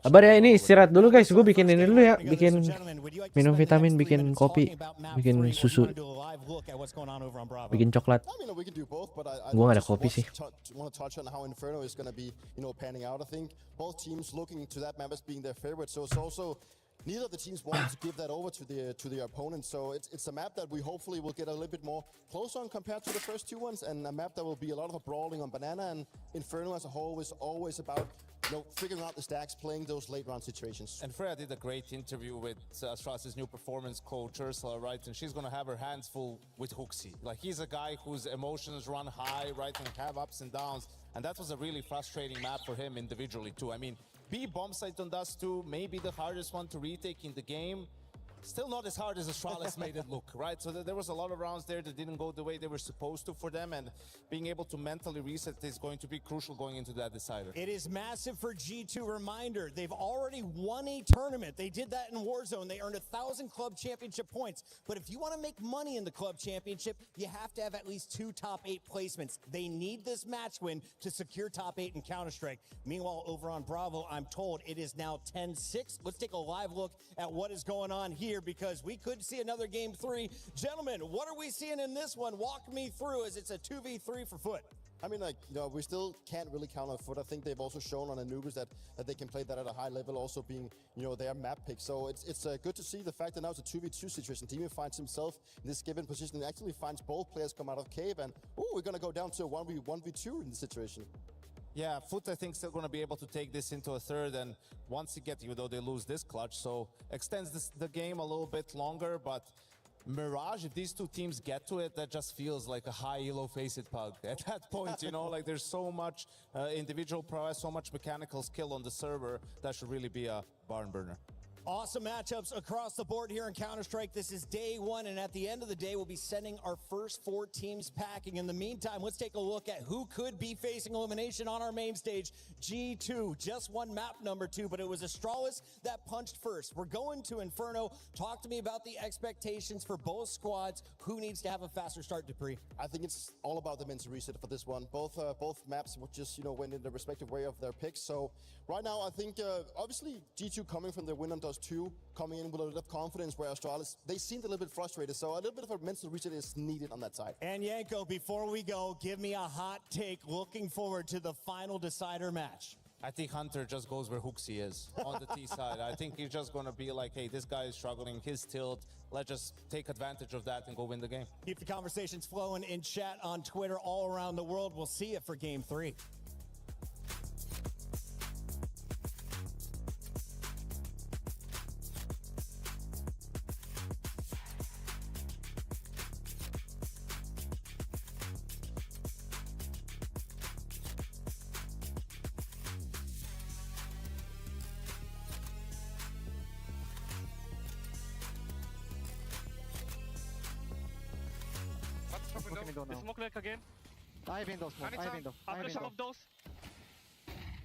Kabar ya, ini istirahat dulu guys. Gue bikin ini dulu ya. Bikin minum vitamin, bikin kopi, bikin susu, bikin coklat. Gue gak ada kopi sih. Both teams looking to that map as being their favorite, so it's also neither of the teams wanted to give that over to the opponent. So it's a map that we hopefully will get a little bit more close on compared to the first two ones, and a map that will be a lot of a brawling on Banana, and Inferno as a whole is always about figuring out the stacks, playing those late round situations. And Freya did a great interview with Astralis' new performance coach Ursula, right? And she's gonna have her hands full with Hooksy. Like, he's a guy whose emotions run high, right, and have ups and downs. And that was a really frustrating map for him individually too. I mean, B bomb site on Dust 2, maybe the hardest one to retake in the game. Still not as hard as Astralis made it look, right? So there was a lot of rounds there that didn't go the way they were supposed to for them, and being able to mentally reset is going to be crucial going into that decider. It is massive for G2. Reminder, they've already won a tournament. They did that in Warzone. They earned 1,000 club championship points. But if you want to make money in the club championship, you have to have at least 2 top 8 placements. They need this match win to secure top 8 in Counter-Strike. Meanwhile, over on Bravo, I'm told it is now 10-6. Let's take a live look at what is going on here, because we could see another game 3. Gentlemen, what are we seeing in this one? Walk me through, as it's a 2v3 for Foot. I mean, we still can't really count on Foot. I think they've also shown on Anubis that they can play that at a high level, also being, their map pick. So it's good to see the fact that now it's a 2v2 situation. Demon finds himself in this given position and actually finds both players come out of cave, and we're going to go down to a 1v2 in this situation. Yeah, Foot, I think, still going to be able to take this into a third, and once he gets, even though they lose this clutch, so extends the game a little bit longer, but Mirage, if these two teams get to it, that just feels like a high elo face-it pug. At that point, like there's so much individual prowess, so much mechanical skill on the server, that should really be a barn burner. Awesome matchups across the board here in Counter-Strike. This is day 1, and at the end of the day, we'll be sending our first 4 teams packing. In the meantime, let's take a look at who could be facing elimination on our main stage. G2 just won map number 2, but it was Astralis that punched first. We're going to Inferno. Talk to me about the expectations for both squads. Who needs to have a faster start, Dupree? I think it's all about the mental reset for this one. Both maps just went in the respective way of their picks. So right now, I think obviously G2 coming from their win on 2 coming in with a little bit of confidence, where Astralis, they seemed a little bit frustrated. So a little bit of a mental reset is needed on that side. And Yanko, before we go, give me a hot take looking forward to the final decider match. I think Hunter just goes where Hooksy is on the T side. I think he's just going to be like, hey, this guy is struggling, his tilt. Let's just take advantage of that and go win the game. Keep the conversations flowing in chat on Twitter all around the world. We'll see you for Game 3. The smoke lurk again. I window smoke. I window. After some of those.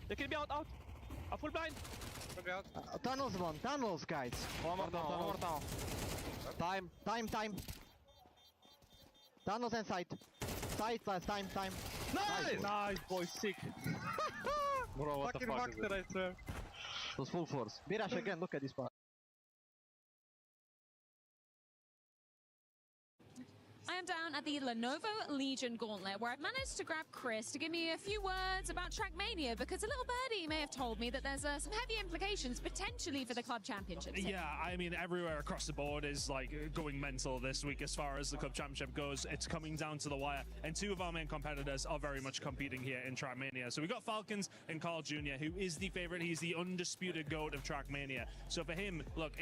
They can be out. A full blind. Tunnels one. Tunnels, guys. One more down. Time. Tunnels and side. Side plus time. Nice, boy, sick. Bro, what the fuck is it? I swear. It was full force. Mirash again, look at this part. I am down at the Lenovo Legion Gauntlet, where I've managed to grab Chris to give me a few words about Trackmania, because a little birdie may have told me that there's some heavy implications potentially for the club championships. Yeah, I mean, everywhere across the board is like going mental this week as far as the club championship goes. It's coming down to the wire, and two of our main competitors are very much competing here in Trackmania. So we got Falcons and Carl Jr., who is the favorite. He's the undisputed GOAT of Trackmania. So for him, look,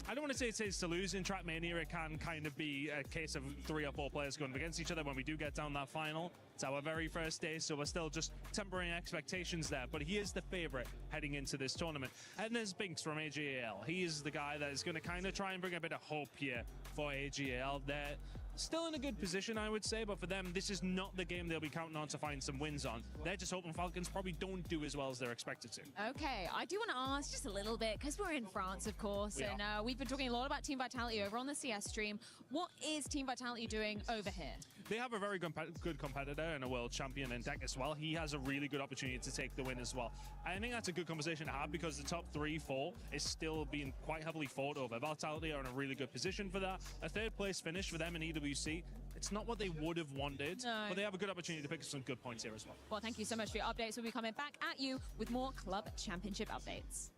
I don't want to say it's his to lose in Trackmania. It can kind of be a case of 3 or 4 players going against each other when we do get down that final. It's our very first day, so we're still just tempering expectations there. But he is the favorite heading into this tournament. And there's Binks from AGAL. He is the guy that is going to kind of try and bring a bit of hope here for AGAL. They're still in a good position, I would say, but for them, this is not the game they'll be counting on to find some wins on. They're just hoping Falcons probably don't do as well as they're expected to. Okay, I do want to ask just a little bit, because we're in France, of course, and we've been talking a lot about Team Vitality over on the CS stream. What is Team Vitality doing over here? They have a very good competitor and a world champion in deck as well. He has a really good opportunity to take the win as well. I think that's a good conversation to have, because the top 3, 4 is still being quite heavily fought over. Vitality are in a really good position for that. A 3rd place finish for them in EWC. It's not what they would have wanted, but they have a good opportunity to pick up some good points here as well. Well, thank you so much for your updates. We'll be coming back at you with more club championship updates.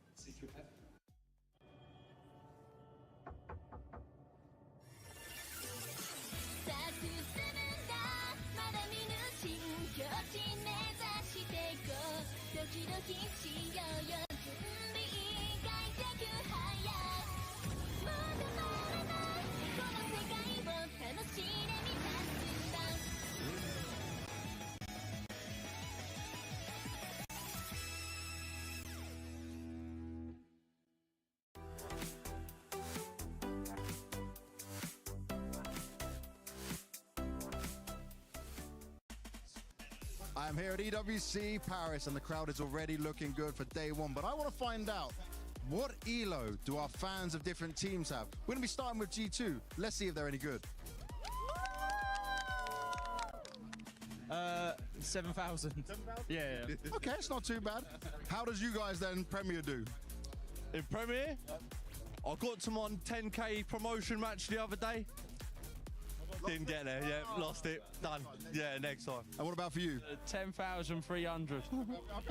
I'm here at EWC Paris, and the crowd is already looking good for day 1. But I want to find out, what elo do our fans of different teams have? We're going to be starting with G2. Let's see if they're any good. 7,000. Yeah. Okay, it's not too bad. How does you guys then Premier do? In Premier, I got to my 10K promotion match the other day. Didn't get there, yeah, lost it, done. Yeah, next time. And what about for you? 10,300.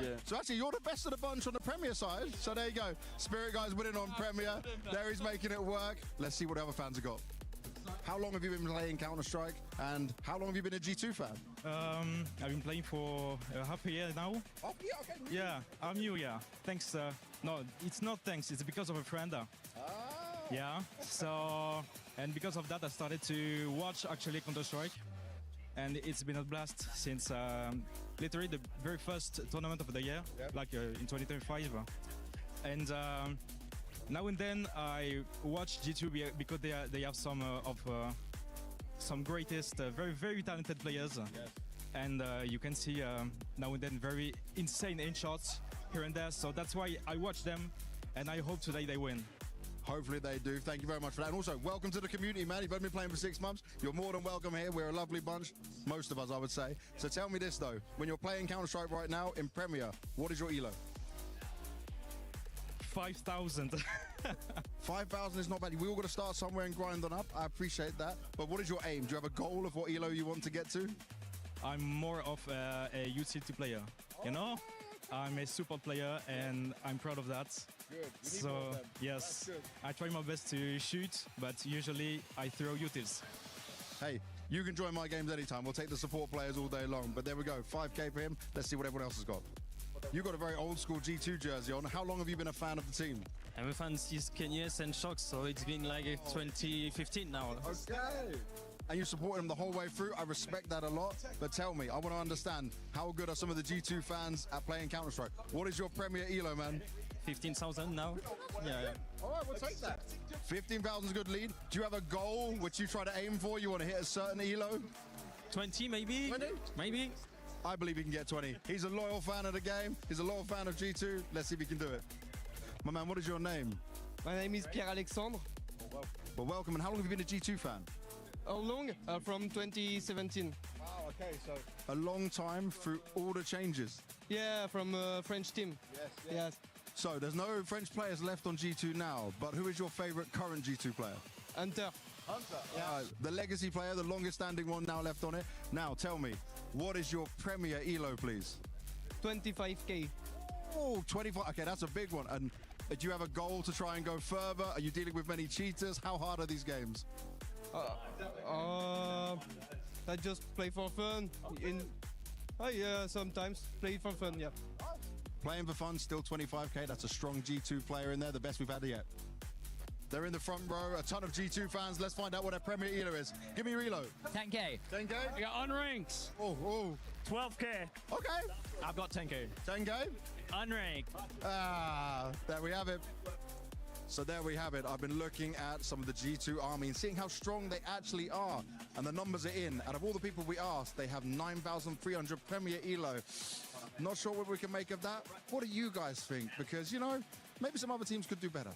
Yeah. So actually, you're the best of the bunch on the Premier side. So there you go. Spirit Guy's winning on Premier. There he's making it work. Let's see what the other fans have got. How long have you been playing Counter-Strike, and how long have you been a G2 fan? I've been playing for half a year now. Oh, yeah, okay. Yeah, I'm new, yeah. Thanks, no, it's not thanks, it's because of a friend. Yeah, so, and because of that, I started to watch actually Counter-Strike. And it's been a blast since literally the very first tournament of the year, like in 2025. And now and then I watch G2 because they have some greatest, very talented players. Yes. And you can see now and then very insane headshots here and there. So that's why I watch them, and I hope today they win. Hopefully they do. Thank you very much for that. And also, welcome to the community, man. You've only been playing for 6 months. You're more than welcome here. We're a lovely bunch. Most of us, I would say. So tell me this, though. When you're playing Counter-Strike right now in Premier, what is your elo? 5,000. 5,000 is not bad. We all got to start somewhere and grind on up. I appreciate that. But what is your aim? Do you have a goal of what ELO you want to get to? I'm more of a utility player, you know? I'm a support player and I'm proud of that. Good. So, yes, I try my best to shoot, but usually I throw utils. Hey, you can join my games anytime. We'll take the support players all day long. But there we go, 5K for him. Let's see what everyone else has got. You got a very old school G2 jersey on. How long have you been a fan of the team? I'm a fan since 10 years and shocks, so it's been like 2015 now. Okay. And you supported them the whole way through. I respect that a lot. But tell me, I want to understand, how good are some of the G2 fans at playing Counter-Strike? What is your Premier ELO, man? 15,000 now. Yeah. All right, we'll take that. 15,000 is a good lead. Do you have a goal which you try to aim for? You want to hit a certain ELO? 20 maybe? 20? Maybe. I believe he can get 20. He's a loyal fan of the game. He's a loyal fan of G2. Let's see if he can do it. My man, what is your name? My name is Pierre-Alexandre. Well, welcome. And how long have you been a G2 fan? How long? From 2017. Wow, okay, so a long time through all the changes. Yeah, from French team. Yes. So there's no French players left on G2 now, but who is your favorite current G2 player? Hunter. Yeah. The legacy player, the longest standing one now left on it. Now tell me, what is your Premier ELO, please? 25K. Oh, 25. Okay, that's a big one. And do you have a goal to try and go further? Are you dealing with many cheaters? How hard are these games? I just play for fun. Yeah, sometimes play for fun, yeah. Playing for fun, still 25K. That's a strong G2 player in there, the best we've had yet. They're in the front row, a ton of G2 fans. Let's find out what their Premier ELO is. Give me your ELO. 10K. 10K? I got unranked. Oh. 12K. Okay. I've got 10K. 10K? Unranked. There we have it. So there we have it. I've been looking at some of the G2 army and seeing how strong they actually are. And the numbers are in. Out of all the people we asked, they have 9,300 Premier ELO. Not sure what we can make of that. What do you guys think? Because, you know, maybe some other teams could do better.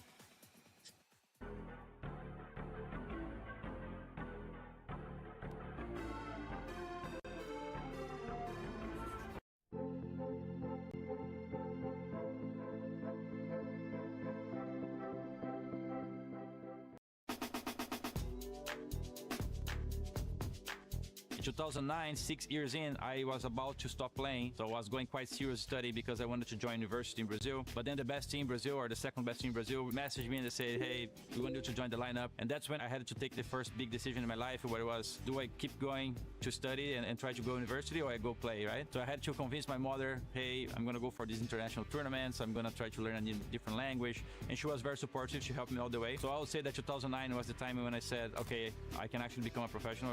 In 2009, 6 years in, I was about to stop playing, so I was going quite serious study because I wanted to join university in Brazil. But then the best team in Brazil, or the second best team in Brazil, messaged me and they said, hey, we want you to join the lineup. And that's when I had to take the first big decision in my life, where it was, do I keep going to study and try to go to university, or I go play, right? So I had to convince my mother, hey, I'm gonna go for these international tournaments, I'm gonna try to learn a different language. And she was very supportive, she helped me all the way. So I would say that 2009 was the time when I said, okay, I can actually become a professional.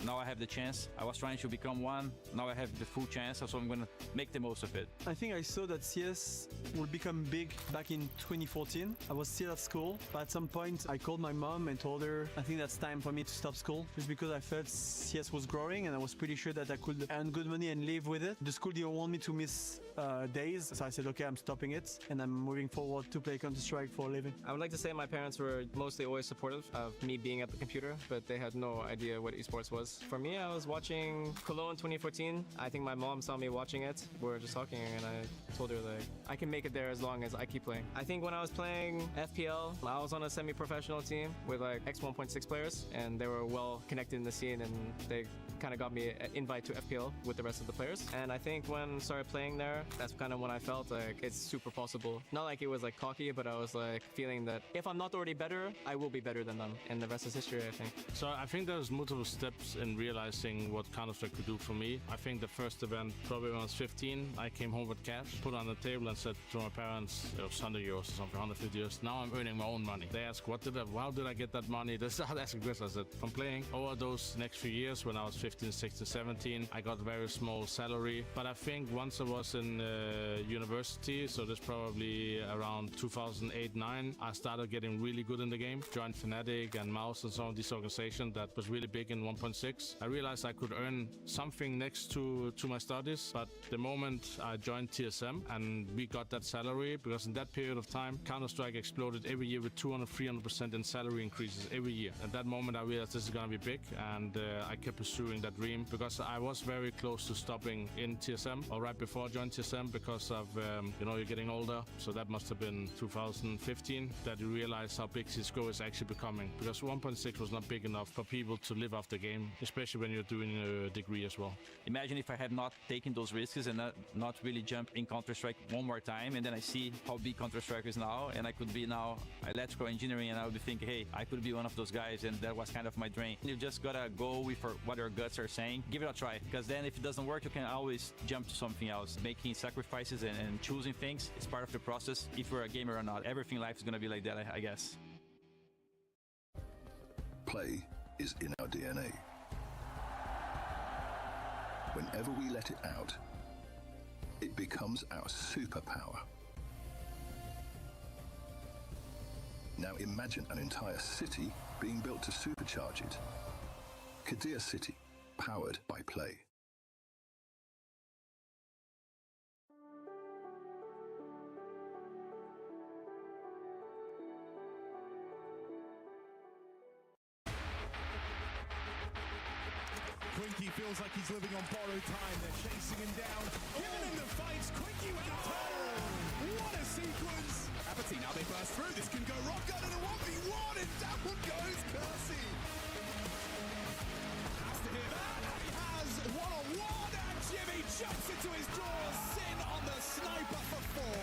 Now I have the chance. I was trying to become one. Now I have the full chance, so I'm going to make the most of it. I think I saw that CS would become big back in 2014. I was still at school, but at some point I called my mom and told her I think that's time for me to stop school, just because I felt CS was growing and I was pretty sure that I could earn good money and live with it. The school didn't want me to miss days, so I said, okay, I'm stopping it and I'm moving forward to play Counter-Strike for a living. I would like to say my parents were mostly always supportive of me being at the computer, but they had no idea what esports was. For me, I was watching Cologne 2014. I think my mom saw me watching it. We were just talking and I told her like, I can make it there as long as I keep playing. I think when I was playing FPL, I was on a semi-professional team with like X1.6 players, and they were well connected in the scene, and they kind of got me an invite to FPL with the rest of the players. And I think when I started playing there, that's kind of when I felt like it's super possible. Not like it was like cocky, but I was like feeling that if I'm not already better, I will be better than them. And the rest is history, I think. So I think there's multiple steps in realizing what Counter-Strike could do for me. I think the first event, probably when I was 15, I came home with cash, put it on the table and said to my parents, it was 100 euros or something, 150 euros. Now I'm earning my own money. They ask, how did I get that money? They started asking questions. I said, from playing. Over those next few years, when I was 15, 16, 17, I got a very small salary. But I think once I was in university, so that's probably around 2008-9, I started getting really good in the game. Joined Fnatic and Mouse and some of these organizations that was really big in 1.6. I realized realized I could earn something next to my studies. But the moment I joined TSM and we got that salary, because in that period of time, Counter-Strike exploded every year with 200-300% in salary increases every year. At that moment, I realized this is going to be big, and I kept pursuing that dream because I was very close to stopping in TSM or right before I joined TSM because of, you're getting older. So that must have been 2015 that you realize how big CSGO is actually becoming, because 1.6 was not big enough for people to live off the game, especially when you're doing a degree as well. Imagine if I had not taken those risks and not really jump in Counter-Strike one more time, and then I see how big Counter-Strike is now, and I could be now electrical engineering, and I would be thinking, hey, I could be one of those guys, and that was kind of my dream. You just gotta go with what your guts are saying. Give it a try, because then if it doesn't work, you can always jump to something else. Making sacrifices and choosing things is part of the process, if you're a gamer or not. Everything in life is gonna be like that, I guess. Play is in our DNA. Whenever we let it out, it becomes our superpower. Now imagine an entire city being built to supercharge it. Kadir City, powered by Play. Quinky feels like he's living on borrowed time. They're chasing him down, giving him the fights. Quinky with a turn. What a sequence! Apathy, now they burst through. This can go rock good in a 1v1, and down goes Kersey. Has to hear that, and he has one-on-one, and Jimmy jumps into his draw. Sin on the sniper for 4.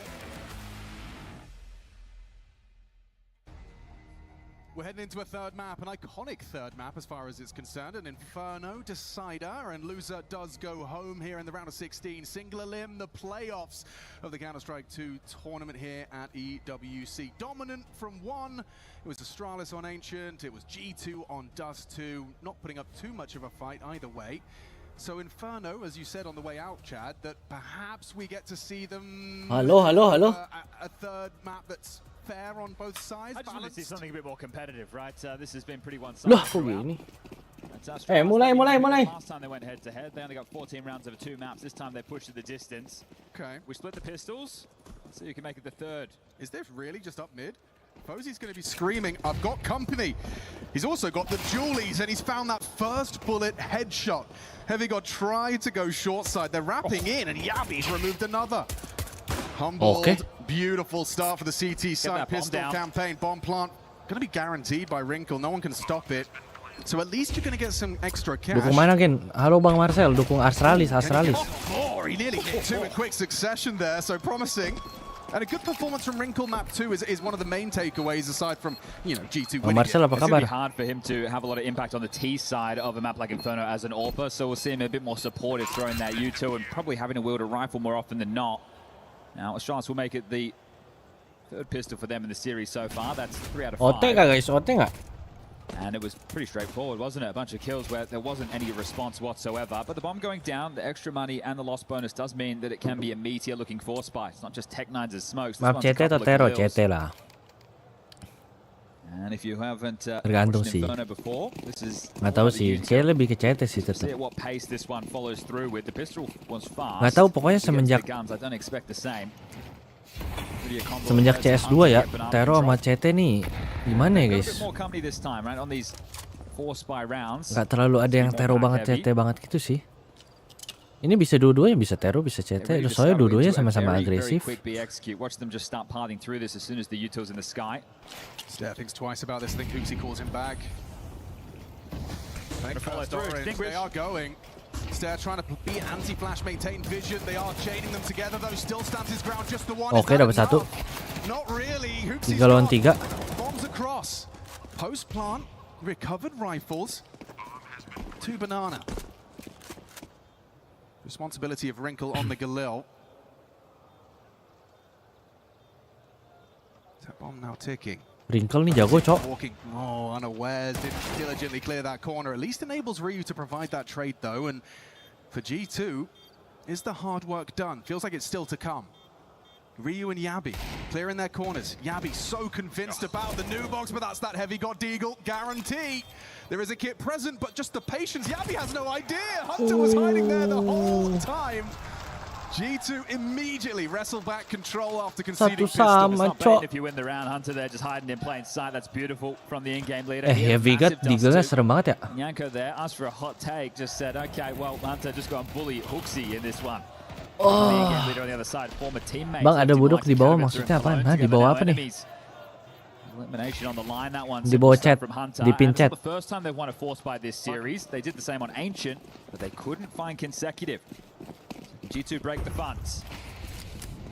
We're heading into a third map, an iconic third map as far as it's concerned, an Inferno decider, and loser does go home here in the round of 16. Singular limb, the playoffs of the Counter-Strike 2 tournament here at EWC. Dominant from one, it was Astralis on Ancient, it was G2 on Dust 2, not putting up too much of a fight either way. So Inferno, as you said on the way out, Chad, that perhaps we get to see them... Hello. A third map that's fair on both sides. I just want to see something a bit more competitive, right? This has been pretty Loh, one-sided. kok gini? Mulai. Last time they went head-to-head, they only got 14 rounds over 2 maps. This time they pushed to the distance. Okay. We split the pistols, so you can make it the third. Is this really just up mid? Fozzy's going to be screaming, I've got company. He's also got the dualies, and he's found that first bullet headshot. Heavy God tried to go short side. They're wrapping in, and Yabi's removed another. Humbled, beautiful start for the CT side pistol campaign. Bomb plant going to be guaranteed by Wrinkle. No one can stop it. So at least you're going to get some extra cash. Dukung mana, Gen? Halo Bang Marcel, dukung Astralis. He nearly hit 2 in quick succession there, so promising. And a good performance from Wrinkle map 2 is one of the main takeaways aside from, G2 winning. Marcel, apa kabar? It's going to be hard for him to have a lot of impact on the T side of a map like Inferno as an AWPer, so we'll see him a bit more supportive throwing that U2 and probably having to wield a rifle more often than not. Now, Astralis will make it the third pistol for them in the series so far. That's 3 out of 5. OT nggak, guys? OT nggak? And it was pretty straightforward, wasn't it? A bunch of kills where there wasn't any response whatsoever. But the bomb going down, the extra money and the loss bonus does mean that it can be a meteor-looking force spike. It's not just Tech9's smokes. Map CT atau Tero? CT lah. And if you haven't Tergantung watched sih. Inferno before, this is Nggak tahu sih. Kayaknya lebih ke CT sih see tetap. at what pace this one follows through with. The pistol was fast. Nggak tahu, pokoknya Against semenjak the guns, I don't expect the same. Semenjak CS2 ya, Tero sama CT nih gimana ya, guys? Nggak terlalu ada yang Tero banget, CT banget gitu sih. Ini bisa dua-duanya, bisa Tero, bisa CT. Soalnya dua-duanya sama-sama agresif. Watch them just start piling through this as soon as the U2's in the sky. Stair thinks twice about this. I think Hoopsy calls him back. They are going. Stair trying to be anti-flash, maintain vision. They are chaining them together though. Still stands his ground. Just the one. Oke, dapat satu. Not really. 3 lawan 3. Bombs across. Post plant. Recovered rifles. 2 banana. Responsibility of Wrinkle on the Galil. Is that bomb now ticking? Wrinkle nih jago, cok. Walking, unawares, didn't diligently clear that corner. At least enables Ryu to provide that trade though, and for G2, is the hard work done? Feels like it's still to come. Ryu and Yabi clearing their corners. Yabi so convinced about the new box, but that's that heavy god deagle guarantee. There is a kit present, but just the patience. Yabi has no idea. Hunter was hiding there the whole time. G2 immediately wrestle back control after conceding pistol. It's not bad if you win the round. Hunter there just hiding in plain sight. That's beautiful from the in-game leader. Heavy god deagle-nya serem banget ya. Yanko there asked for a hot take, just said, okay, well, Hunter just go and bully Hooksy in this one. Oh. The in-game leader on the other side, former teammate. Bang, ada budok di bawah, maksudnya apaan? Hah, di bawah apa nih? Elimination on the line, that one. Di bawah chat, di pin chat. The first time they've won a force by this series. They did the same on Ancient, but they couldn't find consecutive. G2 break the funds.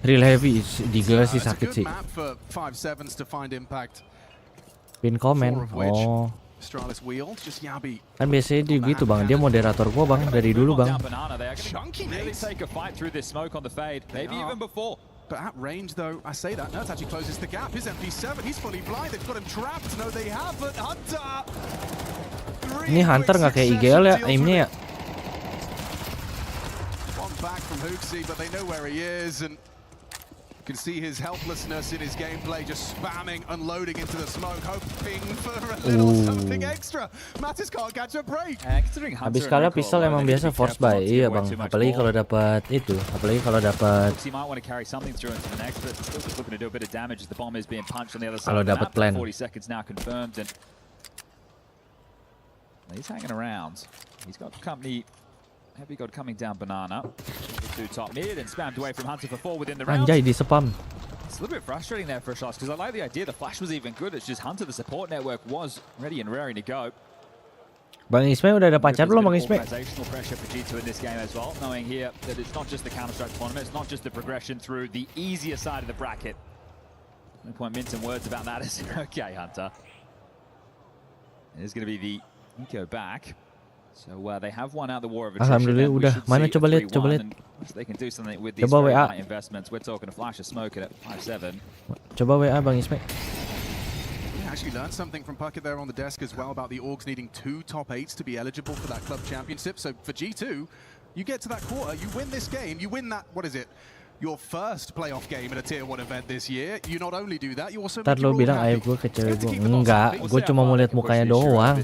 Real heavy deagle sih sakit sih. Map for 5-7s to find impact. Pin komen. Oh. Astralis wheeled, just Yabi. Kan biasanya dia gitu bang, dia moderator gua bang dari dulu bang. Really take a fight through this smoke on the fade, maybe even before. But at range though, I say that, Nert actually closes the gap. His MP7, he's fully blind, they've got him trapped. No, they haven't. Hunter! Ini Hunter nggak kayak IGL ya, aimnya ya. One back from Hooksy, but they know where he is, and you can see his helplessness in his gameplay, just spamming, unloading into the smoke, hoping for a little something extra. Mattis can't catch a break. Habis kala pistol emang biasa force buy, iya bang. Apalagi kalau dapat itu, apalagi kalau dapat. Kalau dapat plan. 40 seconds now confirmed, and he's hanging around. He's got company. Heavy God coming down banana. Two top mid and spammed away from Hunter for 4 within the round. Anjay di spam. It's a little bit frustrating there for shots because I like the idea. The flash was even good. It's just Hunter, the support network was ready and raring to go. Bang Ismail udah ada pacar belum Bang Ismail? Organizational pressure for G2 in this game as well, knowing here that it's not just the Counter-Strike tournament, it's not just the progression through the easier side of the bracket. No point mincing words about that. Is okay, Hunter. There's going to be the eco back. So they have won out the war of attrition. Alhamdulillah udah. Mana coba lihat, coba lihat. They can do something with these Coba WA. investments. We're talking a flash of smoke at 5-7. Coba WA Bang Ismail. Yeah, actually learned something from Puckett there on the desk as well about the Orgs needing 2 top 8s to be eligible for that club championship. So for G2, you get to that quarter, you win this game, you win that, what is it? Your first playoff game in a tier 1 event this year. You not only do that, you also Ntar lo bilang ayo gue ke cewek gue. Enggak, gue cuma mau lihat mukanya doang.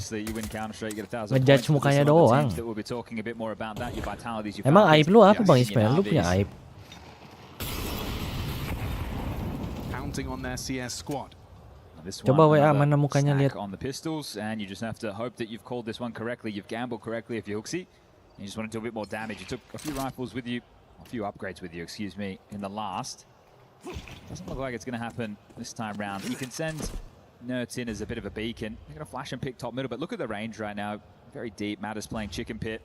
Ngejudge mukanya doang. Emang aib lu apa Bang Ismail? Lu punya aib. Counting on their CS squad. Coba WA mana mukanya lihat. On the pistols, and you just have to hope that you've called this one correctly. You've gambled correctly if you're Hooksy. You just want to do a bit more damage. You took a few rifles with you. A few upgrades with you, excuse me, in the last. Doesn't look like it's going to happen this time round. You can send Nerds in as a bit of a beacon. They're going to flash and pick top middle, but look at the range right now. Very deep. Mattis playing chicken pit.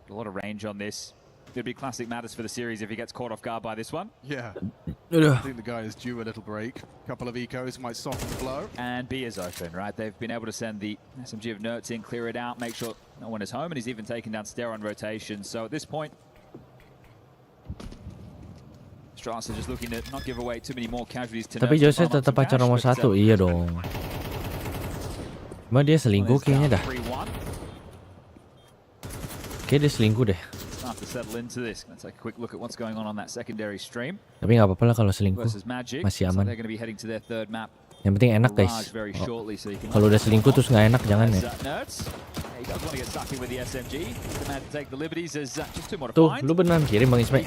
A lot of range on this. It'd be classic Mattis for the series if he gets caught off guard by this one. Yeah. I think the guy is due a little break. A couple of ecos might soften the blow. And B is open, right? They've been able to send the SMG of Nerds in, clear it out, make sure no one is home, and he's even taken down Stair on rotation. So at this point, Astralis just looking to not give away too many more casualties to. Tapi Jose tetap pacar nomor 1, iya dong. Cuma dia selingkuh kayaknya dah. Kayak dia selingkuh deh. Start to settle into this. Let's take a quick look at what's going on that secondary stream. Tapi nggak apa-apa lah kalau selingkuh, masih aman. They're going to be heading to their third map. Yang penting enak guys. Kalau udah selingkuh terus nggak enak jangan ya. Tuh, lu beneran kirim Bang Ismail.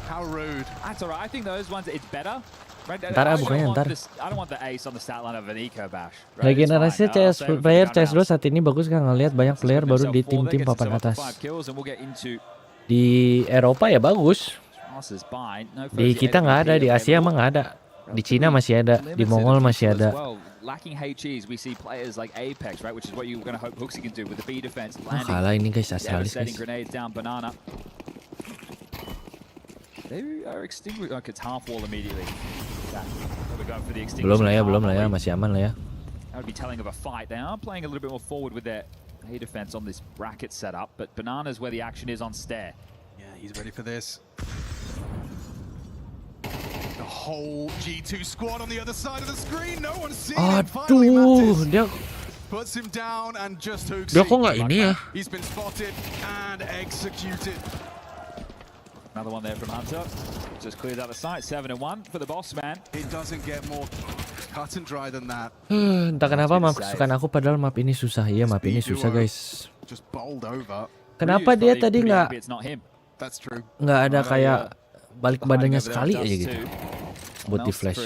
How rude. That's alright. I think those ones it's better. Ntar bukannya ntar. I don't want the ace on the stat line of an eco bash. Regenerasi CS player CS2 saat ini bagus kan, ngelihat banyak player baru di tim-tim papan atas. Di Eropa ya bagus. Di kita nggak ada, di Asia emang nggak ada. Di Cina masih ada, di Mongol masih ada. Kalah ini guys, Astralis guys. Belum lah ya, masih aman lah ya. That would be telling of a fight. They are playing a little bit more forward with their A defense on this bracket setup, but Banana's where the action is on stair. Yeah, he's ready for this. The whole G2 squad on the other side of the screen. No one's seen it. Finally, Aduh, dia puts him down and just hooks. Dia kok nggak ini ya? He's been spotted and executed. Another one there from Hunter. Just clears out the site. 7-1 for the boss man. It doesn't get more cut and dry than that. Entah kenapa map kesukaan aku padahal map ini susah. Iya, map ini susah, guys. Just bowled over. Kenapa dia tadi nggak ada kayak balik badannya sekali aja gitu buat di flash?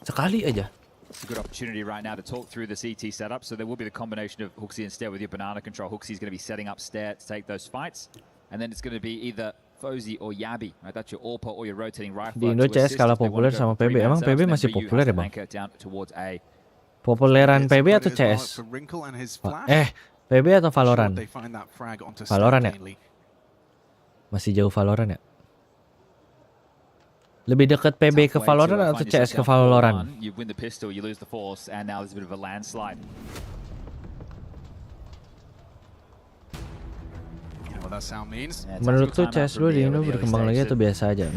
Sekali aja. It's a good opportunity right now to talk through the CT setup. So there will be the combination of Hooksy and Stair with your banana control. Hooksy is going to be setting up Stair to take those fights. And then it's going to be either Fozy or Yabi, right? That's your AWP or your rotating rifle. Di Indo CS kalah populer sama PB. Emang PB masih populer ya, Bang? Populeran PB atau CS? PB atau Valorant? Valorant ya? Masih jauh Valorant ya? Lebih dekat PB ke Valorant atau CS ke Valorant? You win the pistol, you lose the force, and now there's a bit of a landslide. Menurutku CS2 di Indo berkembang lagi atau biasa aja?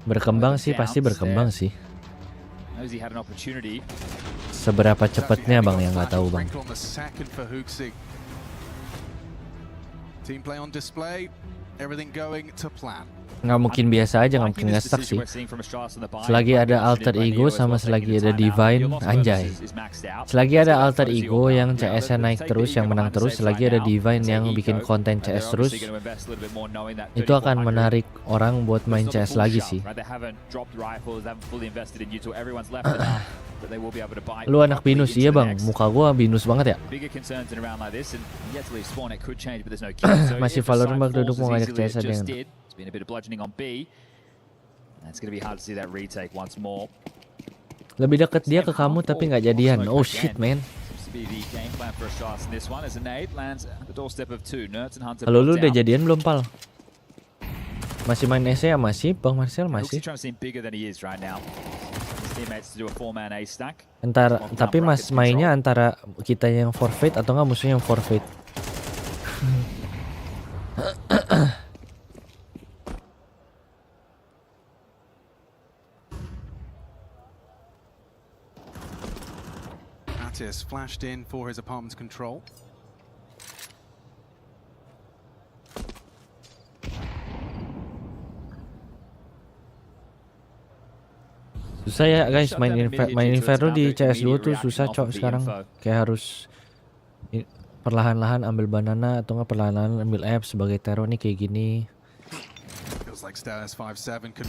Berkembang sih, pasti berkembang sih. Seberapa cepatnya Bang yang nggak tahu Bang. Team play on display, everything going to plan. Nggak mungkin biasa aja, nggak mungkin nge-stuck sih. Selagi ada alter ego sama selagi ada divine, anjay. Selagi ada alter ego yang CS-nya naik terus, yang menang terus, selagi ada divine yang bikin konten CS terus, itu akan menarik orang buat main CS lagi sih. Lu anak binus, iya Bang, muka gua binus banget ya. Masih Valorant Bang duduk mau ngajak CS aja. Been a bit of bludgeoning on B. It's going to be hard to see that retake once more. Lebih dekat dia ke kamu tapi nggak jadian. Oh shit man. Halo, lu udah jadian belum Pal? Masih main SE ya? Masih Bang Marcel masih. Tapi mas mainnya antara kita yang forfeit atau nggak musuhnya yang forfeit. Flashed in for his apartment's control. Susah ya guys, main Inferno di CS2 tuh susah cok sekarang. Kayak harus perlahan-lahan ambil banana atau nggak perlahan-lahan ambil F sebagai teror nih kayak gini.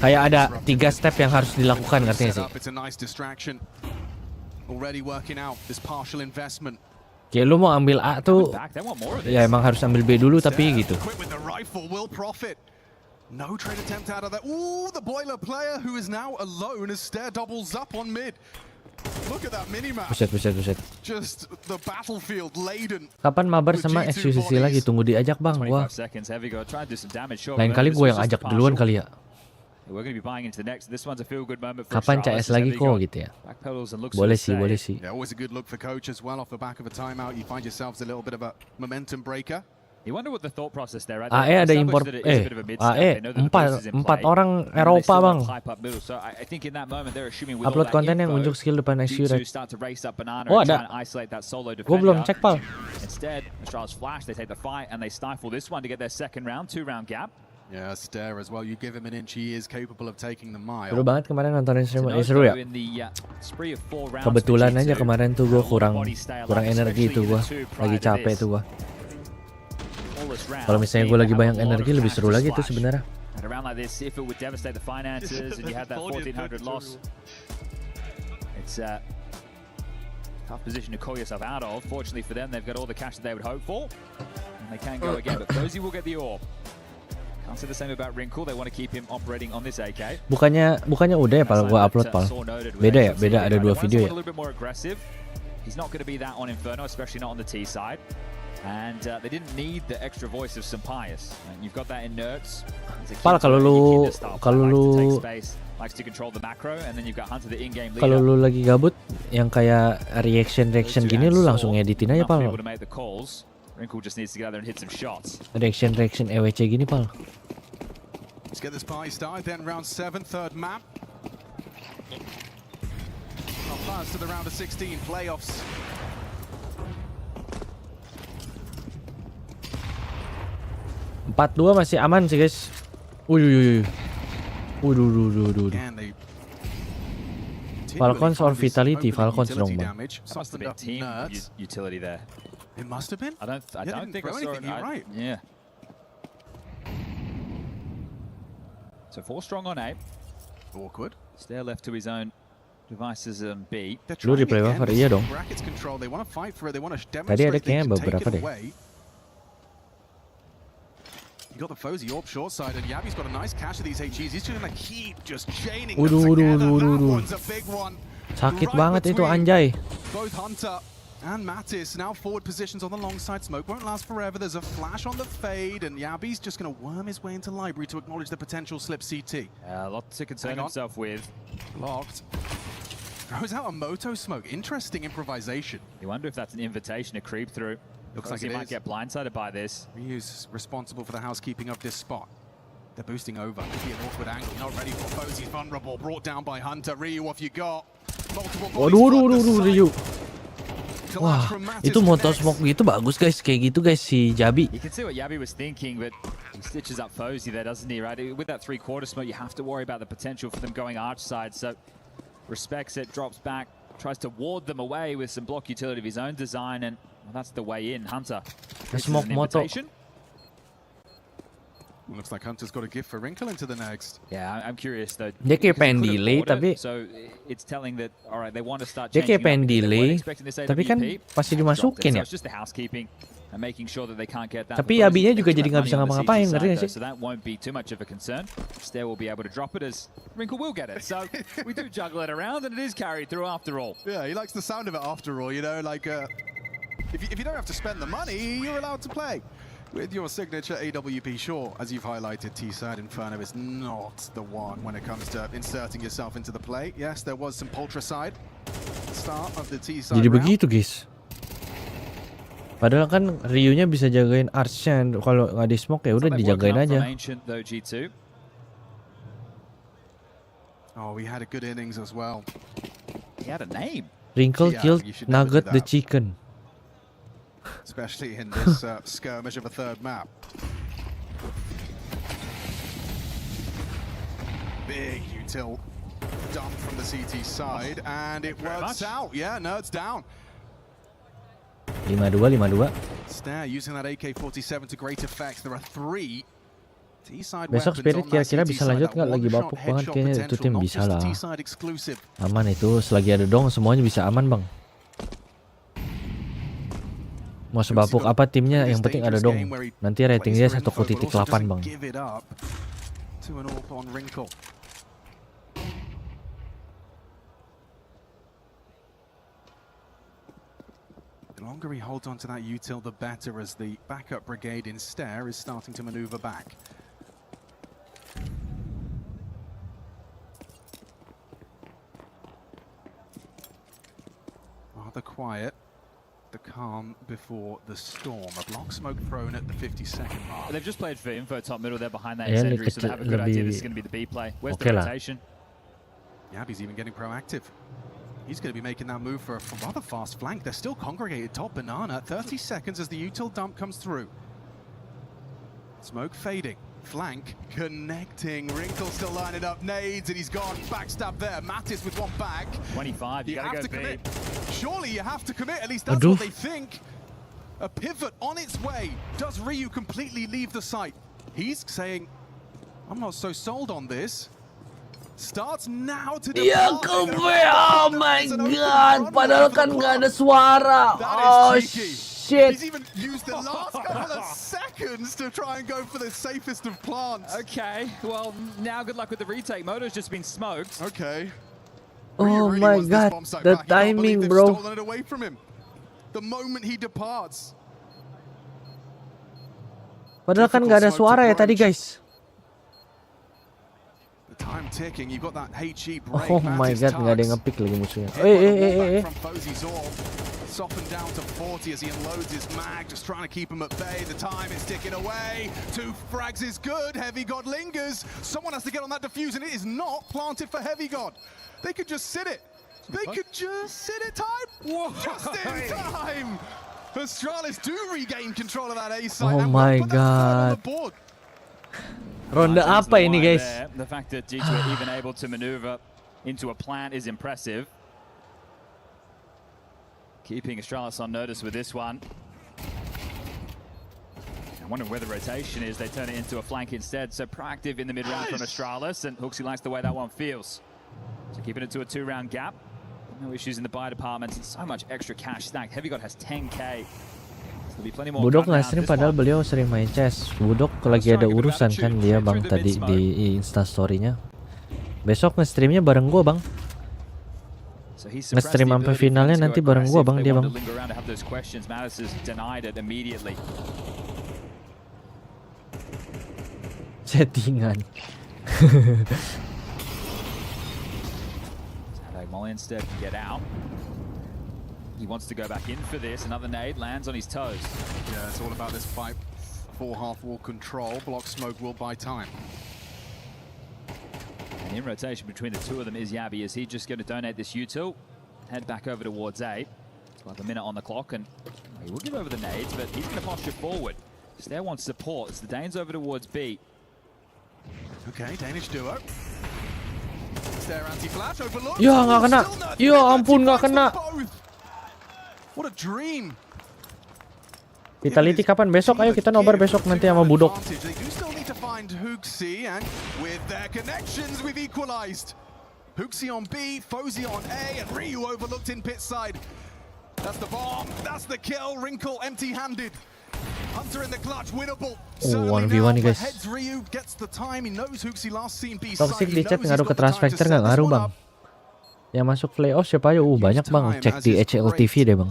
Kayak ada 3 step yang harus dilakukan katanya sih. Already working out this partial investment. Kayak lu mau ambil A tuh, ya emang harus ambil B dulu tapi gitu. No trade attempt out of that. Ooh, the boiler player who is now alone as Stair doubles up on mid. Look at that minimap. Buset. Just the battlefield laden. Kapan mabar sama XQCC lagi? Tunggu diajak Bang gua. Lain kali gua yang ajak duluan kali ya. Kapan CS lagi kok gitu ya? Boleh sih. Yeah, always a good look for coach as well off the back of a timeout. You find yourselves a little bit of a momentum breaker. AE ada impor AE 4 orang Eropa Bang. Upload konten yang unjuk skill depan SU Red. Oh ada. Gue belum cek Pal. Yeah, Stair as well. You give him an inch, he is capable of taking the mile. Seru banget kemarin nontonin stream, seru ya. Kebetulan aja kemarin tuh gue kurang energi tuh gue, lagi capek tuh gue. Kalau misalnya gue lagi banyak energi lebih seru lagi tuh sebenarnya. Tough position to call yourself out of. Fortunately for them, they've got all the cash that they would hope for, and they can go again. But Fozy will get the AWP. Can't say the same about Wrinkle. They want to keep him operating on this AK. Bukannya udah ya Pal, gua upload Pal. Beda ada 2 video ya. He's not going to be that on Inferno, especially not on the T side. And they didn't need the extra voice of Sampaius. You've got that in Nerds. Pal, kalau lu lagi gabut yang kayak reaction gini lu langsung editin aja Pal. Wrinkle just needs to get out there and hit some shots. Reaction EWC gini Pal. Let's get this party started then. Round 7, third map. advance to the round of 16 playoffs. Empat 2 masih aman sih guys. Waduh. Falcons on vitality. Falcons dong bang. That must have been team utility there. It must have been. I don't think I saw it. You're right. Yeah. So 4 strong on A. Awkward. Stair left to his own devices on B. Lu replay buffer iya dong. Brackets control. They want to fight for it. They want to Tadi ada demonstrate they kayaknya can take beberapa it deh. away. You got the Fozy Orb short side, and Yabi's got a nice cache of these HEs. He's just gonna keep just chaining them together. That one's a big one. Sakit banget itu anjay. Both Hunter and Mattis now forward positions on the long side. Smoke won't last forever. There's a flash on the fade, and Yabi's just gonna worm his way into library to acknowledge the potential slip CT. A lot to concern himself with. Locked. Throws out a Moto Smoke. Interesting improvisation. You wonder if that's an invitation to creep through. Looks like he might get blindsided by this. Ryu's responsible for the housekeeping of this spot. They're boosting over. Could be an awkward angle. Not ready for Fozy's vulnerable. Brought down by Hunter. Ryu, off you got. Multiple Waduh, Ryu. Wah, itu moto smoke gitu bagus guys. Kayak gitu guys si Jabi. You can see what Yabi was thinking, but he stitches up Fozy there, doesn't he, right? With that 3/4 smoke, you have to worry about the potential for them going arch side. So, respects it, drops back, tries to ward them away with some block utility of his own design, and well, that's the way in. Hunter. Smoke moto. Looks like Hunter's got a gift for Wrinkle into the next. Yeah, I'm curious though. Dia kayak pengen delay tapi. So it's telling that all right, they want to start. Dia kayak pengen delay, tapi kan pasti dimasukin ya. So it's just the housekeeping and making sure that they can't get that. Tapi Yabinya juga jadi nggak bisa ngapa-ngapain, ngerti nggak sih? So that won't be too much of a concern. Stair will be able to drop it as Wrinkle will get it. So we do juggle it around, and it is carried through after all. Yeah, he likes the sound of it after all. You know, like if you don't have to spend the money, you're allowed to play. With your signature AWP, sure, as you've highlighted, T-Side Inferno is not the one when it comes to inserting yourself into the play. Yes, there was some Poltracide start of the T-Side Jadi round. begitu guys. Padahal kan Ryu-nya bisa jagain arch-nya. Kalau nggak di smoke ya udah dijagain aja. Oh, we had a good innings as well. He had a name. Wrinkle killed Nugget the chicken. Especially in this skirmish of a third map. Big util dump from the CT side, and it works out. Yeah, no, it's down. 5-2. Stair using that AK-47 to great effect. There are 3 T-side Besok Spirit kira-kira bisa lanjut nggak? Lagi bapuk banget kayaknya itu tim bisa lah. Aman itu, selagi ada dong semuanya bisa aman bang. Mau sebapuk apa timnya, yang penting ada dong. Nanti rating dia 1,8 bang. The longer he holds on to that util, the better, as the backup brigade in Stair is starting to maneuver back. Rather quiet. The calm before the storm. A block smoke thrown at the 52nd mark. They've just played for info top middle. They're behind that incendiary, so they have a good idea this is going to be the B play. Where's the rotation? Yabi's even getting proactive. He's going to be making that move for a rather fast flank. They're still congregated top banana. 30 seconds as the util dump comes through. Smoke fading. Flank connecting. Wrinkle still lining up nades, and he's gone. Backstab there. Mattis with one back. 25. You gotta go commit. Surely you have to commit. At least that's what they think. A pivot on its way. Does Ryu completely leave the site? He's saying, I'm not so sold on this. Starts now to Ya oh my god, padahal kan nggak ada suara. Oh shit. He's even used the last couple of seconds to try and go for the safest of plants. Okay, well now good luck with the retake. Moto's just been smoked. Okay. Oh my god, the timing, bro. Stolen it away from him. The moment he departs. Padahal kan nggak ada suara ya tadi guys. Time ticking. You've got that HE break. Oh my god, nggak ada yang ngepick lagi musuhnya. Softened down to 40 as he unloads his mag, just trying to keep him at bay. The time is ticking away. 2 frags is good. Heavy God lingers. Someone has to get on that defuse, and it is not planted for Heavy God. They could just sit it. They could just sit in time. Just in time. Astralis do regain control of that A site. Oh and my will put that third on god. the board. Ronde apa ini guys? The fact that G2 are even able to maneuver into a plant is impressive. Keeping Astralis on notice with this one. I wonder where the rotation is. They turn it into a flank instead. So proactive in the mid-round from Astralis, and Hooksy likes the way that one feels. So keeping it to a 2-round gap. No issues in the buy department, and so much extra cash stacked. Heavy God has 10k. So there'll be plenty more. Budok nggak stream padahal beliau sering main CS. Budok lagi ada urusan kan dia bang tadi di instastorynya. Besok nge-streamnya bareng gua bang. Nge-stream sampai finalnya nanti bareng gua bang dia bang. Settingan. Instead can get out. He wants to go back in for this. Another nade lands on his toes. Yeah, it's all about this fight for half-wall control. Block smoke will buy time. And in rotation between the two of them is Yabby. Is he just going to donate this util? Head back over towards A. It's like a minute on the clock, and he will give over the nades, but he's going to posture forward. Stair wants support. It's the Danes over towards B. Okay, Danish duo. Ya nggak kena, ya ampun nggak kena. What a dream. Vitality kapan? Besok, ayo kita nobar besok nanti sama Budok. They do still need to find Hooksy, and with their connections we've equalized. Hooksy on B, Fozy on A, and Ryu overlooked in pit side. That's the bomb, that's the kill. Wrinkle empty-handed. Hunter in the clutch, winnable. 1v1 nih guys. Toxic di chat ngaruh ke Transfactor nggak ngaruh bang. Yang masuk playoff siapa aja? Banyak bang. Cek di HLTV deh bang.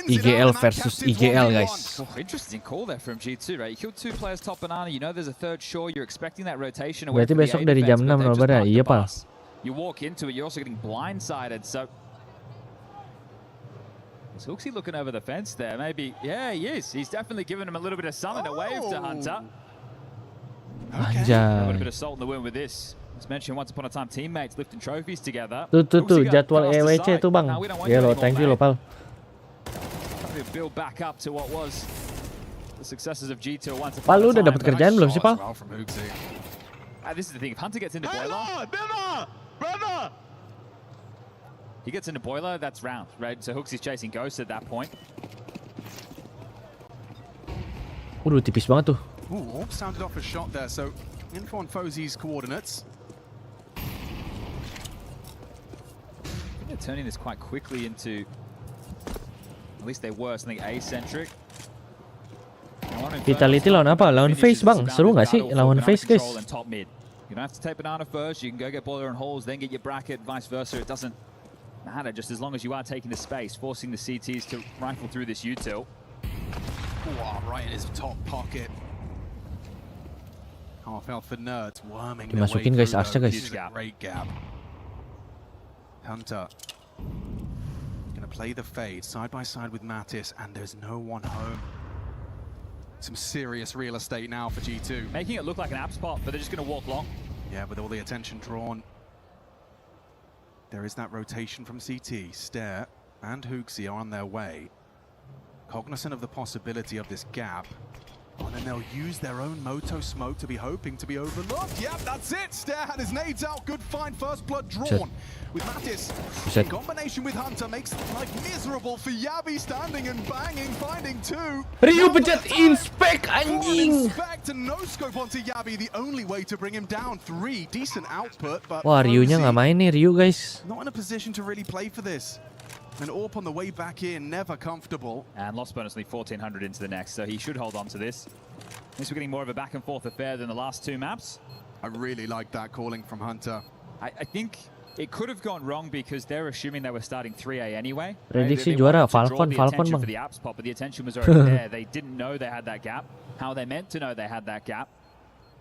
IGL versus IGL guys. Interesting call there from G2, right? You killed 2 players top banana. You know there's a third shore. You're expecting that rotation away. Berarti besok dari jam 6 nobar ya? Iya pal. You walk into it, you're also getting blindsided. So is Hooksy looking over the fence there? Maybe, yeah, he is. He's definitely giving him a little bit of summon, a wave to Hunter. A little bit of salt in the wind with this. As mentioned, once upon a time, teammates lifting trophies together. Tuh, jadwal EWC tuh bang. Ya lo, thank you lo pal. Build back up to what was the successes of G2 once upon Pal, lu a time. udah dapat kerjaan belum sih pal? This is the thing, if Hunter gets into boiler... Brother! He gets into boiler, that's round, right? So Hooksy's chasing Ghost at that point. Waduh, tipis banget tuh. Ooh, Orb sounded off a shot there, so info on Fozy's coordinates. They're turning this quite quickly into... At least they were something A-centric. Vitality lawan apa? Lawan Face bang. Seru nggak sih lawan Face guys? You don't have to take banana first, you can go get boiler and holes, then get your bracket, vice versa. It doesn't matter, just as long as you are taking the space, forcing the CTs to rifle through this util. Wow, right in his top pocket. Half health for nerds, worming their way Dimasukin through guys, Arsha guys. Great gap. Hunter gonna play the fade side by side with Mattis, and there's no one home. Some serious real estate now for G2. Making it look like an app spot, but they're just gonna walk long. Yeah, with all the attention drawn. There is that rotation from CT. Stair and Hooksy are on their way. Cognizant of the possibility of this gap. Oh, and then they'll use their own Moto smoke to be hoping to be overlooked. Yep, that's it. Stair had his nades out. Good find. First blood drawn. With Mattis. In combination with Hunter makes life miserable for Yabby, standing and banging, finding 2. Ryu pencet inspect anjing. Inspect and no scope onto Yabby. The only way to bring him down. 3 decent output, but wah, Ryu-nya nggak main nih, Ryu guys. Not in a position to really play for this. And Orp on the way back in, never comfortable. And lost bonus only 1400 into the next, so he should hold on to this. At least we're getting more of a back and forth affair than the last 2 maps. I really like that calling from Hunter. I think it could have gone wrong because they're assuming they were starting 3A anyway. Prediksi juara Falcon bang. bang. For the app spot, but the attention was already there. They didn't know they had that gap. How they meant to know they had that gap.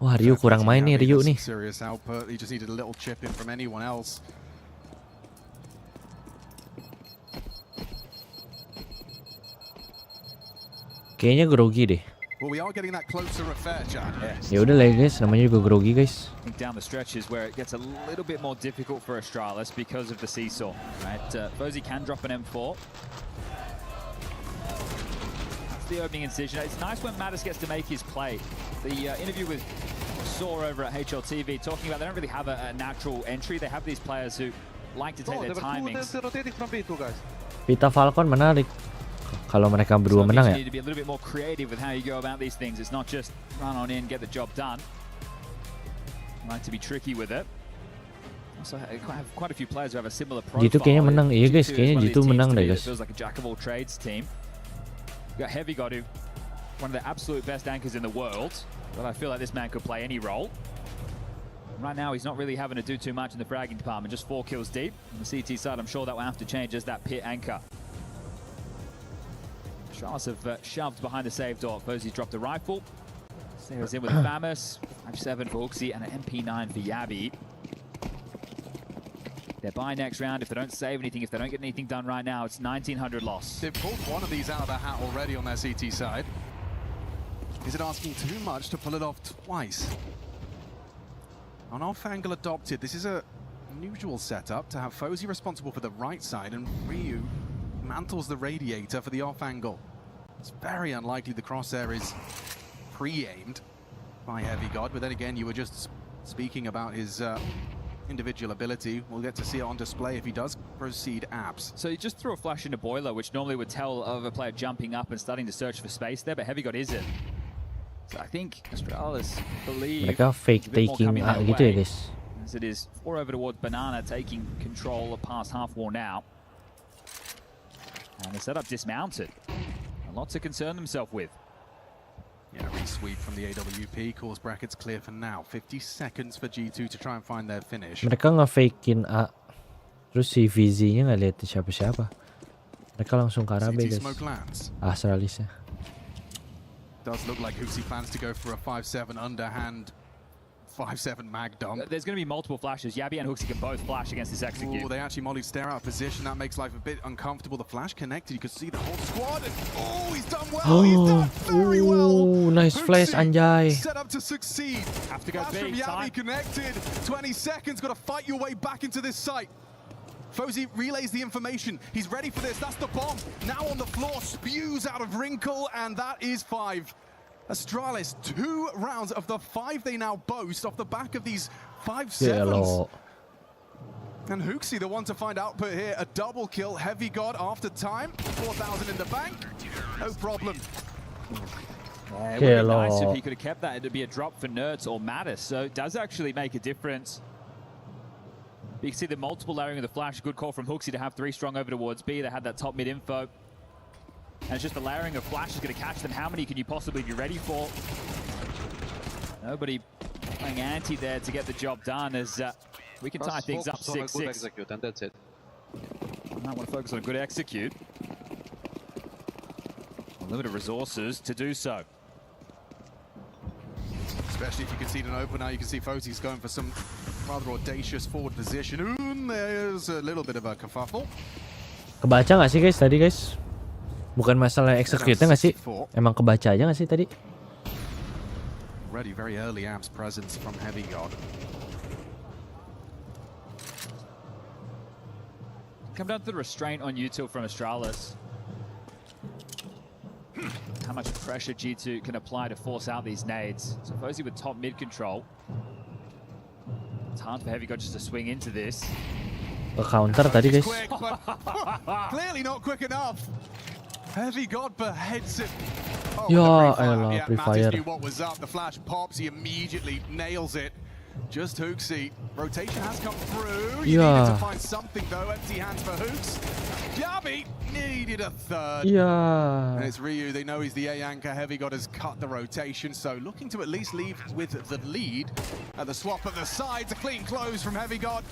Wah, Ryu kurang main nih, Ryu nih. Serious output. He just needed a little chip in from anyone else. Kayaknya grogi deh. Well, we are getting that closer affair, Chad. Ya udah lah guys, namanya juga grogi guys. I think down the stretch is where it gets a little bit more difficult for Astralis because of the seesaw. Right, Fozy can drop an M4. That's the opening incision. It's nice when Mattis gets to make his play. The interview with Saw over at HLTV talking about they don't really have a natural entry. They have these players who like to take their timings. Pita Falcon menarik. Kalau mereka berdua menang ya. You need to be a little bit more creative with how you go about these things. It's not just run on in, get the job done. You like to be tricky with it. Also have quite a few players who have a similar profile. G2 kayaknya menang. Iya guys, kayaknya G2 menang deh guys. It feels like a jack of all trades team. You got Heavy God, one of the absolute best anchors in the world. But I feel like this man could play any role. Right now, he's not really having to do too much in the fragging department. Just 4 kills deep. On the CT side, I'm sure that will have to change as that pit anchor. Charles have shoved behind the save door. Fozy's dropped a rifle. Sarah's in with a Famous. 5-7 for Uxie and an MP9 for Yabi. They're buying next round. If they don't save anything, if they don't get anything done right now, it's 1900 loss. They've pulled one of these out of the hat already on their CT side. Is it asking too much to pull it off twice? An off angle adopted. This is a unusual setup to have Fozy responsible for the right side and Ryu mantles the radiator for the off angle. It's very unlikely the crosshair is pre-aimed by Heavy God, but then again, you were just speaking about his individual ability. We'll get to see it on display if he does proceed abs. So he just threw a flash into Boiler, which normally would tell of a player jumping up and starting to search for space there, but Heavy God isn't. So I think Astralis believe mereka fake taking gitu ya guys. As it is 4 over towards Banana, taking control past half wall now. And the setup dismounted. A lot to concern themselves with. Yeah, re-sweep from the AWP. Course brackets clear for now. 50 seconds for G2 to try and find their finish. Mereka nge-fakein A. Terus si VZ-nya nggak lihat siapa-siapa. Mereka langsung ke Arabe guys. Astralis ya. Does look like Uxie plans to go for a 5-7 underhand 5-7 mag dump. There's going to be multiple flashes. Yabi and Uxie can both flash against this execute. Oh, they actually molly stare out of position. That makes life a bit uncomfortable. The flash connected. You can see the whole squad. And, oh, he's done well. He's done very well. Nice flash, anjay. Set up to succeed. Have to go flash big. from Yabi connected. 20 seconds. Got to fight your way back into this site. Fozy relays the information. He's ready for this. That's the bomb. Now on the floor, spews out of Wrinkle, and that is 5. Astralis, 2 rounds of the 5 they now boast off the back of these 5-7s. And Uxie, the one to find output here, a double kill. Heavy God after time, 4,000 in the bank, no problem. It would have been nice if he could have kept that. It'd be a drop for Nerds or Mattis, so it does actually make a difference. You can see the multiple layering of the flash. Good call from Uxie to have 3 strong over towards B. They had that top mid info. And it's just the layering of flash is going to catch them. How many can you possibly be ready for? Nobody playing anti there to get the job done as we can tie things up 6-6. And that's it. I might want to focus on a good execute. Limited resources to do so. Especially if you can see an open now, you can see Fozy's going for some rather audacious forward position. There's a little bit of a kerfuffle. Kebaca nggak sih guys tadi guys? Bukan masalah execute-nya nggak sih? Emang kebaca aja nggak sih tadi? Already very early amps presence from Heavy God. Come down to the restraint on util from Astralis. How much pressure G2 can apply to force out these nades. So Fozy with top mid control. It's hard for Heavy God just to swing into this. Ke counter tadi guys. Quick, but clearly not quick enough. Heavy God beheads it. Oh, Ya elah, yeah, Free Mattis Fire. knew what was up. The flash pops. He immediately nails it. Just Uxie. Rotation has come through. You needed to find something though. Empty hands for Hooks. Yabi needed a third. Yeah. And it's Ryu. They know he's the A anchor. Heavy God has cut the rotation, so looking to at least leave with the lead. At the swap at the sides, a clean close from Heavy God.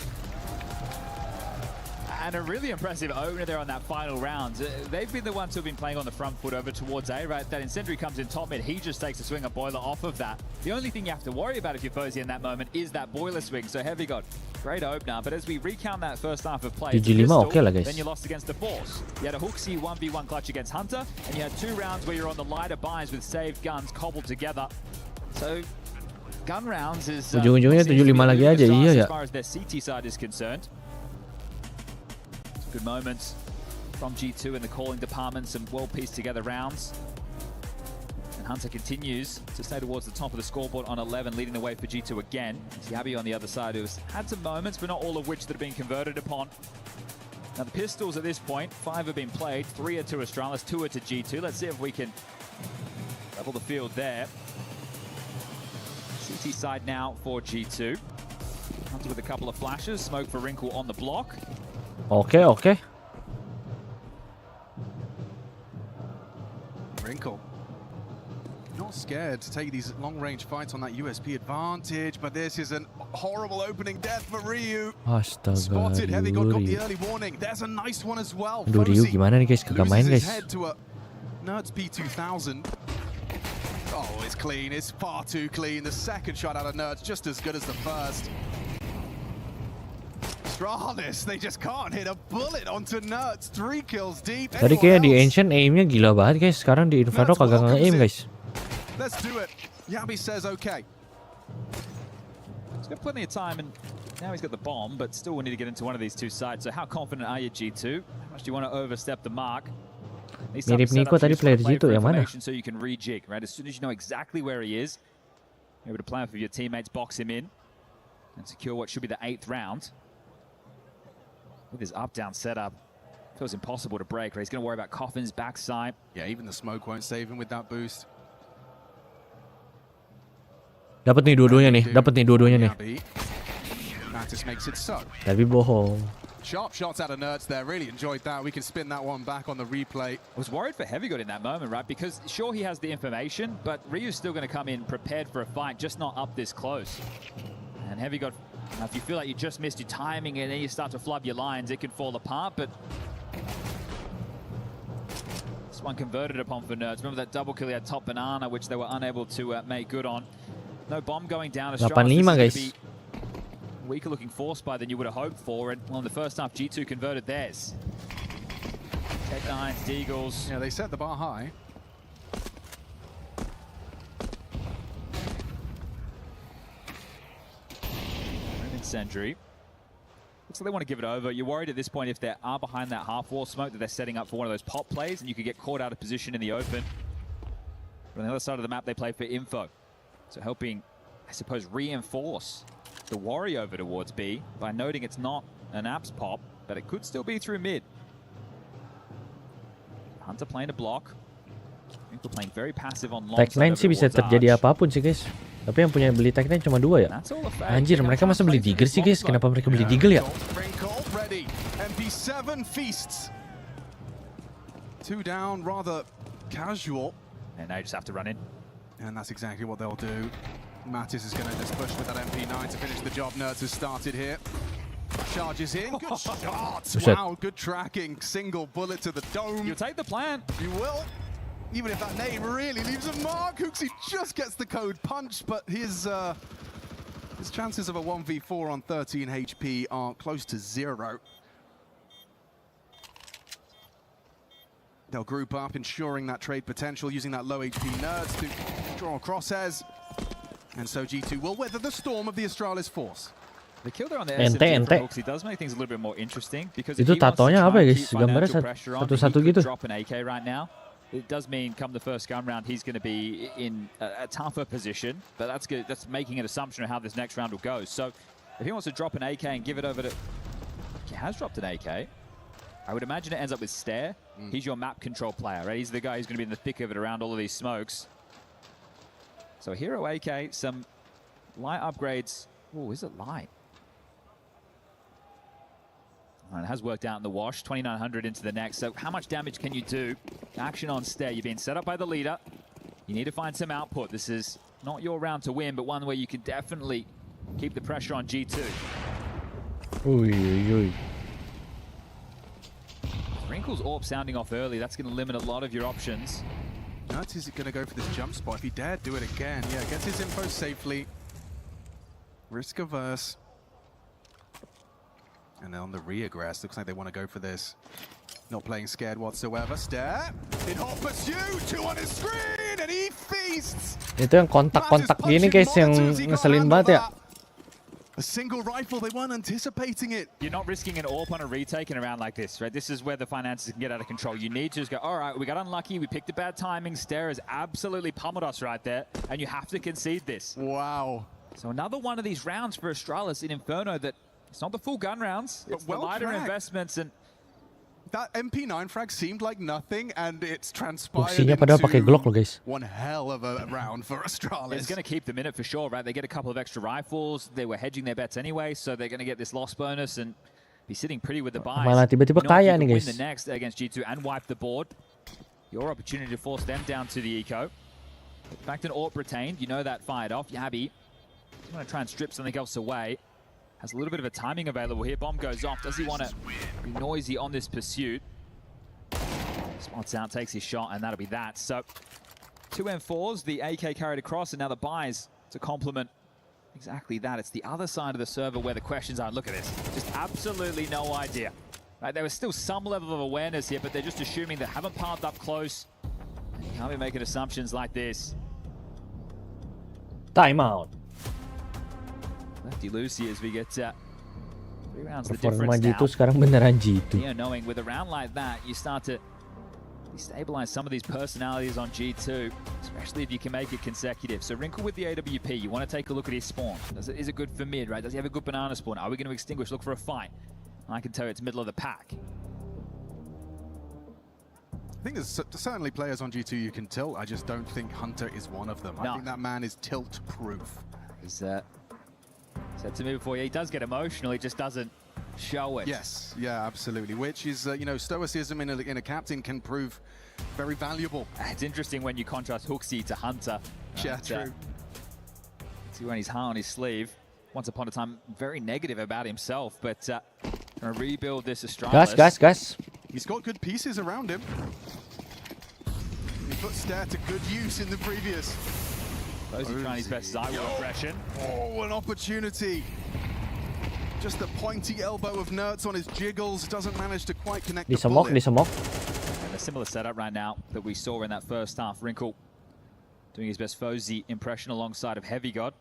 And a really impressive opener there on that final round. They've been the ones who've been playing on the front foot over towards A, right? That Incendiary comes in top mid. He just takes a swing of Boiler off of that. The only thing you have to worry about if you're Fozy in that moment is that Boiler swing. So Heavy got great opener. But as we recount that first half of play, Pistol, okay lah, guys. then you lost against the Force. You had a Hooksy 1v1 clutch against Hunter. And you had 2 rounds where you're on the lighter buys with saved guns cobbled together. So gun rounds is ujung-ujungnya 75 lagi aja, iya ya. as far as their CT side is concerned. Good moments from G2 in the calling department, some well pieced together rounds. And Hunter continues to stay towards the top of the scoreboard on 11, leading the way for G2 again. Yabi on the other side, who's had some moments, but not all of which that have been converted upon. Now the pistols at this point, 5 have been played, 3 are to Astralis, 2 are to G2. Let's see if we can level the field there. CT side now for G2. Hunter with a couple of flashes, smoke for Wrinkle on the block. Okay. Wrinkle. Not scared to take these long-range fights on that USP advantage, but this is a horrible opening death for Ryu. Astaga, Spotted, Heavy got the early warning. There's a nice one as well. Aduh, Ryu gimana nih guys, kagak main guys. Head to a Nerds P2000. Oh, it's clean. It's far too clean. The second shot out of Nerds just as good as the first. Astralis, they just can't hit a bullet onto Nerds. 3 kills deep. Tadi kayak di Ancient aimnya gila banget guys. Sekarang di Inferno kagak nge-aim guys. Let's do it. Yabi says okay. He's got plenty of time, and now he's got the bomb, but still we need to get into one of these 2 sides. So how confident are you, G2? How much do you want to overstep the mark? Mirip Nico tadi player G2 yang mana? So you can rejig, right? As soon as you know exactly where he is, you're able to plan for your teammates, box him in, and secure what should be the 8th round. With his up-down setup, feels impossible to break, right? He's going to worry about Coffin's backside. Yeah, even the smoke won't save him with that boost. Dapat nih dua-duanya nih. Mattis makes it so. Tapi bohong. Sharp shots out of Nerds there. Really enjoyed that. We can spin that one back on the replay. I was worried for Heavy God in that moment, right? Because sure, he has the information, but Ryu's still going to come in prepared for a fight, just not up this close. And Heavy God, if you feel like you just missed your timing and then you start to flub your lines, it can fall apart. But this one converted upon for Nerds. Remember that double kill he had top banana, which they were unable to make good on. No bomb going down. 85 guys. Weaker looking force buy than you would have hoped for, and well, in the first half G2 converted theirs. Tech 9s, Deagles. Yeah, they set the bar high. Incendiary. Looks like they want to give it over. You're worried at this point if they are behind that half wall smoke that they're setting up for one of those pop plays, and you could get caught out of position in the open. But on the other side of the map, they play for info. So helping, I suppose, reinforce the worry over towards B by noting it's not an apps pop, but it could still be through mid. Hunter playing a block. People playing very passive on long. Tech 9 sih bisa terjadi apapun sih guys. Tapi yang punya beli Tech 9 cuma 2 ya. Anjir, mereka masa beli Deagle sih guys. Kenapa mereka beli Deagle ya? MP7 feasts. 2 down, rather casual. And now you just have to run in. And that's exactly what they'll do. Mattis is going to just push with that MP9 to finish the job. Nerds has started here. Charges in. Good shots. Wow, good tracking. Single bullet to the dome. You'll take the plan. You will. Even if that name really leaves a mark. Hooksy just gets the code punch, but his chances of a 1v4 on 13 HP are close to 0. They'll group up, ensuring that trade potential, using that low HP Nerds to draw crosshairs. And so G2 will weather the storm of the Astralis force. The kill there on the SMG from Hooksy does make things a little bit more interesting, because itu tatonya apa ya guys? Gambarnya satu-satu gitu. Drop an AK right now. It does mean come the first gun round, he's going to be in a tougher position, but that's good. That's making an assumption of how this next round will go. So if he wants to drop an AK and give it over to... He has dropped an AK. I would imagine it ends up with Stare. He's your map control player, right? He's the guy who's going to be in the thick of it around all of these smokes. So Hero AK, some light upgrades. Oh, is it light? It has worked out in the wash. 2900 into the next. So how much damage can you do? Action on Stare. You've been set up by the leader. You need to find some output. This is not your round to win, but one where you can definitely keep the pressure on G2. Ui, ui, ui. Wrinkle's AWP sounding off early. That's going to limit a lot of your options. Nuts is going to go for this jump spot. If he dared do it again, yeah, gets his info safely. Risk averse. And then on the reaggress, looks like they want to go for this. Not playing scared whatsoever. Stare. In hot pursuit. 2 on his screen, and he feasts. Itu yang kontak-kontak gini guys yang ngeselin banget ya. A single rifle, they weren't anticipating it. You're not risking an AWP on a retake in a round like this, right? This is where the finances can get out of control. You need to just go, all right, we got unlucky, we picked a bad timing. Stare has absolutely pummeled us right there, and you have to concede this. Wow. So another one of these rounds for Astralis in Inferno that it's not the full gun rounds, it's the lighter investments. And that MP9 frag seemed like nothing, and it's transpired Fungsinya padahal pakai Glock loh guys. one hell of a round for Astralis. It's going to keep them in it for sure, right? They get a couple of extra rifles. They were hedging their bets anyway, so they're going to get this loss bonus and be sitting pretty with the buys. Malah tiba-tiba kaya nih guys. Win the next against G2 and wipe the board. Your opportunity to force them down to the eco. In fact, an AWP retained. You know that fired off. Yabby, he's going to try and strip something else away. Has a little bit of a timing available here. Bomb goes off. Does he want to be noisy on this pursuit? Spots out, takes his shot, and that'll be that. So, 2 M4s, the AK carried across, and now the buys to complement exactly that. It's the other side of the server where the questions are. Look at this. Just absolutely no idea. Right, there was still some level of awareness here, but they're just assuming they haven't piled up close. And you can't be making assumptions like this. Timeout. Lefty Lucy as we get 3 rounds the Performa difference G2 now. sekarang beneran G2. Yeah, knowing with a round like that, you start to destabilize some of these personalities on G2, especially if you can make it consecutive. So Wrinkle with the AWP, you want to take a look at his spawn. Is it good for mid, right? Does he have a good banana spawn? Are we going to extinguish? Look for a fight. I can tell you it's middle of the pack. I think there's certainly players on G2 you can tilt. I just don't think Hunter is one of them. No. I think that man is tilt-proof. He's said to me before, yeah, he does get emotional, he just doesn't show it. Yes, yeah, absolutely. Which is, you know, stoicism in a captain can prove very valuable. It's interesting when you contrast Hooksy to Hunter. Yeah, true. See wearing his heart on his sleeve. Once upon a time, very negative about himself, but trying to rebuild this Astralis. Gas. He's got good pieces around him. He put Stare to good use in the previous. He's trying his best Zywa impression. Oh, an opportunity. Just the pointy elbow of Nerds on his jiggles. Doesn't manage to quite connect the bullet. Disemok. And a similar setup right now that we saw in that first half. Wrinkle doing his best Fozy impression alongside of Heavy God.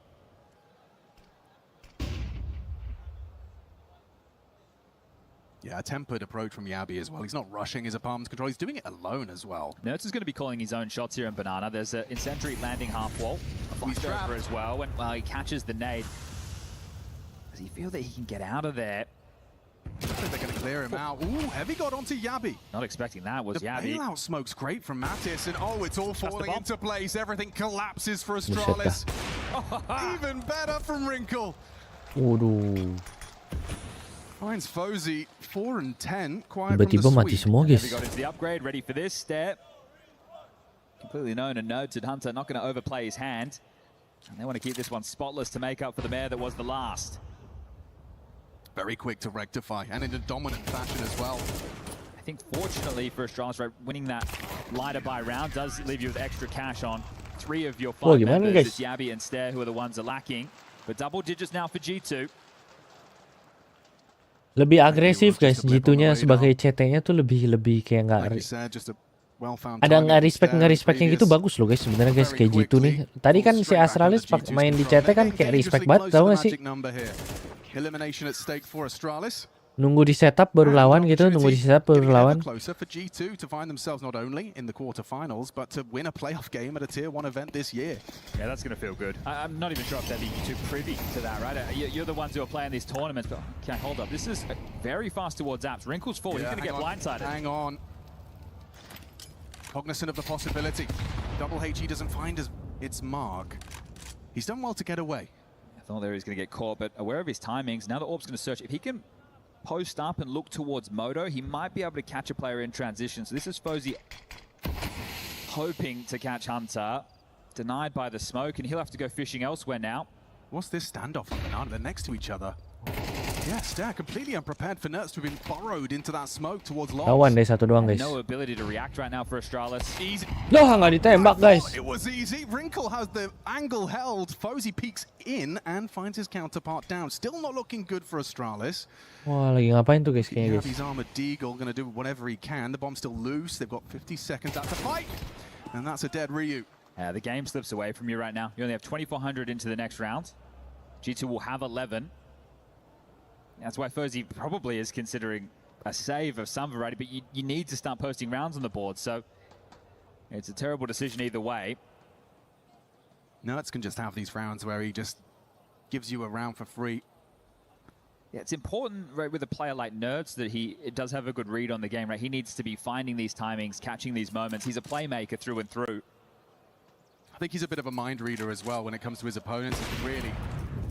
Yeah, a tempered approach from Yabby as well. He's not rushing his opponent's control. He's doing it alone as well. Nerds is going to be calling his own shots here in Banana. There's an incendiary landing half wall. He's over as well. And well, he catches the nade. Does he feel that he can get out of there? I think they're going to clear him out. Ooh, Heavy got onto Yabby. Not expecting that was Yabby. The bailout smoke's great from Mattis, and oh, it's all falling into place. Everything collapses for Astralis. Even better from Wrinkle. Waduh. Finds Fozy 4 and 10. Quiet Tiba-tiba mati semua guys. Heavy got into the upgrade, ready for this step. Completely known and noted. Hunter not going to overplay his hand. And they want to keep this one spotless to make up for the mare that was the last. Very quick to rectify, and in a dominant fashion as well. I think fortunately for Astralis, right, winning that lighter buy round does leave you with extra cash on 3 of your 5 members. Guys? It's Yabby and Stare who are the ones that are lacking. But double digits now for G2. Lebih agresif guys, G2-nya sebagai CT-nya tuh lebih kayak nggak ada nggak respectnya gitu, bagus loh guys sebenarnya guys kayak G2 nih. Tadi kan si Astralis main di CT kan kayak respect banget, tau gak sih? Nunggu di setup baru lawan gitu, nunggu di setup baru lawan. Closer for G2 to find themselves not only in the quarterfinals, but to win a playoff game at a Tier 1 event this year. Yeah, that's going to feel good. I'm not even sure if they'd be too privy to that, right? You're the ones who are playing these tournaments, but okay, hold up. This is very fast towards apps. Wrinkle's forward, he's going to get blindsided. Hang on. Cognizant of the possibility. Double HE doesn't find its mark. He's done well to get away. I thought there he was going to get caught, but aware of his timings. Now the Orb's going to search. If he can post up and look towards Moto, he might be able to catch a player in transition. So this is Fozy hoping to catch Hunter. Denied by the smoke, and he'll have to go fishing elsewhere now. What's this standoff on Banana? They're next to each other. Yeah, Stair completely unprepared for Nerds to have been burrowed into that smoke towards Lobs. Lawan deh satu doang guys. No ability to react right now for Astralis. Easy. Loh, nggak ditembak guys. It was easy. Wrinkle has the angle held. Fozy peeks in and finds his counterpart down. Still not looking good for Astralis. Wah, lagi ngapain tuh guys kayaknya guys. He's armored Deagle, going to do whatever he can. The bomb's still loose. They've got 50 seconds out to fight. And that's a dead Ryu. The game slips away from you right now. You only have 2,400 into the next round. G2 will have 11. That's why Fozy probably is considering a save of some variety, but you need to start posting rounds on the board, so it's a terrible decision either way. Nerds can just have these rounds where he just gives you a round for free. Yeah, it's important, right, with a player like Nerds that he does have a good read on the game, right? He needs to be finding these timings, catching these moments. He's a playmaker through and through. I think he's a bit of a mind reader as well when it comes to his opponents. Really,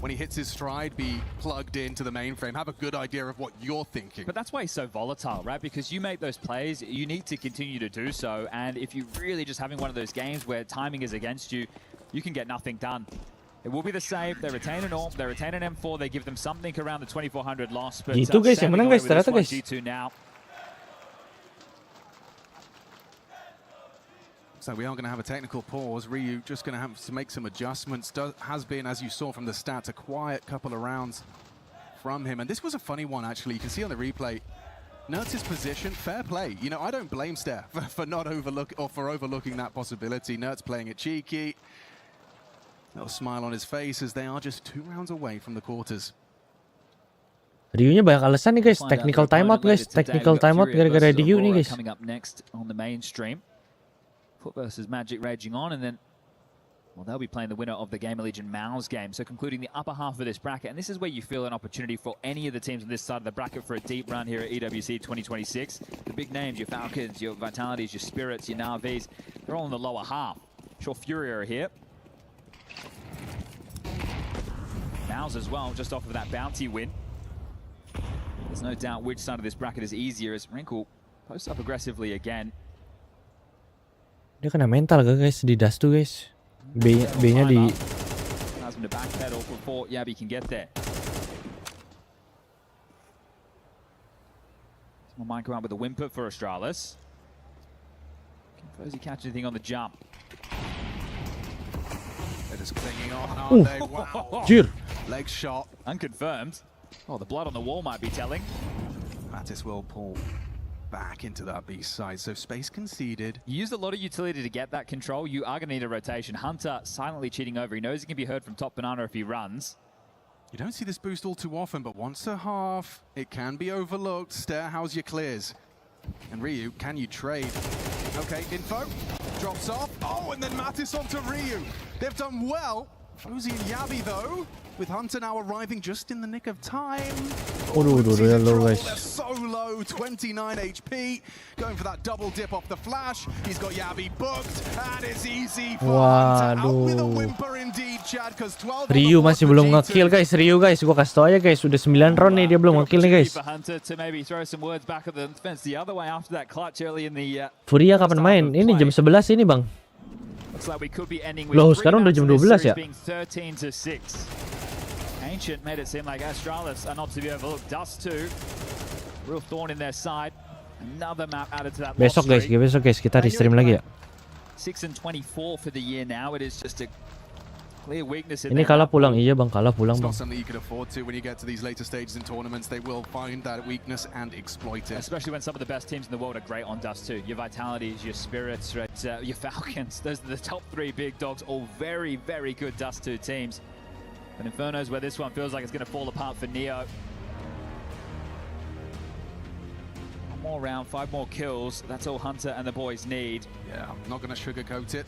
when he hits his stride, be plugged into the mainframe, have a good idea of what you're thinking. But that's why he's so volatile, right? Because you make those plays, you need to continue to do so. And if you're really just having one of those games where timing is against you, you can get nothing done. It will be the save. They retain an AWP, they retain an M4, they give them something around the 2,400 loss. But Gitu guys, yang menang guys, ternyata guys. G2 now. So we are going to have a technical pause. Ryu just going to have to make some adjustments. Has been, as you saw from the stats, a quiet couple of rounds from him. And this was a funny one, actually. You can see on the replay, Nerds' position, fair play. You know, I don't blame Stair for not overlooking that possibility. Nerds playing it cheeky. Little smile on his face as they are just 2 rounds away from the quarters. Ryu-nya banyak alasan nih guys. Technical timeout guys. Technical timeout gara-gara Ryu nih guys. Coming up next on the mainstream. Foot versus Magic raging on, and then, well, they'll be playing the winner of the Gamer Legion Mao's game. So concluding the upper half of this bracket, and this is where you feel an opportunity for any of the teams on this side of the bracket for a deep run here at EWC 2026. The big names, your Falcons, your Vitalities, your Spirits, your Navis, they're all in the lower half. Sure, Fury are here. Mao's as well, just off of that bounty win. There's no doubt which side of this bracket is easier as Wrinkle posts up aggressively again. Dia kena mental guys di dust tuh guys. B-nya di. Allows him to backpedal before Yabi can get there. Might come out with a whimper for Astralis. Can Fozy catch anything on the jump? They're just clinging on, aren't they? Wow. Leg shot. Unconfirmed. Oh, the blood on the wall might be telling. Mattis will pull back into that B side, so space conceded. You used a lot of utility to get that control. You are going to need a rotation. Hunter silently cheating over. He knows he can be heard from top banana if he runs. You don't see this boost all too often, but once a half, it can be overlooked. Stair, how's your clears? And Ryu, can you trade? Okay, info, drops off. Oh, and then Mattis onto Ryu. They've done well. Fozy and Yabi, though, with Hunter now arriving just in the nick of time. They're low, guys. They're so low, 29 HP. Going for that double dip off the flash. He's got Yabi booked, and it's easy for Hunter. Out with a whimper indeed, Chad, because 12 Ryu masih belum nge-kill guys. Ryu guys, gua kasih tau aja guys, udah 9 round nih dia belum nge-kill nih guys. Furia kapan main? Ini jam 11 ini bang. Loh, sekarang udah jam 12 ya? Ancient made it seem like Astralis are not to be overlooked. Dust2, real thorn in their side. Another map added to that. Besok guys kita restream lagi ya. 6-24 for the year now. It is just a clear weakness in Ini kalah pulang, iya bang, kalah pulang bang. It's not something you could afford to when you get to these later stages in tournaments. They will find that weakness and exploit it. Especially when some of the best teams in the world are great on Dust2. Your Vitalities, your Spirits, right, your Falcons. Those are the top 3 big dogs. All very, very good Dust2 teams. But Inferno's where this one feels like it's going to fall apart for Neo. One more round, 5 more kills. That's all Hunter and the boys need. Yeah, I'm not going to sugarcoat it.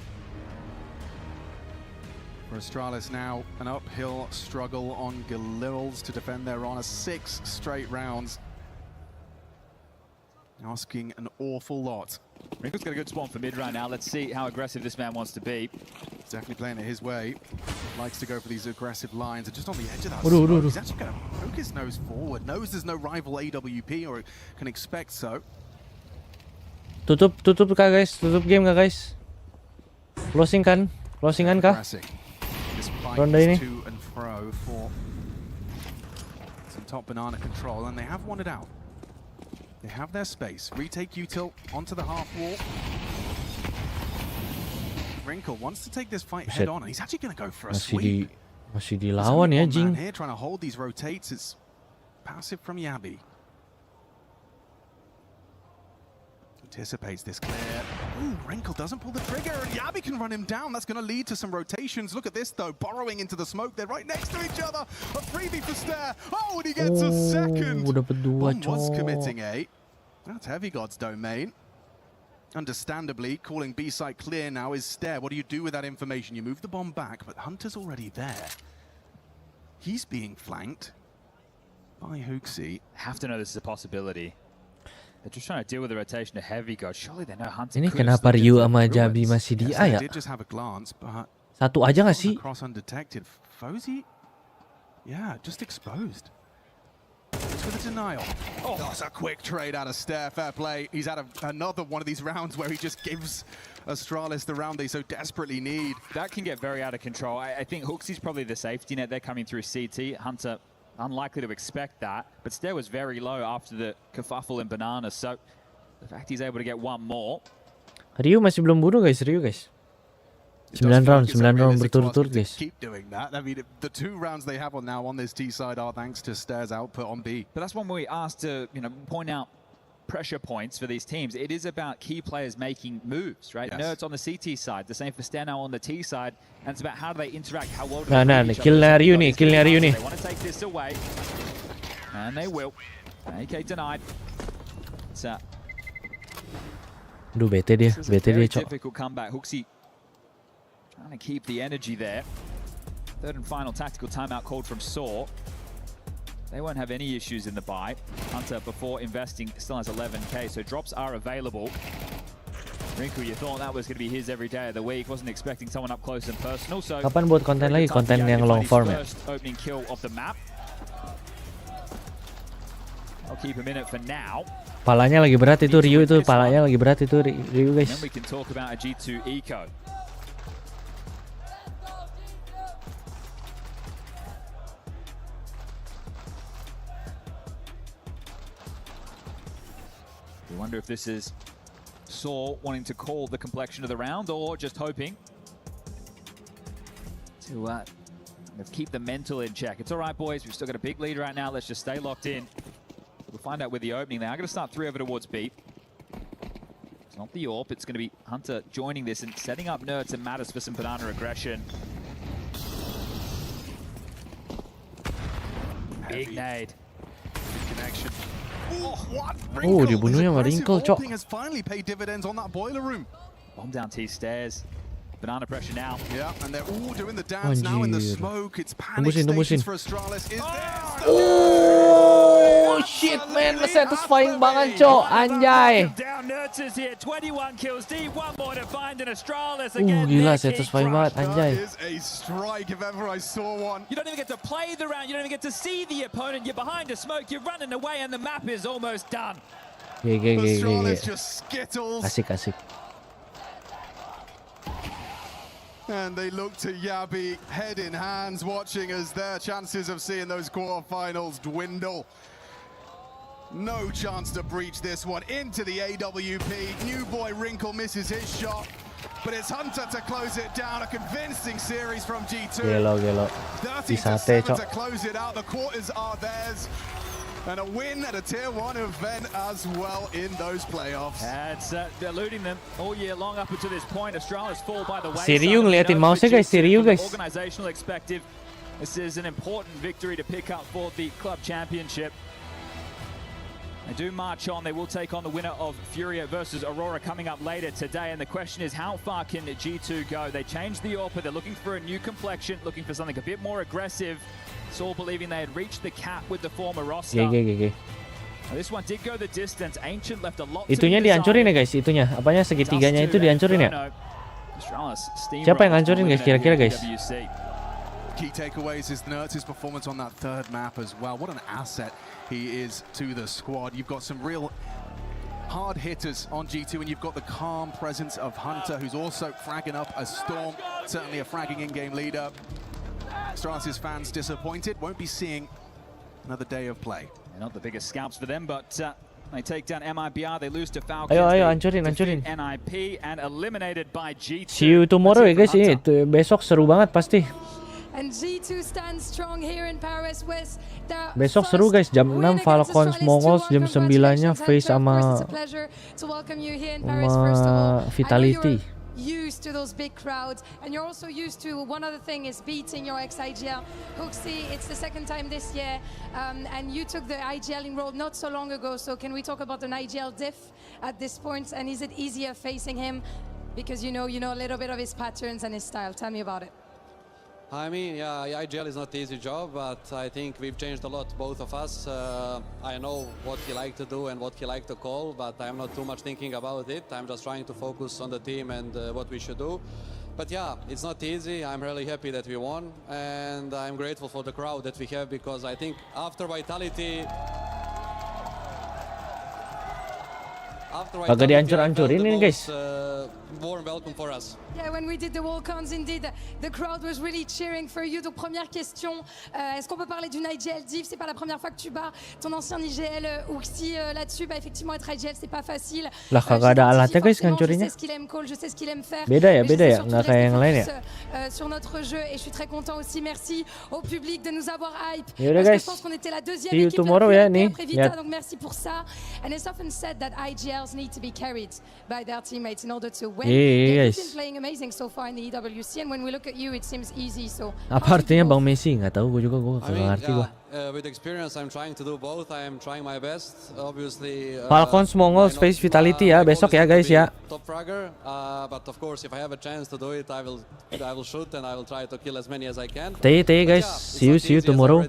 For Astralis now, an uphill struggle on Galils to defend their honor. 6 straight rounds. Asking an awful lot. Wrinkle's got a good spawn for mid right now. Let's see how aggressive this man wants to be. He's definitely playing it his way. Likes to go for these aggressive lines. And just on the edge of that smoke, he's actually going to poke his nose forward. Knows there's no rival AWP or can expect so. Tutup kah guys? Tutup game kah guys? Closingan kah? This fight Ronde ini. to and fro for Some top banana control, and they have wanted out. They have their space. Retake util onto the half wall. Wrinkle wants to take this fight head on, and he's actually going to go for a sweep. Masih dilawan ya, Jing. Here trying to hold these rotates. It's passive from Yabi. Anticipates this clear. Ooh, Wrinkle doesn't pull the trigger, and Yabi can run him down. That's going to lead to some rotations. Look at this, though, burrowing into the smoke. They're right next to each other. A freebie for Stair. Oh, and he gets a second. Dapat dua, Bomb was committing a. That's Heavy God's domain. Understandably, calling B site clear now is Stair. What do you do with that information? You move the bomb back, but Hunter's already there. He's being flanked by Hooksy. Have to know this is a possibility. They're just trying to deal with the rotation of Heavy God. Surely they know Hunter. Ini kenapa Ryu sama Jabi masih di A ya? Did just have a glance, but satu aja nggak sih? Cross undetected. Fozy? Yeah, just exposed. It's with a denial. Oh, that's a quick trade out of Stair. Fair play. He's had another one of these rounds where he just gives Astralis the round they so desperately need. That can get very out of control. I think Hooksy's probably the safety net. They're coming through CT. Hunter, unlikely to expect that. But Stair was very low after the kerfuffle in Banana. So the fact he's able to get one more. Ryu masih belum bunuh guys, Ryu guys. 9 round berturut-turut guys. Keep doing that. I mean, the 2 rounds they have now on this T side are thanks to Stair's output on B. But that's one where we asked to, point out pressure points for these teams. It is about key players making moves, right? Yes. Nerds on the CT side, the same for Stair now on the T side, and it's about how do they interact, how well do Nah, they killnya Ryu nih, They want to take this away, and they will. AK denied. It's Aduh, bete dia, cok. difficult comeback. Hooksy trying to keep the energy there. Third and final tactical timeout called from Saw. They won't have any issues in the buy. Hunter, before investing, still has 11k, so drops are available. Rinku, you thought that was going to be his every day of the week. Wasn't expecting someone up close and personal. So Kapan buat konten lagi, konten yang long form ya? First opening kill of the map. I'll keep him in it for now. Palanya lagi berat itu Ryu itu, palanya lagi berat itu Ryu guys. Then we can talk about a G2 eco. We wonder if this is Saw wanting to call the complexion of the round or just hoping to keep the mental in check. It's all right, boys. We've still got a big lead right now. Let's just stay locked in. We'll find out with the opening. They are going to start 3 over towards B. It's not the AWP. It's going to be Hunter joining this and setting up Nerds and Matters for some banana aggression. Big nade. Good connection. What? Oh, dibunuhnya sama Wrinkle, cok. Has finally paid dividends on that boiler room. Bomb down T stairs. Banana pressure now. Yeah, and they're all doing the dance now in the smoke. It's panic Tembusin. stations for Astralis. Is Oh shit man, satisfying banget cok, anjay. Down Nerds here, 21 kills deep, one more to find an Astralis again. Gila, satisfying banget, anjay. That is a strike if ever I saw one. You don't even get to play the round, you don't even get to see the opponent. You're behind a smoke, you're running away, and the map is almost done. Astralis just skittles. Asik. And they look to Yabi, head in hands, watching as their chances of seeing those quarterfinals dwindle. No chance to breach this one. Into the AWP. New boy Wrinkle misses his shot. But it's Hunter to close it down. A convincing series from G2. Gelo. 30-7 to close it out. The quarters are theirs. And a win at a Tier 1 event as well in those playoffs. It's eluding them all year long up until this point. Astralis fall by the way. Si Ryu ngeliatin mouse guys, Organizational expective. This is an important victory to pick up for the club championship. They do march on. They will take on the winner of Furia versus Aurora coming up later today. And the question is, how far can G2 go? They changed the AWP. They're looking for a new complexion, looking for something a bit more aggressive. Saul believing they had reached the cap with the former roster. This one did go the distance. Ancient left a lot. Itunya dihancurin ya guys, itunya. Apanya segitiganya itu dihancurin ya? Siapa yang hancurin guys kira-kira guys? Key takeaways is Nerds' performance on that third map as well. What an asset he is to the squad. You've got some real hard hitters on G2, and you've got the calm presence of Hunter, who's also fragging up a Storm. Certainly a fragging in-game leader. Astralis fans disappointed, won't be seeing Another day of play. Not the biggest scalps for them, but they take down MIBR. They lose to Falcons. Ayo, They hancurin. defeat NIP and eliminated by G2. See you tomorrow ya guys, ini besok seru banget pasti. And G2 stands strong here in Paris with the Besok seru guys, jam 6 Falcons Mongols, jam 9-nya Face sama Vitality. Used to those big crowds, and you're also used to one other thing is beating your ex-IGL. Hooksy, it's the second time this year, and you took the IGLing role not so long ago, so can we talk about an IGL diff at this point, and is it easier facing him because you know a little bit of his patterns and his style? Tell me about it. I mean, yeah, IGL is not an easy job, but I think we've changed a lot, both of us. I know what he liked to do and what he liked to call, but I'm not too much thinking about it. I'm just trying to focus on the team and what we should do. But yeah, it's not easy. I'm really happy that we won, and I'm grateful for the crowd that we have, because I think after Vitality... Agak dihancur-hancurin ini guys. Warm welcome for us. Yeah, when we did the walk-ons, indeed, the crowd was really cheering for you. Donc première question, est-ce qu'on peut parler d'une IGL div? C'est pas la première fois que tu bats ton ancien IGL Uxi là-dessus. Bah effectivement, être IGL c'est pas facile. Lah kagak ada alatnya guys ngancurinnya. Je sais ce qu'il aime call, je sais ce qu'il aime faire. Beda ya, nggak kayak yang lain ya. Sur notre jeu, et je suis très content aussi. Merci au public de nous avoir hype. Yaudah guys, je pense qu'on était la deuxième see you équipe tomorrow ya nih. Donc merci pour ça. And it's often said that IGLs need to be carried by their teammates in order to win. Iya guys. You've been playing amazing so far in the EWC, and when we look at you, it seems easy. So apa artinya Bang Messi? Nggak tahu gue juga, gue nggak ngerti gue. With experience, I'm trying to do both. I am trying my best. Obviously, Falcons Mongols Face Vitality ya besok ya guys ya. Top fragger, but of course, if I have a chance to do it, I will shoot and I will try to kill as many as I can. TI guys, see you tomorrow.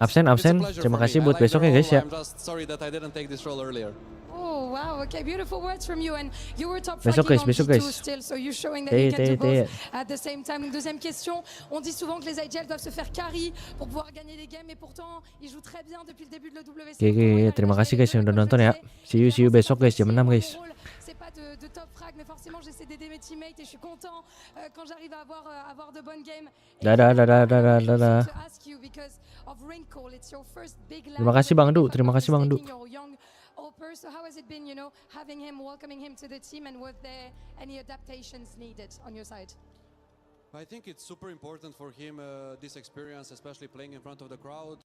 Absen. Terima kasih buat besok ya guys ya. I'm just sorry that I didn't take this role earlier. Oh wow, okay, beautiful words from you, and you were top besok fragger guys, on G2 still, so you're showing that you can do both at the same time. Donc, deuxième question, on dit souvent que les IGL doivent se faire carry pour pouvoir gagner des games, et pourtant ils jouent très bien depuis le début de l'EWC. Oke, terima kasih guys yang udah nonton ya. See you besok guys jam 6 guys. C'est pas de top frag, mais forcément j'essaie d'aider mes teammates et je suis content quand j'arrive à avoir de bonnes games. Dadah. Terima kasih Bang Du, So how has it been, having him, welcoming him to the team, and were there any adaptations needed on your side? I think it's super important for him, this experience, especially playing in front of the crowd.